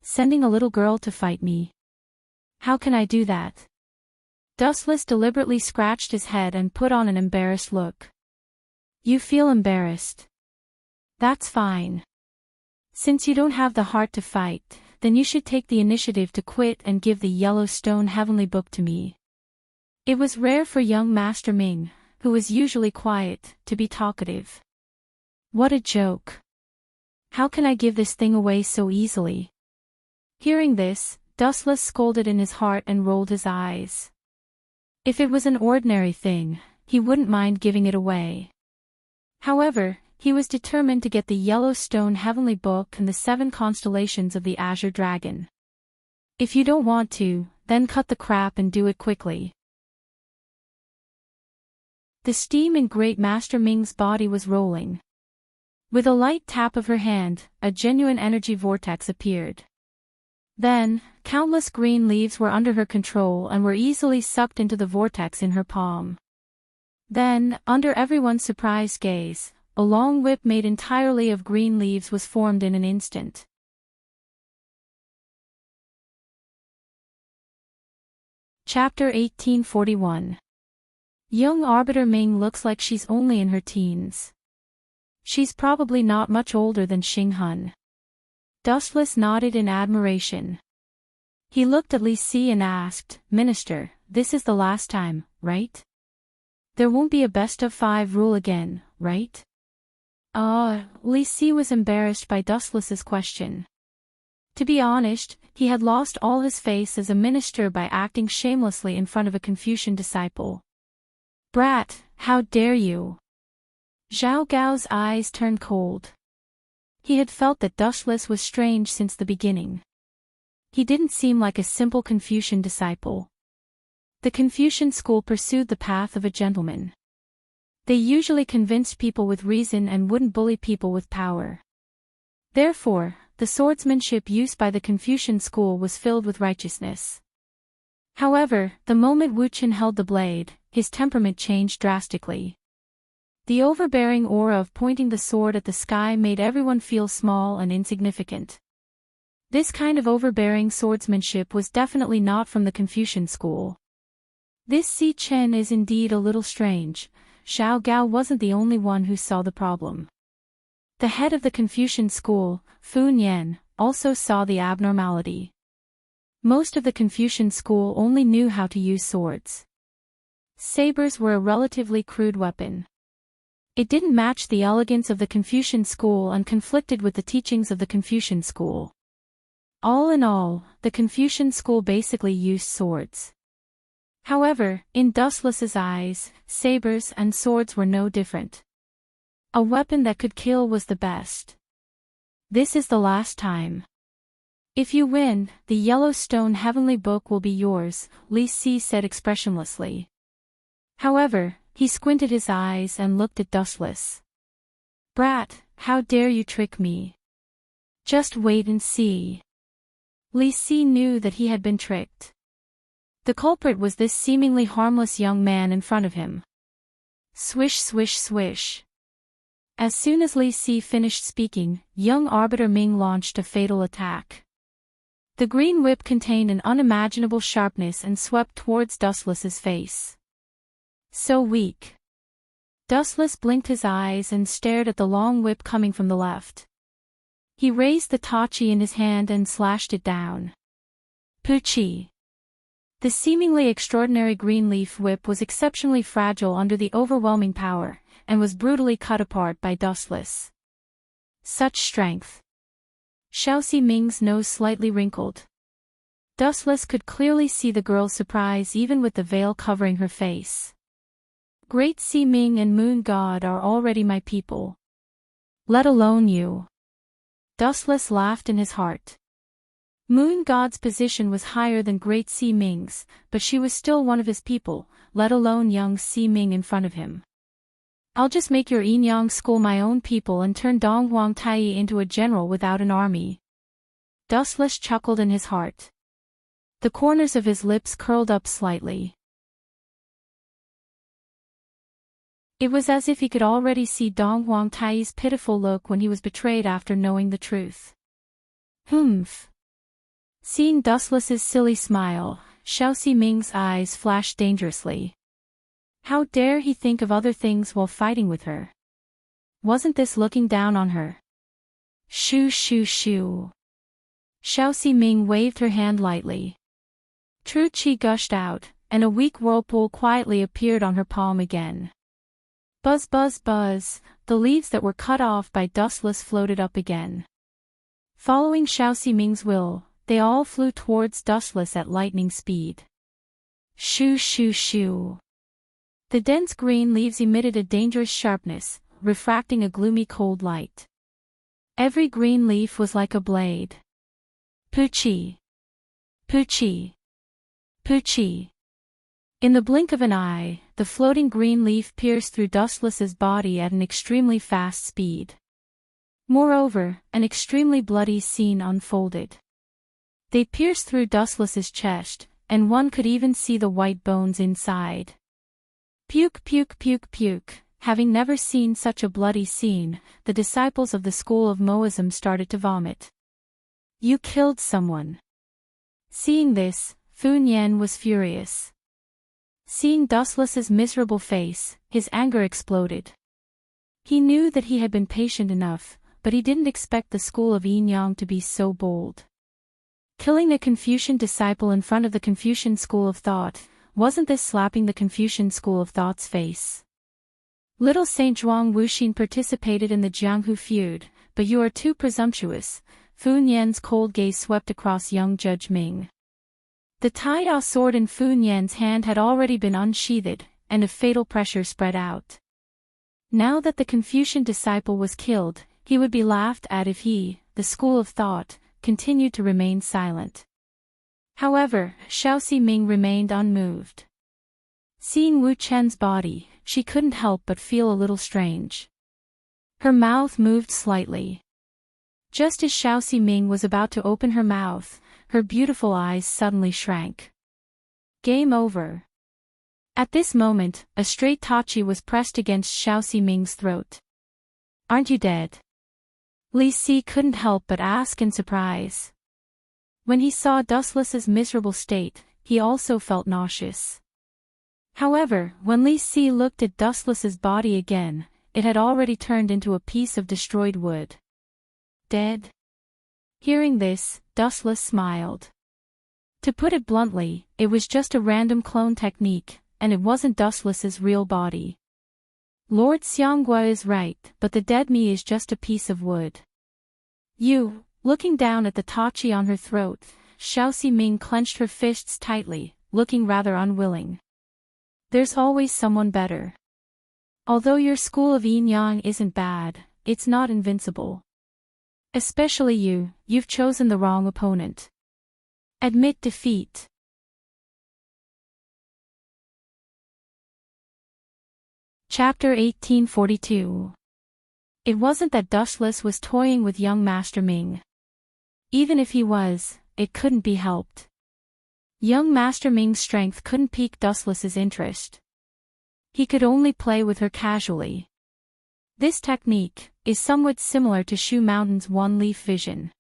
"Sending a little girl to fight me. How can I do that?" Dustless deliberately scratched his head and put on an embarrassed look. "You feel embarrassed? That's fine. Since you don't have the heart to fight, then you should take the initiative to quit and give the Yellowstone Heavenly Book to me." It was rare for young Master Ming, who was usually quiet, to be talkative. What a joke. How can I give this thing away so easily? Hearing this, Dustless scolded in his heart and rolled his eyes. If it was an ordinary thing, he wouldn't mind giving it away. However, he was determined to get the Yellowstone Heavenly Book and the 7 constellations of the Azure Dragon. If you don't want to, then cut the crap and do it quickly. The steam in Great Master Ming's body was rolling. With a light tap of her hand, a genuine energy vortex appeared. Then, countless green leaves were under her control and were easily sucked into the vortex in her palm. Then, under everyone's surprised gaze, a long whip made entirely of green leaves was formed in an instant. Chapter 1841. Young Arbiter Ming looks like she's only in her teens. She's probably not much older than Xing Hun. Dustless nodded in admiration. He looked at Li Si and asked, Minister, this is the last time, right? There won't be a best-of-5 rule again, right? Li Si was embarrassed by Dustless's question. To be honest, he had lost all his face as a minister by acting shamelessly in front of a Confucian disciple. Brat, how dare you! Zhao Gao's eyes turned cold. He had felt that Dustless was strange since the beginning. He didn't seem like a simple Confucian disciple. The Confucian school pursued the path of a gentleman. They usually convinced people with reason and wouldn't bully people with power. Therefore, the swordsmanship used by the Confucian school was filled with righteousness. However, the moment Wu Qin held the blade, his temperament changed drastically. The overbearing aura of pointing the sword at the sky made everyone feel small and insignificant. This kind of overbearing swordsmanship was definitely not from the Confucian school. This Si Chen is indeed a little strange. Zhao Gao wasn't the only one who saw the problem. The head of the Confucian school, Fu Nian, also saw the abnormality. Most of the Confucian school only knew how to use swords. Sabers were a relatively crude weapon. It didn't match the elegance of the Confucian school and conflicted with the teachings of the Confucian school. All in all, the Confucian school basically used swords. However, in Dustless's eyes, sabers and swords were no different. A weapon that could kill was the best. This is the last time. If you win, the Yellowstone Heavenly Book will be yours, Li Si said expressionlessly. However, he squinted his eyes and looked at Dustless. Brat, how dare you trick me? Just wait and see. Li Si knew that he had been tricked. The culprit was this seemingly harmless young man in front of him. Swish swish swish. As soon as Li Si finished speaking, young Arbiter Ming launched a fatal attack. The green whip contained an unimaginable sharpness and swept towards Dustless's face. So weak. Dustless blinked his eyes and stared at the long whip coming from the left. He raised the tachi in his hand and slashed it down. Puchi. The seemingly extraordinary green leaf whip was exceptionally fragile under the overwhelming power, and was brutally cut apart by Dustless. Such strength. Xiaoxi Ming's nose slightly wrinkled. Dustless could clearly see the girl's surprise even with the veil covering her face. Great Si Ming and Moon God are already my people. Let alone you. Dustless laughed in his heart. Moon God's position was higher than Great Si Ming's, but she was still one of his people, let alone young Si Ming in front of him. I'll just make your Yinyang school my own people and turn Dong Huang Taiyi into a general without an army. Dustless chuckled in his heart. The corners of his lips curled up slightly. It was as if he could already see Dong Huang Taiyi's pitiful look when he was betrayed after knowing the truth. Humph. Seeing Dustless's silly smile, Xiaoxi Ming's eyes flashed dangerously. How dare he think of other things while fighting with her? Wasn't this looking down on her? Shoo shoo shoo. Xiaoxi Ming waved her hand lightly. True qi gushed out, and a weak whirlpool quietly appeared on her palm again. Buzz buzz buzz, the leaves that were cut off by Dustless floated up again. Following Xiaoxi Ming's will, they all flew towards Dustless at lightning speed. Shoo shoo shoo. The dense green leaves emitted a dangerous sharpness, refracting a gloomy cold light. Every green leaf was like a blade. Puchi. Puchi. Puchi. In the blink of an eye, the floating green leaf pierced through Dustless's body at an extremely fast speed. Moreover, an extremely bloody scene unfolded. They pierced through Dustless's chest, and one could even see the white bones inside. Puke puke puke puke. Having never seen such a bloody scene, the disciples of the school of Moism started to vomit. You killed someone. Seeing this, Fu Nian was furious. Seeing Dustless's miserable face, his anger exploded. He knew that he had been patient enough, but he didn't expect the school of Yin Yang to be so bold. Killing a Confucian disciple in front of the Confucian school of thought, wasn't this slapping the Confucian school of thought's face? Little Saint Zhuang Wuxin participated in the Jianghu feud, but you are too presumptuous. Fu Nian's cold gaze swept across young Judge Ming. The Tai-Da sword in Fu Nian's hand had already been unsheathed, and a fatal pressure spread out. Now that the Confucian disciple was killed, he would be laughed at if he, the school of thought, continued to remain silent. However, Xiao Ximing remained unmoved. Seeing Wu Chen's body, she couldn't help but feel a little strange. Her mouth moved slightly. Just as Xiao Ximing was about to open her mouth, her beautiful eyes suddenly shrank. Game over. At this moment, a straight tachi was pressed against Xiao Ximing's throat. Aren't you dead? Li Si couldn't help but ask in surprise. When he saw Dustless's miserable state, he also felt nauseous. However, when Li Si looked at Dustless's body again, it had already turned into a piece of destroyed wood. Dead? Hearing this, Dustless smiled. To put it bluntly, it was just a random clone technique, and it wasn't Dustless's real body. Lord Xianghua is right, but the dead me is just a piece of wood. You, looking down at the tachi on her throat, Xiao Ximing clenched her fists tightly, looking rather unwilling. There's always someone better. Although your school of Yin Yang isn't bad, it's not invincible. Especially you've chosen the wrong opponent. Admit defeat. Chapter 1842. It wasn't that Dustless was toying with young Master Ming. Even if he was, it couldn't be helped. Young Master Ming's strength couldn't pique Dustless's interest. He could only play with her casually. This technique is somewhat similar to Shu Mountain's one-leaf vision.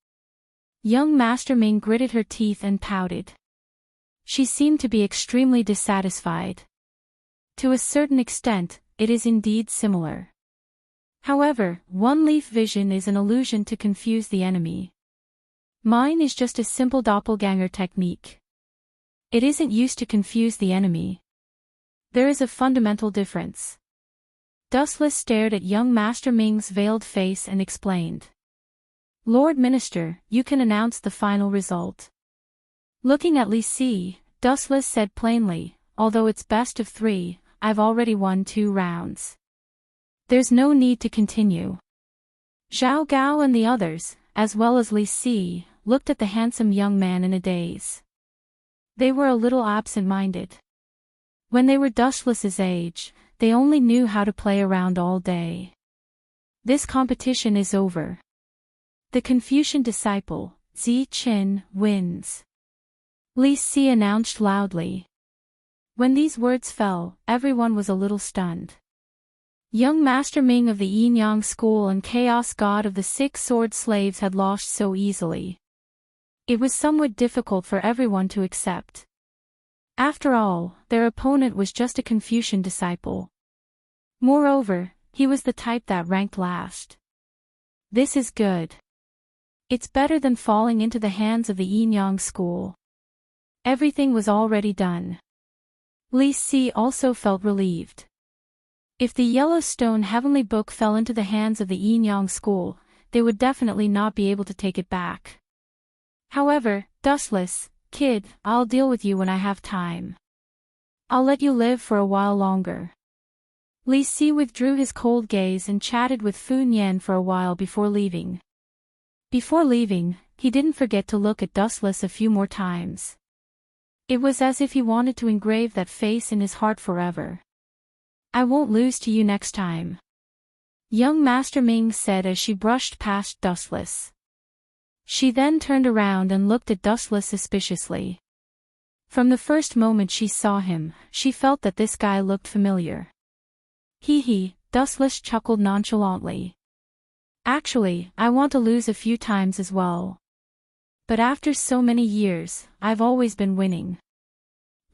Young Master Ming gritted her teeth and pouted. She seemed to be extremely dissatisfied. To a certain extent, it is indeed similar. However, one-leaf vision is an illusion to confuse the enemy. Mine is just a simple doppelganger technique. It isn't used to confuse the enemy. There is a fundamental difference. Dustless stared at young Master Ming's veiled face and explained. Lord Minister, you can announce the final result. Looking at Li Si, Dustless said plainly, although it's best of 3, I've already won 2 rounds. There's no need to continue. Zhao Gao and the others, as well as Li Si, looked at the handsome young man in a daze. They were a little absent-minded. When they were Dustless's age, they only knew how to play around all day. This competition is over. The Confucian disciple, Zi Qin, wins. Li Si announced loudly. When these words fell, everyone was a little stunned. Young Master Ming of the Yin Yang school and Chaos God of the 6 Sword Slaves had lost so easily. It was somewhat difficult for everyone to accept. After all, their opponent was just a Confucian disciple. Moreover, he was the type that ranked last. This is good. It's better than falling into the hands of the Yin Yang school. Everything was already done. Li Si also felt relieved. If the Yellowstone Heavenly Book fell into the hands of the Yin Yang school, they would definitely not be able to take it back. However, Dustless, kid, I'll deal with you when I have time. I'll let you live for a while longer. Li Si withdrew his cold gaze and chatted with Fu Nian for a while before leaving. Before leaving, he didn't forget to look at Dustless a few more times. It was as if he wanted to engrave that face in his heart forever. I won't lose to you next time. Young Master Ming said as she brushed past Dustless. She then turned around and looked at Dustless suspiciously. From the first moment she saw him, she felt that this guy looked familiar. Hee, Dustless chuckled nonchalantly. Actually, I want to lose a few times as well. But after so many years, I've always been winning.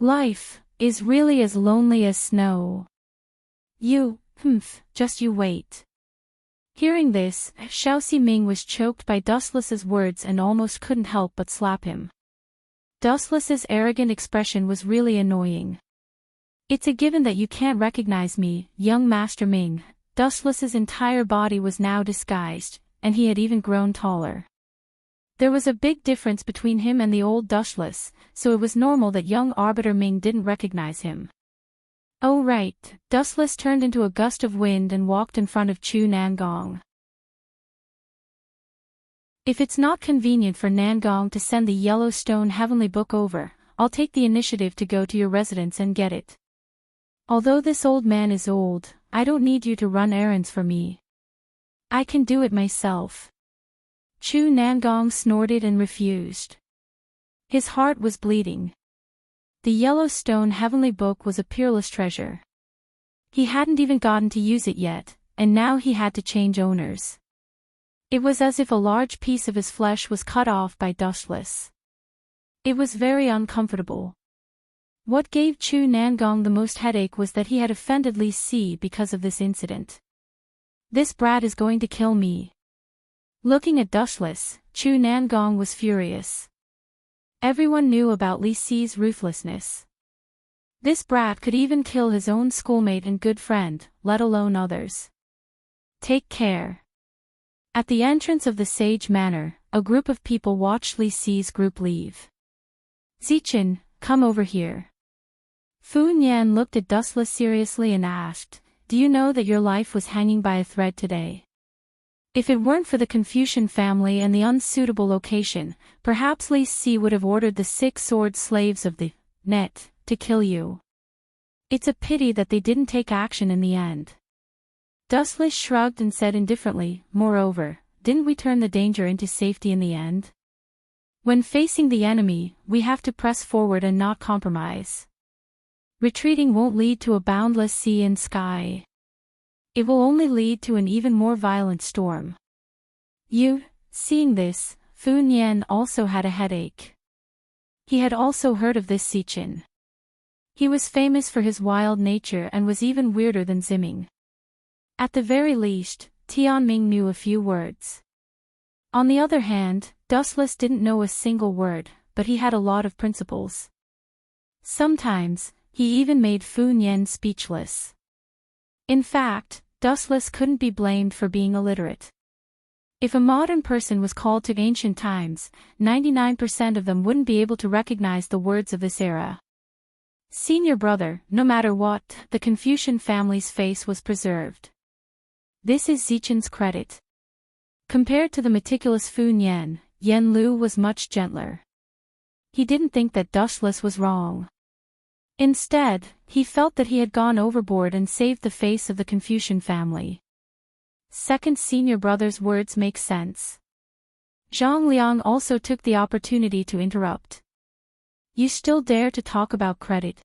Life is really as lonely as snow. Just you wait. Hearing this, Xiao Ximing was choked by Dustless's words and almost couldn't help but slap him. Dustless's arrogant expression was really annoying. It's a given that you can't recognize me, young Master Ming. Dustless's entire body was now disguised, and he had even grown taller. There was a big difference between him and the old Dustless, so it was normal that young Arbiter Ming didn't recognize him. Oh right, Dustless turned into a gust of wind and walked in front of Chu Nangong. If it's not convenient for Nangong to send the Yellowstone Heavenly Book over, I'll take the initiative to go to your residence and get it. Although this old man is old, I don't need you to run errands for me. I can do it myself. Chu Nangong snorted and refused. His heart was bleeding. The Yellowstone Heavenly Book was a peerless treasure. He hadn't even gotten to use it yet, and now he had to change owners. It was as if a large piece of his flesh was cut off by Dustless. It was very uncomfortable. What gave Chu Nangong the most headache was that he had offended Li Si because of this incident. This brat is going to kill me. Looking at Dustless, Chu Nangong was furious. Everyone knew about Li Si's ruthlessness. This brat could even kill his own schoolmate and good friend, let alone others. Take care. At the entrance of the Sage Manor, a group of people watched Li Si's group leave. Zichen, come over here. Fu Nian looked at Dustless seriously and asked, do you know that your life was hanging by a thread today? If it weren't for the Confucian family and the unsuitable location, perhaps Li Si would have ordered the 6 sword slaves of the net to kill you. It's a pity that they didn't take action in the end. Dustless shrugged and said indifferently, moreover, didn't we turn the danger into safety in the end? When facing the enemy, we have to press forward and not compromise. Retreating won't lead to a boundless sea and sky. It will only lead to an even more violent storm. Seeing this, Fu Nian also had a headache. He had also heard of this Zichen. He was famous for his wild nature and was even weirder than Ziming. At the very least, Tianming knew a few words. On the other hand, Dustless didn't know a single word, but he had a lot of principles. Sometimes, he even made Fu Nian speechless. In fact, Dustless couldn't be blamed for being illiterate. If a modern person was called to ancient times, 99% of them wouldn't be able to recognize the words of this era. Senior brother, no matter what, the Confucian family's face was preserved. This is Zichen's credit. Compared to the meticulous Fu Nian, Yen Lu was much gentler. He didn't think that Dustless was wrong. Instead, he felt that he had gone overboard and saved the face of the Confucian family. Second senior brother's words make sense. Zhang Liang also took the opportunity to interrupt. You still dare to talk about credit?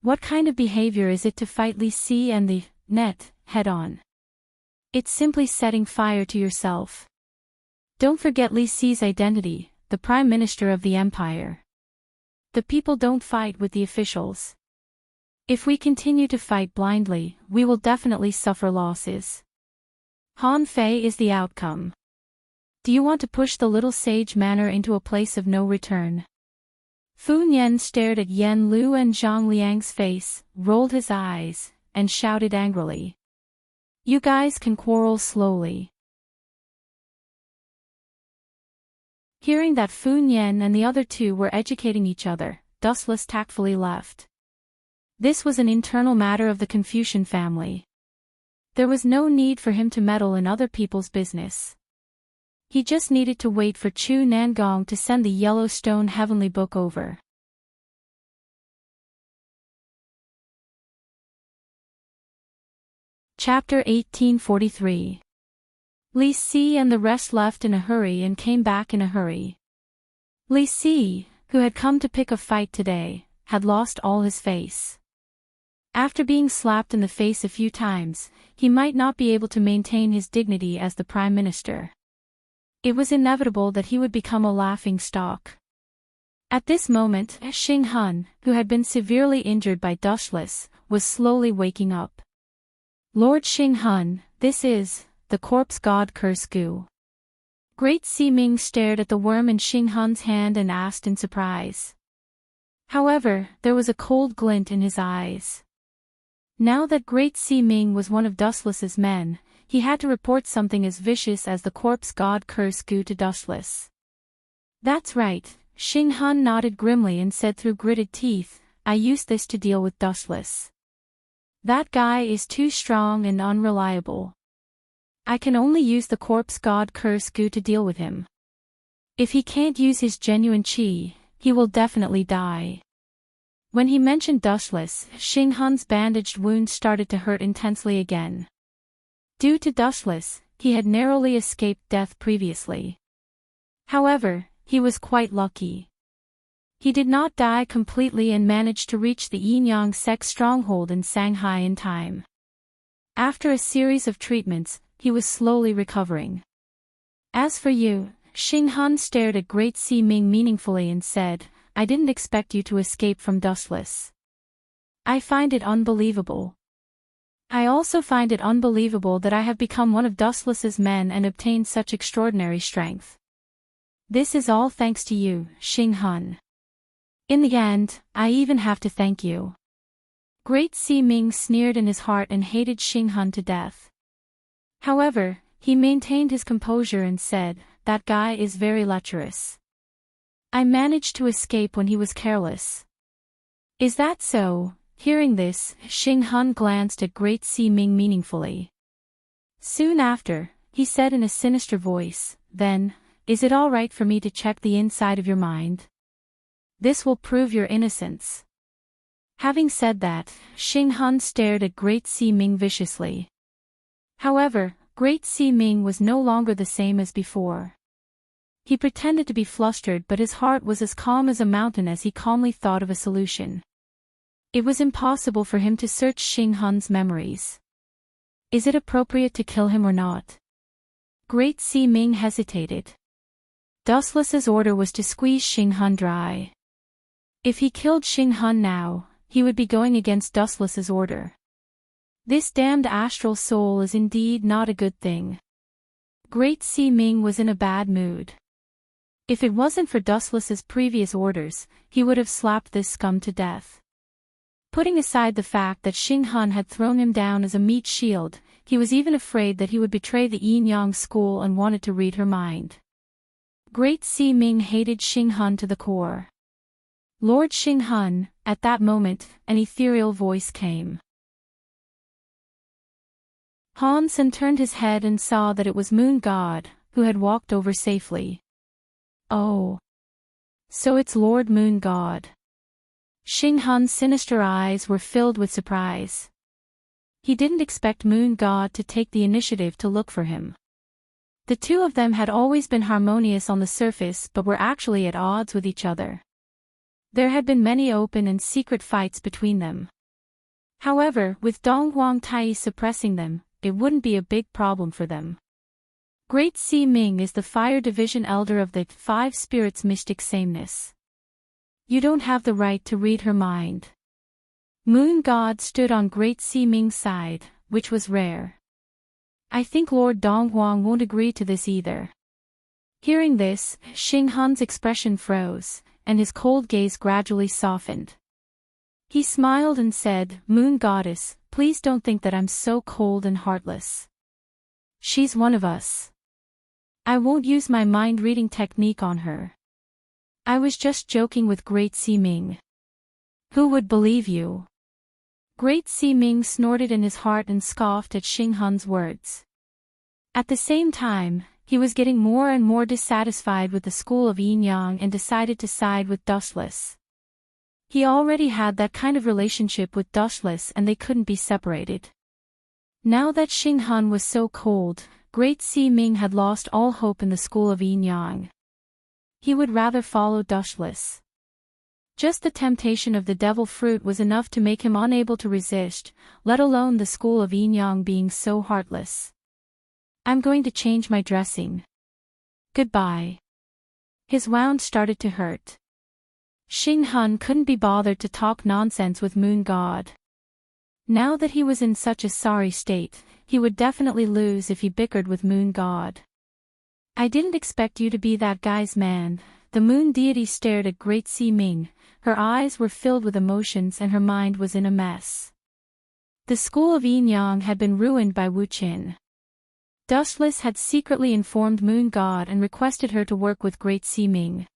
What kind of behavior is it to fight Li Si and the net head-on? It's simply setting fire to yourself. Don't forget Li Si's identity, the Prime Minister of the Empire. The people don't fight with the officials. If we continue to fight blindly, we will definitely suffer losses. Han Fei is the outcome. Do you want to push the little Sage Manor into a place of no return? Fu Nian stared at Yen Lu and Zhang Liang's face, rolled his eyes, and shouted angrily. You guys can quarrel slowly. Hearing that Fu Nian and the other two were educating each other, Dustless tactfully left. This was an internal matter of the Confucian family. There was no need for him to meddle in other people's business. He just needed to wait for Chu Nangong to send the Yellowstone Heavenly Book over. Chapter 1843. Li Si and the rest left in a hurry and came back in a hurry. Li Si, who had come to pick a fight today, had lost all his face. After being slapped in the face a few times, he might not be able to maintain his dignity as the Prime Minister. It was inevitable that he would become a laughing stock. At this moment, Xing Hun, who had been severely injured by Dustless, was slowly waking up. Lord Xing Hun, this is the corpse god curse goo. Great Si-Ming stared at the worm in Xing Hun's hand and asked in surprise. However, there was a cold glint in his eyes. Now that Great Si-Ming was one of Dustless's men, he had to report something as vicious as the corpse god curse goo to Dustless. That's right, Xing Hun nodded grimly and said through gritted teeth, I used this to deal with Dustless. That guy is too strong and unreliable. I can only use the corpse god curse goo to deal with him. If he can't use his genuine chi, he will definitely die. When he mentioned Dustless, Xing Hun's bandaged wound started to hurt intensely again. Due to Dustless, he had narrowly escaped death previously. However, he was quite lucky. He did not die completely and managed to reach the Yin-Yang sect stronghold in Shanghai in time. After a series of treatments, he was slowly recovering. As for you, Xing Hun stared at Great Si-Ming meaningfully and said, I didn't expect you to escape from Dustless. I find it unbelievable. I also find it unbelievable that I have become one of Dustless's men and obtained such extraordinary strength. This is all thanks to you, Xing Hun. In the end, I even have to thank you. Great Si-Ming sneered in his heart and hated Xing Hun to death. However, he maintained his composure and said, that guy is very lecherous. I managed to escape when he was careless. Is that so? Hearing this, Xing Hun glanced at Great Si-Ming meaningfully. Soon after, he said in a sinister voice, then, is it all right for me to check the inside of your mind? This will prove your innocence. Having said that, Xing Hun stared at Great Si-Ming viciously. However, Great Si-Ming was no longer the same as before. He pretended to be flustered, but his heart was as calm as a mountain as he calmly thought of a solution. It was impossible for him to search Xing Hun's memories. Is it appropriate to kill him or not? Great Si-Ming hesitated. Dustless's order was to squeeze Xing Hun dry. If he killed Xing Hun now, he would be going against Dustless's order. This damned astral soul is indeed not a good thing. Great Si-Ming was in a bad mood. If it wasn't for Dustless's previous orders, he would have slapped this scum to death. Putting aside the fact that Xing Hun had thrown him down as a meat shield, he was even afraid that he would betray the Yin-Yang school and wanted to read her mind. Great Si-Ming hated Xing Hun to the core. Lord Xing Hun, at that moment, an ethereal voice came. Han Sen turned his head and saw that it was Moon God, who had walked over safely. Oh. So it's Lord Moon God. Xing Hun's sinister eyes were filled with surprise. He didn't expect Moon God to take the initiative to look for him. The two of them had always been harmonious on the surface but were actually at odds with each other. There had been many open and secret fights between them. However, with Dong Huang Tai suppressing them, it wouldn't be a big problem for them. Great Si-Ming is the Fire Division Elder of the Five Spirits Mystic Sameness. You don't have the right to read her mind. Moon God stood on Great Si-Ming's side, which was rare. I think Lord Dong Huang won't agree to this either. Hearing this, Xing Hun's expression froze, and his cold gaze gradually softened. He smiled and said, Moon Goddess, please don't think that I'm so cold and heartless. She's one of us. I won't use my mind-reading technique on her. I was just joking with Great Si-Ming. Who would believe you? Great Si-Ming snorted in his heart and scoffed at Xing Hun's words. At the same time, he was getting more and more dissatisfied with the school of Yin-Yang and decided to side with Dustless. He already had that kind of relationship with Dustless and they couldn't be separated. Now that Xing Hun was so cold, Great Si-Ming had lost all hope in the school of Yin-Yang. He would rather follow Dustless. Just the temptation of the devil fruit was enough to make him unable to resist, let alone the school of Yin-Yang being so heartless. I'm going to change my dressing. Goodbye. His wound started to hurt. Xing Hun couldn't be bothered to talk nonsense with Moon God. Now that he was in such a sorry state, he would definitely lose if he bickered with Moon God. I didn't expect you to be that guy's man. The moon deity stared at Great Sea Ming. Her eyes were filled with emotions and her mind was in a mess. The school of Yin Yang had been ruined by Wu Qin. Dustless had secretly informed Moon God and requested her to work with Great Sea Ming.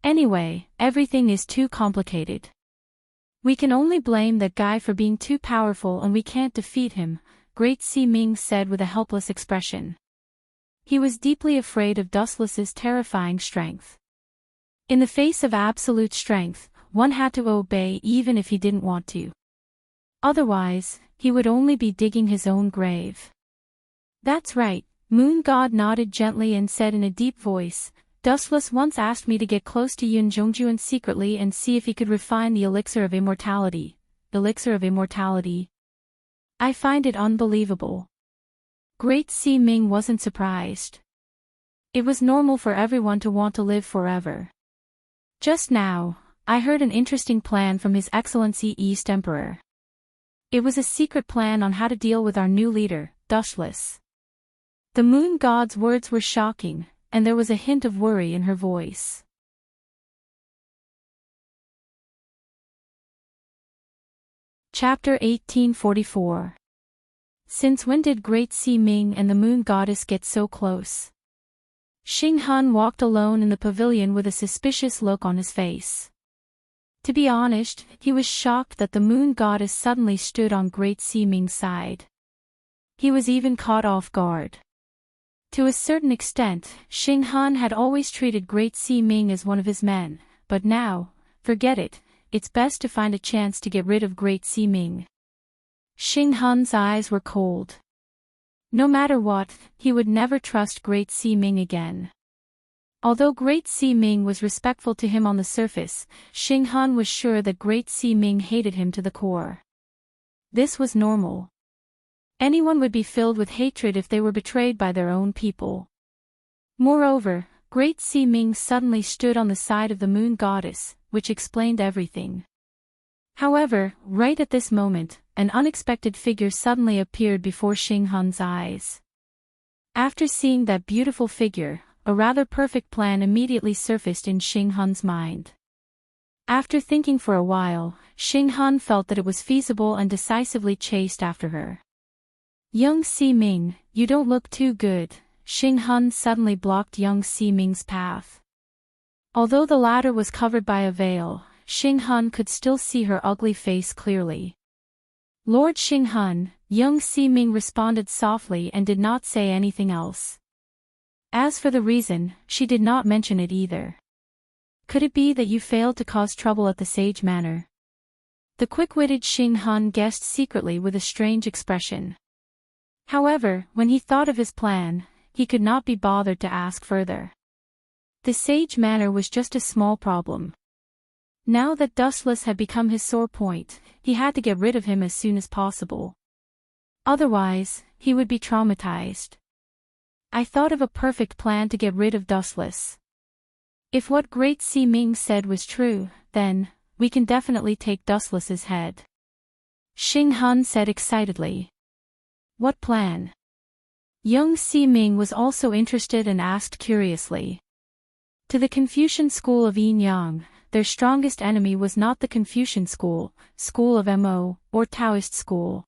Anyway, everything is too complicated. We can only blame that guy for being too powerful and we can't defeat him, Great Sea Ming said with a helpless expression. He was deeply afraid of Dustless's terrifying strength. In the face of absolute strength, one had to obey even if he didn't want to. Otherwise, he would only be digging his own grave. That's right, Moon God nodded gently and said in a deep voice, Dustless once asked me to get close to Yun Zhongjuan secretly and see if he could refine the elixir of immortality. Elixir of immortality? I find it unbelievable. Great Sea Ming wasn't surprised. It was normal for everyone to want to live forever. Just now, I heard an interesting plan from His Excellency East Emperor. It was a secret plan on how to deal with our new leader, Dustless. The Moon God's words were shocking, and there was a hint of worry in her voice. Chapter 1844. Since when did Great Sea Ming and the Moon Goddess get so close? Xing Hun walked alone in the pavilion with a suspicious look on his face. To be honest, he was shocked that the Moon Goddess suddenly stood on Great Sea Ming's side. He was even caught off guard. To a certain extent, Xing Hun had always treated Great Sea Ming as one of his men, but now, forget it, it's best to find a chance to get rid of Great Sea Ming. Xing Hun's eyes were cold. No matter what, he would never trust Great Sea Ming again. Although Great Sea Ming was respectful to him on the surface, Xing Hun was sure that Great Sea Ming hated him to the core. This was normal. Anyone would be filled with hatred if they were betrayed by their own people. Moreover, Great Sea Ming suddenly stood on the side of the Moon Goddess, which explained everything. However, right at this moment, an unexpected figure suddenly appeared before Xing Hun's eyes. After seeing that beautiful figure, a rather perfect plan immediately surfaced in Xing Hun's mind. After thinking for a while, Xing Hun felt that it was feasible and decisively chased after her. Young Sea Ming, you don't look too good, Xing Hun suddenly blocked young Sea Ming's path. Although the latter was covered by a veil, Xing Hun could still see her ugly face clearly. Lord Xing Hun, young Sea Ming responded softly and did not say anything else. As for the reason, she did not mention it either. Could it be that you failed to cause trouble at the Sage Manor? The quick-witted Xing Hun guessed secretly with a strange expression. However, when he thought of his plan, he could not be bothered to ask further. The Sage Manor was just a small problem. Now that Dustless had become his sore point, he had to get rid of him as soon as possible. Otherwise, he would be traumatized. I thought of a perfect plan to get rid of Dustless. If what Great Sea Ming said was true, then, we can definitely take Dustless's head. Xing Hun said excitedly. What plan? Young Sea Ming was also interested and asked curiously. To the Confucian school of Yin Yang, their strongest enemy was not the Confucian school of Mo, or Taoist school.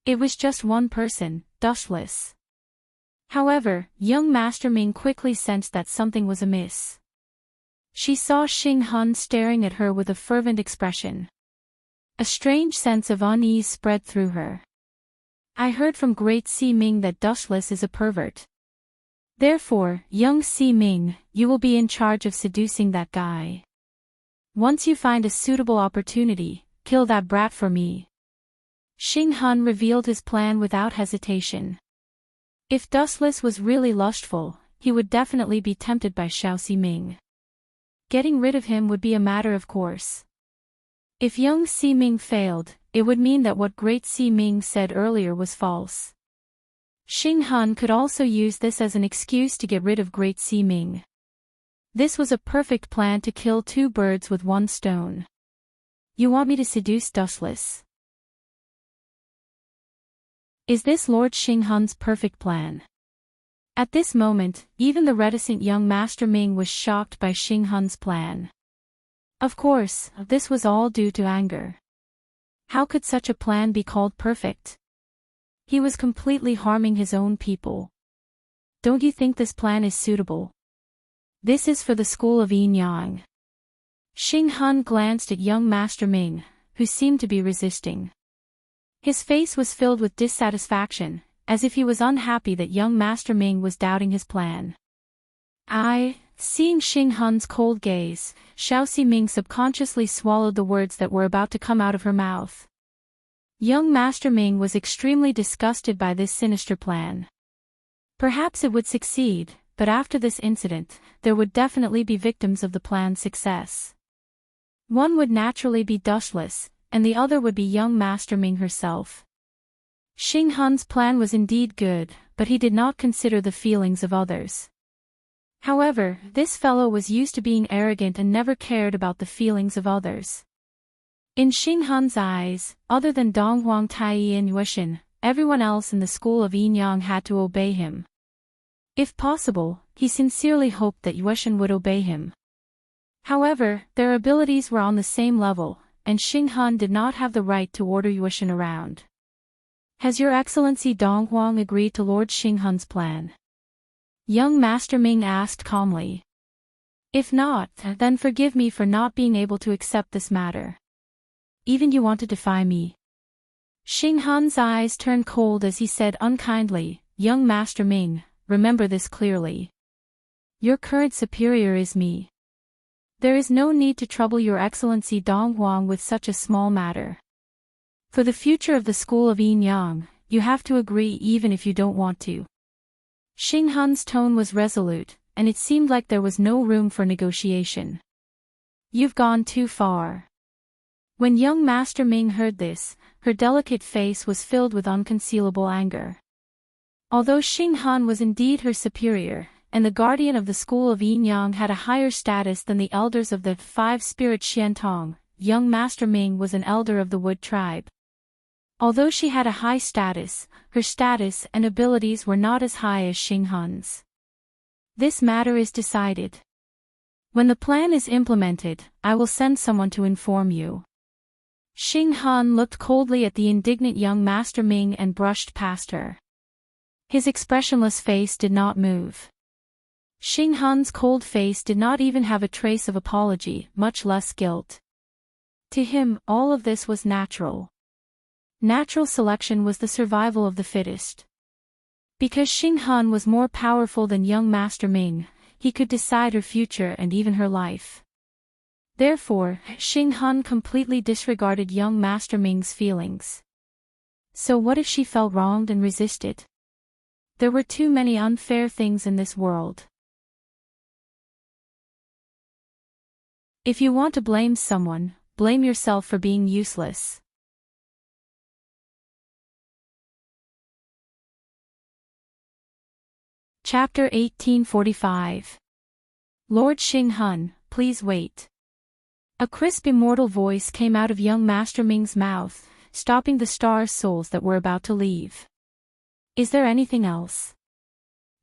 It was just one person, Dustless. However, young Master Ming quickly sensed that something was amiss. She saw Xing Hun staring at her with a fervent expression. A strange sense of unease spread through her. I heard from Great Sea Ming that Dustless is a pervert. Therefore, young Sea Ming, you will be in charge of seducing that guy. Once you find a suitable opportunity, kill that brat for me. Xing Hun revealed his plan without hesitation. If Dustless was really lustful, he would definitely be tempted by Xiao Ximing. Getting rid of him would be a matter of course. If young Ximing failed, it would mean that what Great Ximing said earlier was false. Xing Hun could also use this as an excuse to get rid of Great Ximing. This was a perfect plan to kill two birds with one stone. You want me to seduce Dustless? Is this Lord Xinghun's perfect plan? At this moment, even the reticent young Master Ming was shocked by Xinghun's plan. Of course, this was all due to anger. How could such a plan be called perfect? He was completely harming his own people. Don't you think this plan is suitable? This is for the school of Yin Yang. Xinghun glanced at young Master Ming, who seemed to be resisting. His face was filled with dissatisfaction, as if he was unhappy that young Master Ming was doubting his plan. Seeing Xinghun's cold gaze, Xiao Ximing subconsciously swallowed the words that were about to come out of her mouth. Young Master Ming was extremely disgusted by this sinister plan. Perhaps it would succeed, but after this incident, there would definitely be victims of the plan's success. One would naturally be Dustless, and the other would be young Master Ming herself. Xinghun's plan was indeed good, but he did not consider the feelings of others. However, this fellow was used to being arrogant and never cared about the feelings of others. In Xinghun's eyes, other than Donghuang Taiyi and Yuexin, everyone else in the school of Yin Yang had to obey him. If possible, he sincerely hoped that Yuexin would obey him. However, their abilities were on the same level, and Xinghun did not have the right to order Yuexin around. Has Your Excellency Donghuang agreed to Lord Xinghun's plan? Young Master Ming asked calmly. If not, then forgive me for not being able to accept this matter. Even you want to defy me? Xinghun's eyes turned cold as he said unkindly, Young Master Ming, remember this clearly. Your current superior is me. There is no need to trouble Your Excellency Donghuang with such a small matter. For the future of the school of Yin Yang, you have to agree even if you don't want to. Xinghun's tone was resolute, and it seemed like there was no room for negotiation. You've gone too far. When young Master Ming heard this, her delicate face was filled with unconcealable anger. Although Xinghun was indeed her superior, and the guardian of the school of Yin Yang had a higher status than the elders of the five-spirit Xiantong, young Master Ming was an elder of the Wood tribe. Although she had a high status, her status and abilities were not as high as Xinghun's. This matter is decided. When the plan is implemented, I will send someone to inform you. Xinghun looked coldly at the indignant young Master Ming and brushed past her. His expressionless face did not move. Xinghun's cold face did not even have a trace of apology, much less guilt. To him, all of this was natural. Natural selection was the survival of the fittest. Because Xinghun was more powerful than young Master Ming, he could decide her future and even her life. Therefore, Xinghun completely disregarded young Master Ming's feelings. So what if she felt wronged and resisted? There were too many unfair things in this world. If you want to blame someone, blame yourself for being useless. Chapter 1845. Lord Xinghun, please wait. A crisp immortal voice came out of young Master Ming's mouth, stopping the star souls that were about to leave. Is there anything else?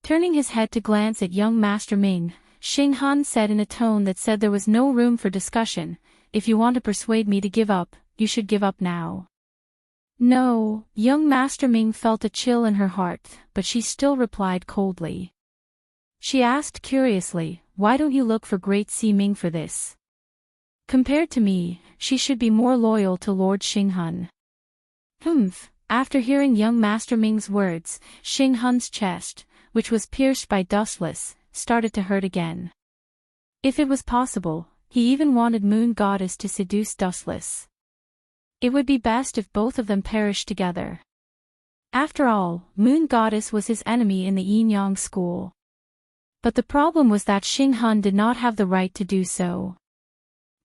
Turning his head to glance at young Master Ming, Xinghun said in a tone that said there was no room for discussion, if you want to persuade me to give up, you should give up now. No, young Master Ming felt a chill in her heart, but she still replied coldly. She asked curiously, why don't you look for Great Si Ming for this? Compared to me, she should be more loyal to Lord Xinghun. After hearing young Master Ming's words, Xinghun's chest, which was pierced by Dustless, started to hurt again. If it was possible, he even wanted Moon Goddess to seduce Dustless. It would be best if both of them perished together. After all, Moon Goddess was his enemy in the Yin Yang school. But the problem was that Xinghun did not have the right to do so.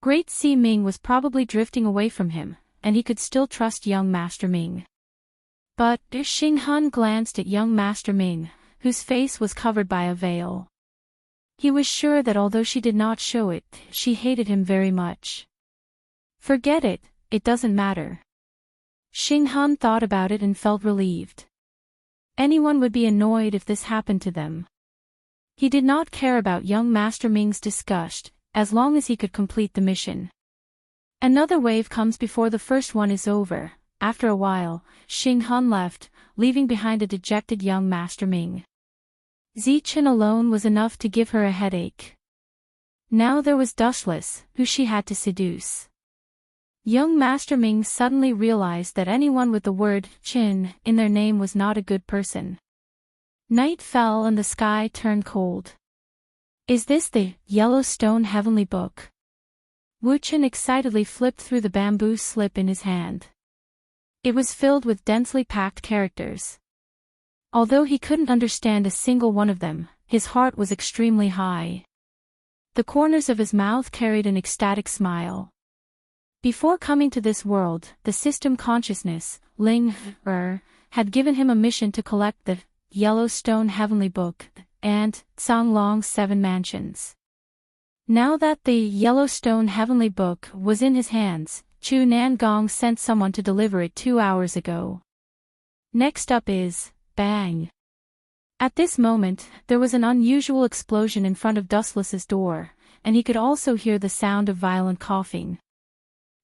Great Si Ming was probably drifting away from him, and he could still trust young Master Ming. But Xinghun glanced at young Master Ming, whose face was covered by a veil. He was sure that although she did not show it, she hated him very much. Forget it, it doesn't matter. Xinghan thought about it and felt relieved. Anyone would be annoyed if this happened to them. He did not care about young Master Ming's disgust, as long as he could complete the mission. Another wave comes before the first one is over. After a while, Xinghan left, leaving behind a dejected young Master Ming. Zichen alone was enough to give her a headache. Now there was Dustless, who she had to seduce. Young Master Ming suddenly realized that anyone with the word Qin in their name was not a good person. Night fell and the sky turned cold. Is this the Yellowstone Heavenly Book? Wu Chen excitedly flipped through the bamboo slip in his hand. It was filled with densely packed characters. Although he couldn't understand a single one of them, his heart was extremely high. The corners of his mouth carried an ecstatic smile. Before coming to this world, the system consciousness, Ling had given him a mission to collect the Yellowstone Heavenly Book and Songlong's 7 mansions. Now that the Yellowstone Heavenly Book was in his hands, Chu Nangong sent someone to deliver it 2 hours ago. Next up is bang. At this moment, there was an unusual explosion in front of Dustless's door, and he could also hear the sound of violent coughing.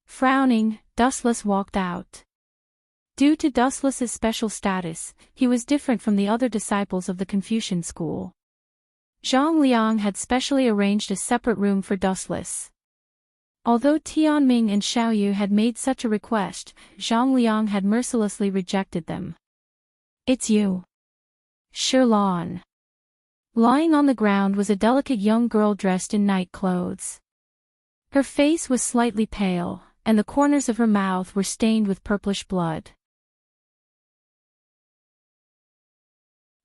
Frowning, Dustless walked out. Due to Dustless's special status, he was different from the other disciples of the Confucian school. Zhang Liang had specially arranged a separate room for Dustless. Although Tianming and Xiaoyu had made such a request, Zhang Liang had mercilessly rejected them. It's you. Shirlan. Lying on the ground was a delicate young girl dressed in night clothes. Her face was slightly pale, and the corners of her mouth were stained with purplish blood.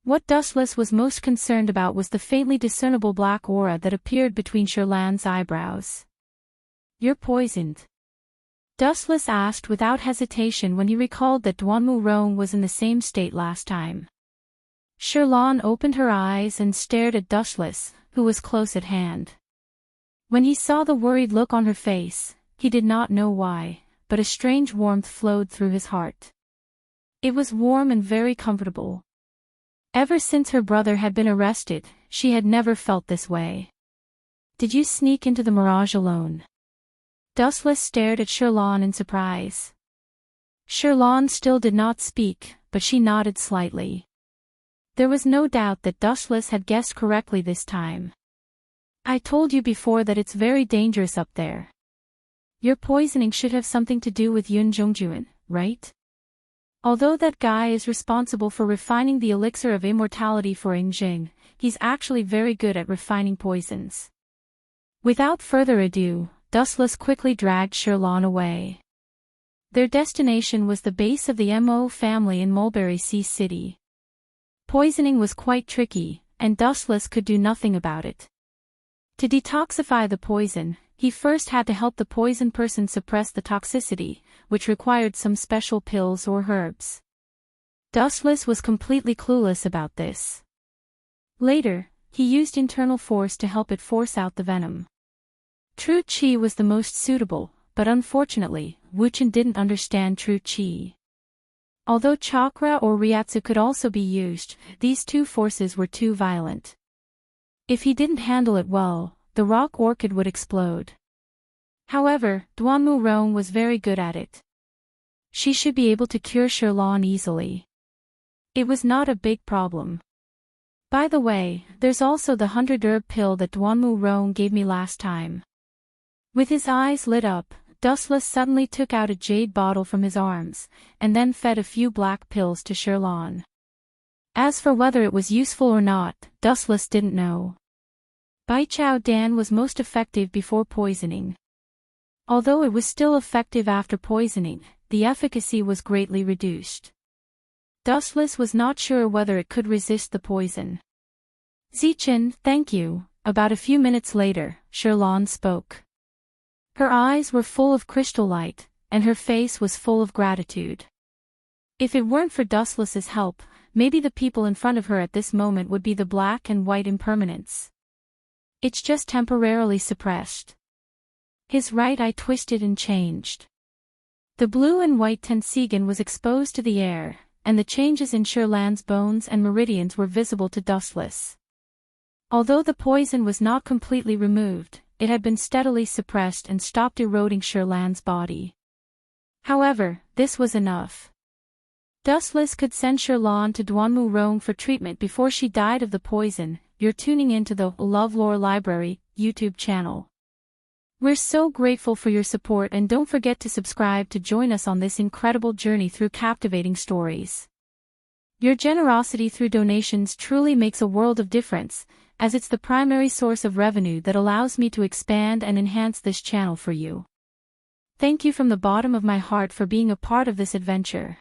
What Dustless was most concerned about was the faintly discernible black aura that appeared between Shirlan's eyebrows. You're poisoned. Dustless asked without hesitation when he recalled that Duanmu Rong was in the same state last time. Shirlan opened her eyes and stared at Dustless, who was close at hand. When he saw the worried look on her face, he did not know why, but a strange warmth flowed through his heart. It was warm and very comfortable. Ever since her brother had been arrested, she had never felt this way. Did you sneak into the mirage alone? Dustless stared at Shirlan in surprise. Shirlan still did not speak, but she nodded slightly. There was no doubt that Dustless had guessed correctly this time. I told you before that it's very dangerous up there. Your poisoning should have something to do with Yun Zhongjuan, right? Although that guy is responsible for refining the elixir of immortality for Yingjing, he's actually very good at refining poisons. Without further ado, Dustless quickly dragged Shirlan away. Their destination was the base of the Mo family in Mulberry Sea City. Poisoning was quite tricky, and Dustless could do nothing about it. To detoxify the poison, he first had to help the poisoned person suppress the toxicity, which required some special pills or herbs. Dustless was completely clueless about this. Later, he used internal force to help it force out the venom. True Qi was the most suitable, but unfortunately, Wu Chen didn't understand True Qi. Although chakra or ryatsu could also be used, these two forces were too violent. If he didn't handle it well, the rock orchid would explode. However, Duanmu Rong was very good at it. She should be able to cure Shirlan easily. It was not a big problem. By the way, there's also the 100-herb pill that Duanmu Rong gave me last time. With his eyes lit up, Dustless suddenly took out a jade bottle from his arms, and then fed a few black pills to Shirlan. As for whether it was useful or not, Dustless didn't know. Bai Chao Dan was most effective before poisoning. Although it was still effective after poisoning, the efficacy was greatly reduced. Dustless was not sure whether it could resist the poison. Zichen, thank you. About a few minutes later, Shirlan spoke. Her eyes were full of crystal light, and her face was full of gratitude. If it weren't for Dustless's help, maybe the people in front of her at this moment would be the black and white impermanents. It's just temporarily suppressed. His right eye twisted and changed. The blue and white Tensigan was exposed to the air, and the changes in Sherlan's bones and meridians were visible to Dustless. Although the poison was not completely removed, it had been steadily suppressed and stopped eroding Sherlan's body. However, this was enough. Dustless could send Sherlan to Duanmu Rong for treatment before she died of the poison. You're tuning into the LoveLore Library YouTube channel. We're so grateful for your support, and don't forget to subscribe to join us on this incredible journey through captivating stories. Your generosity through donations truly makes a world of difference, as it's the primary source of revenue that allows me to expand and enhance this channel for you. Thank you from the bottom of my heart for being a part of this adventure.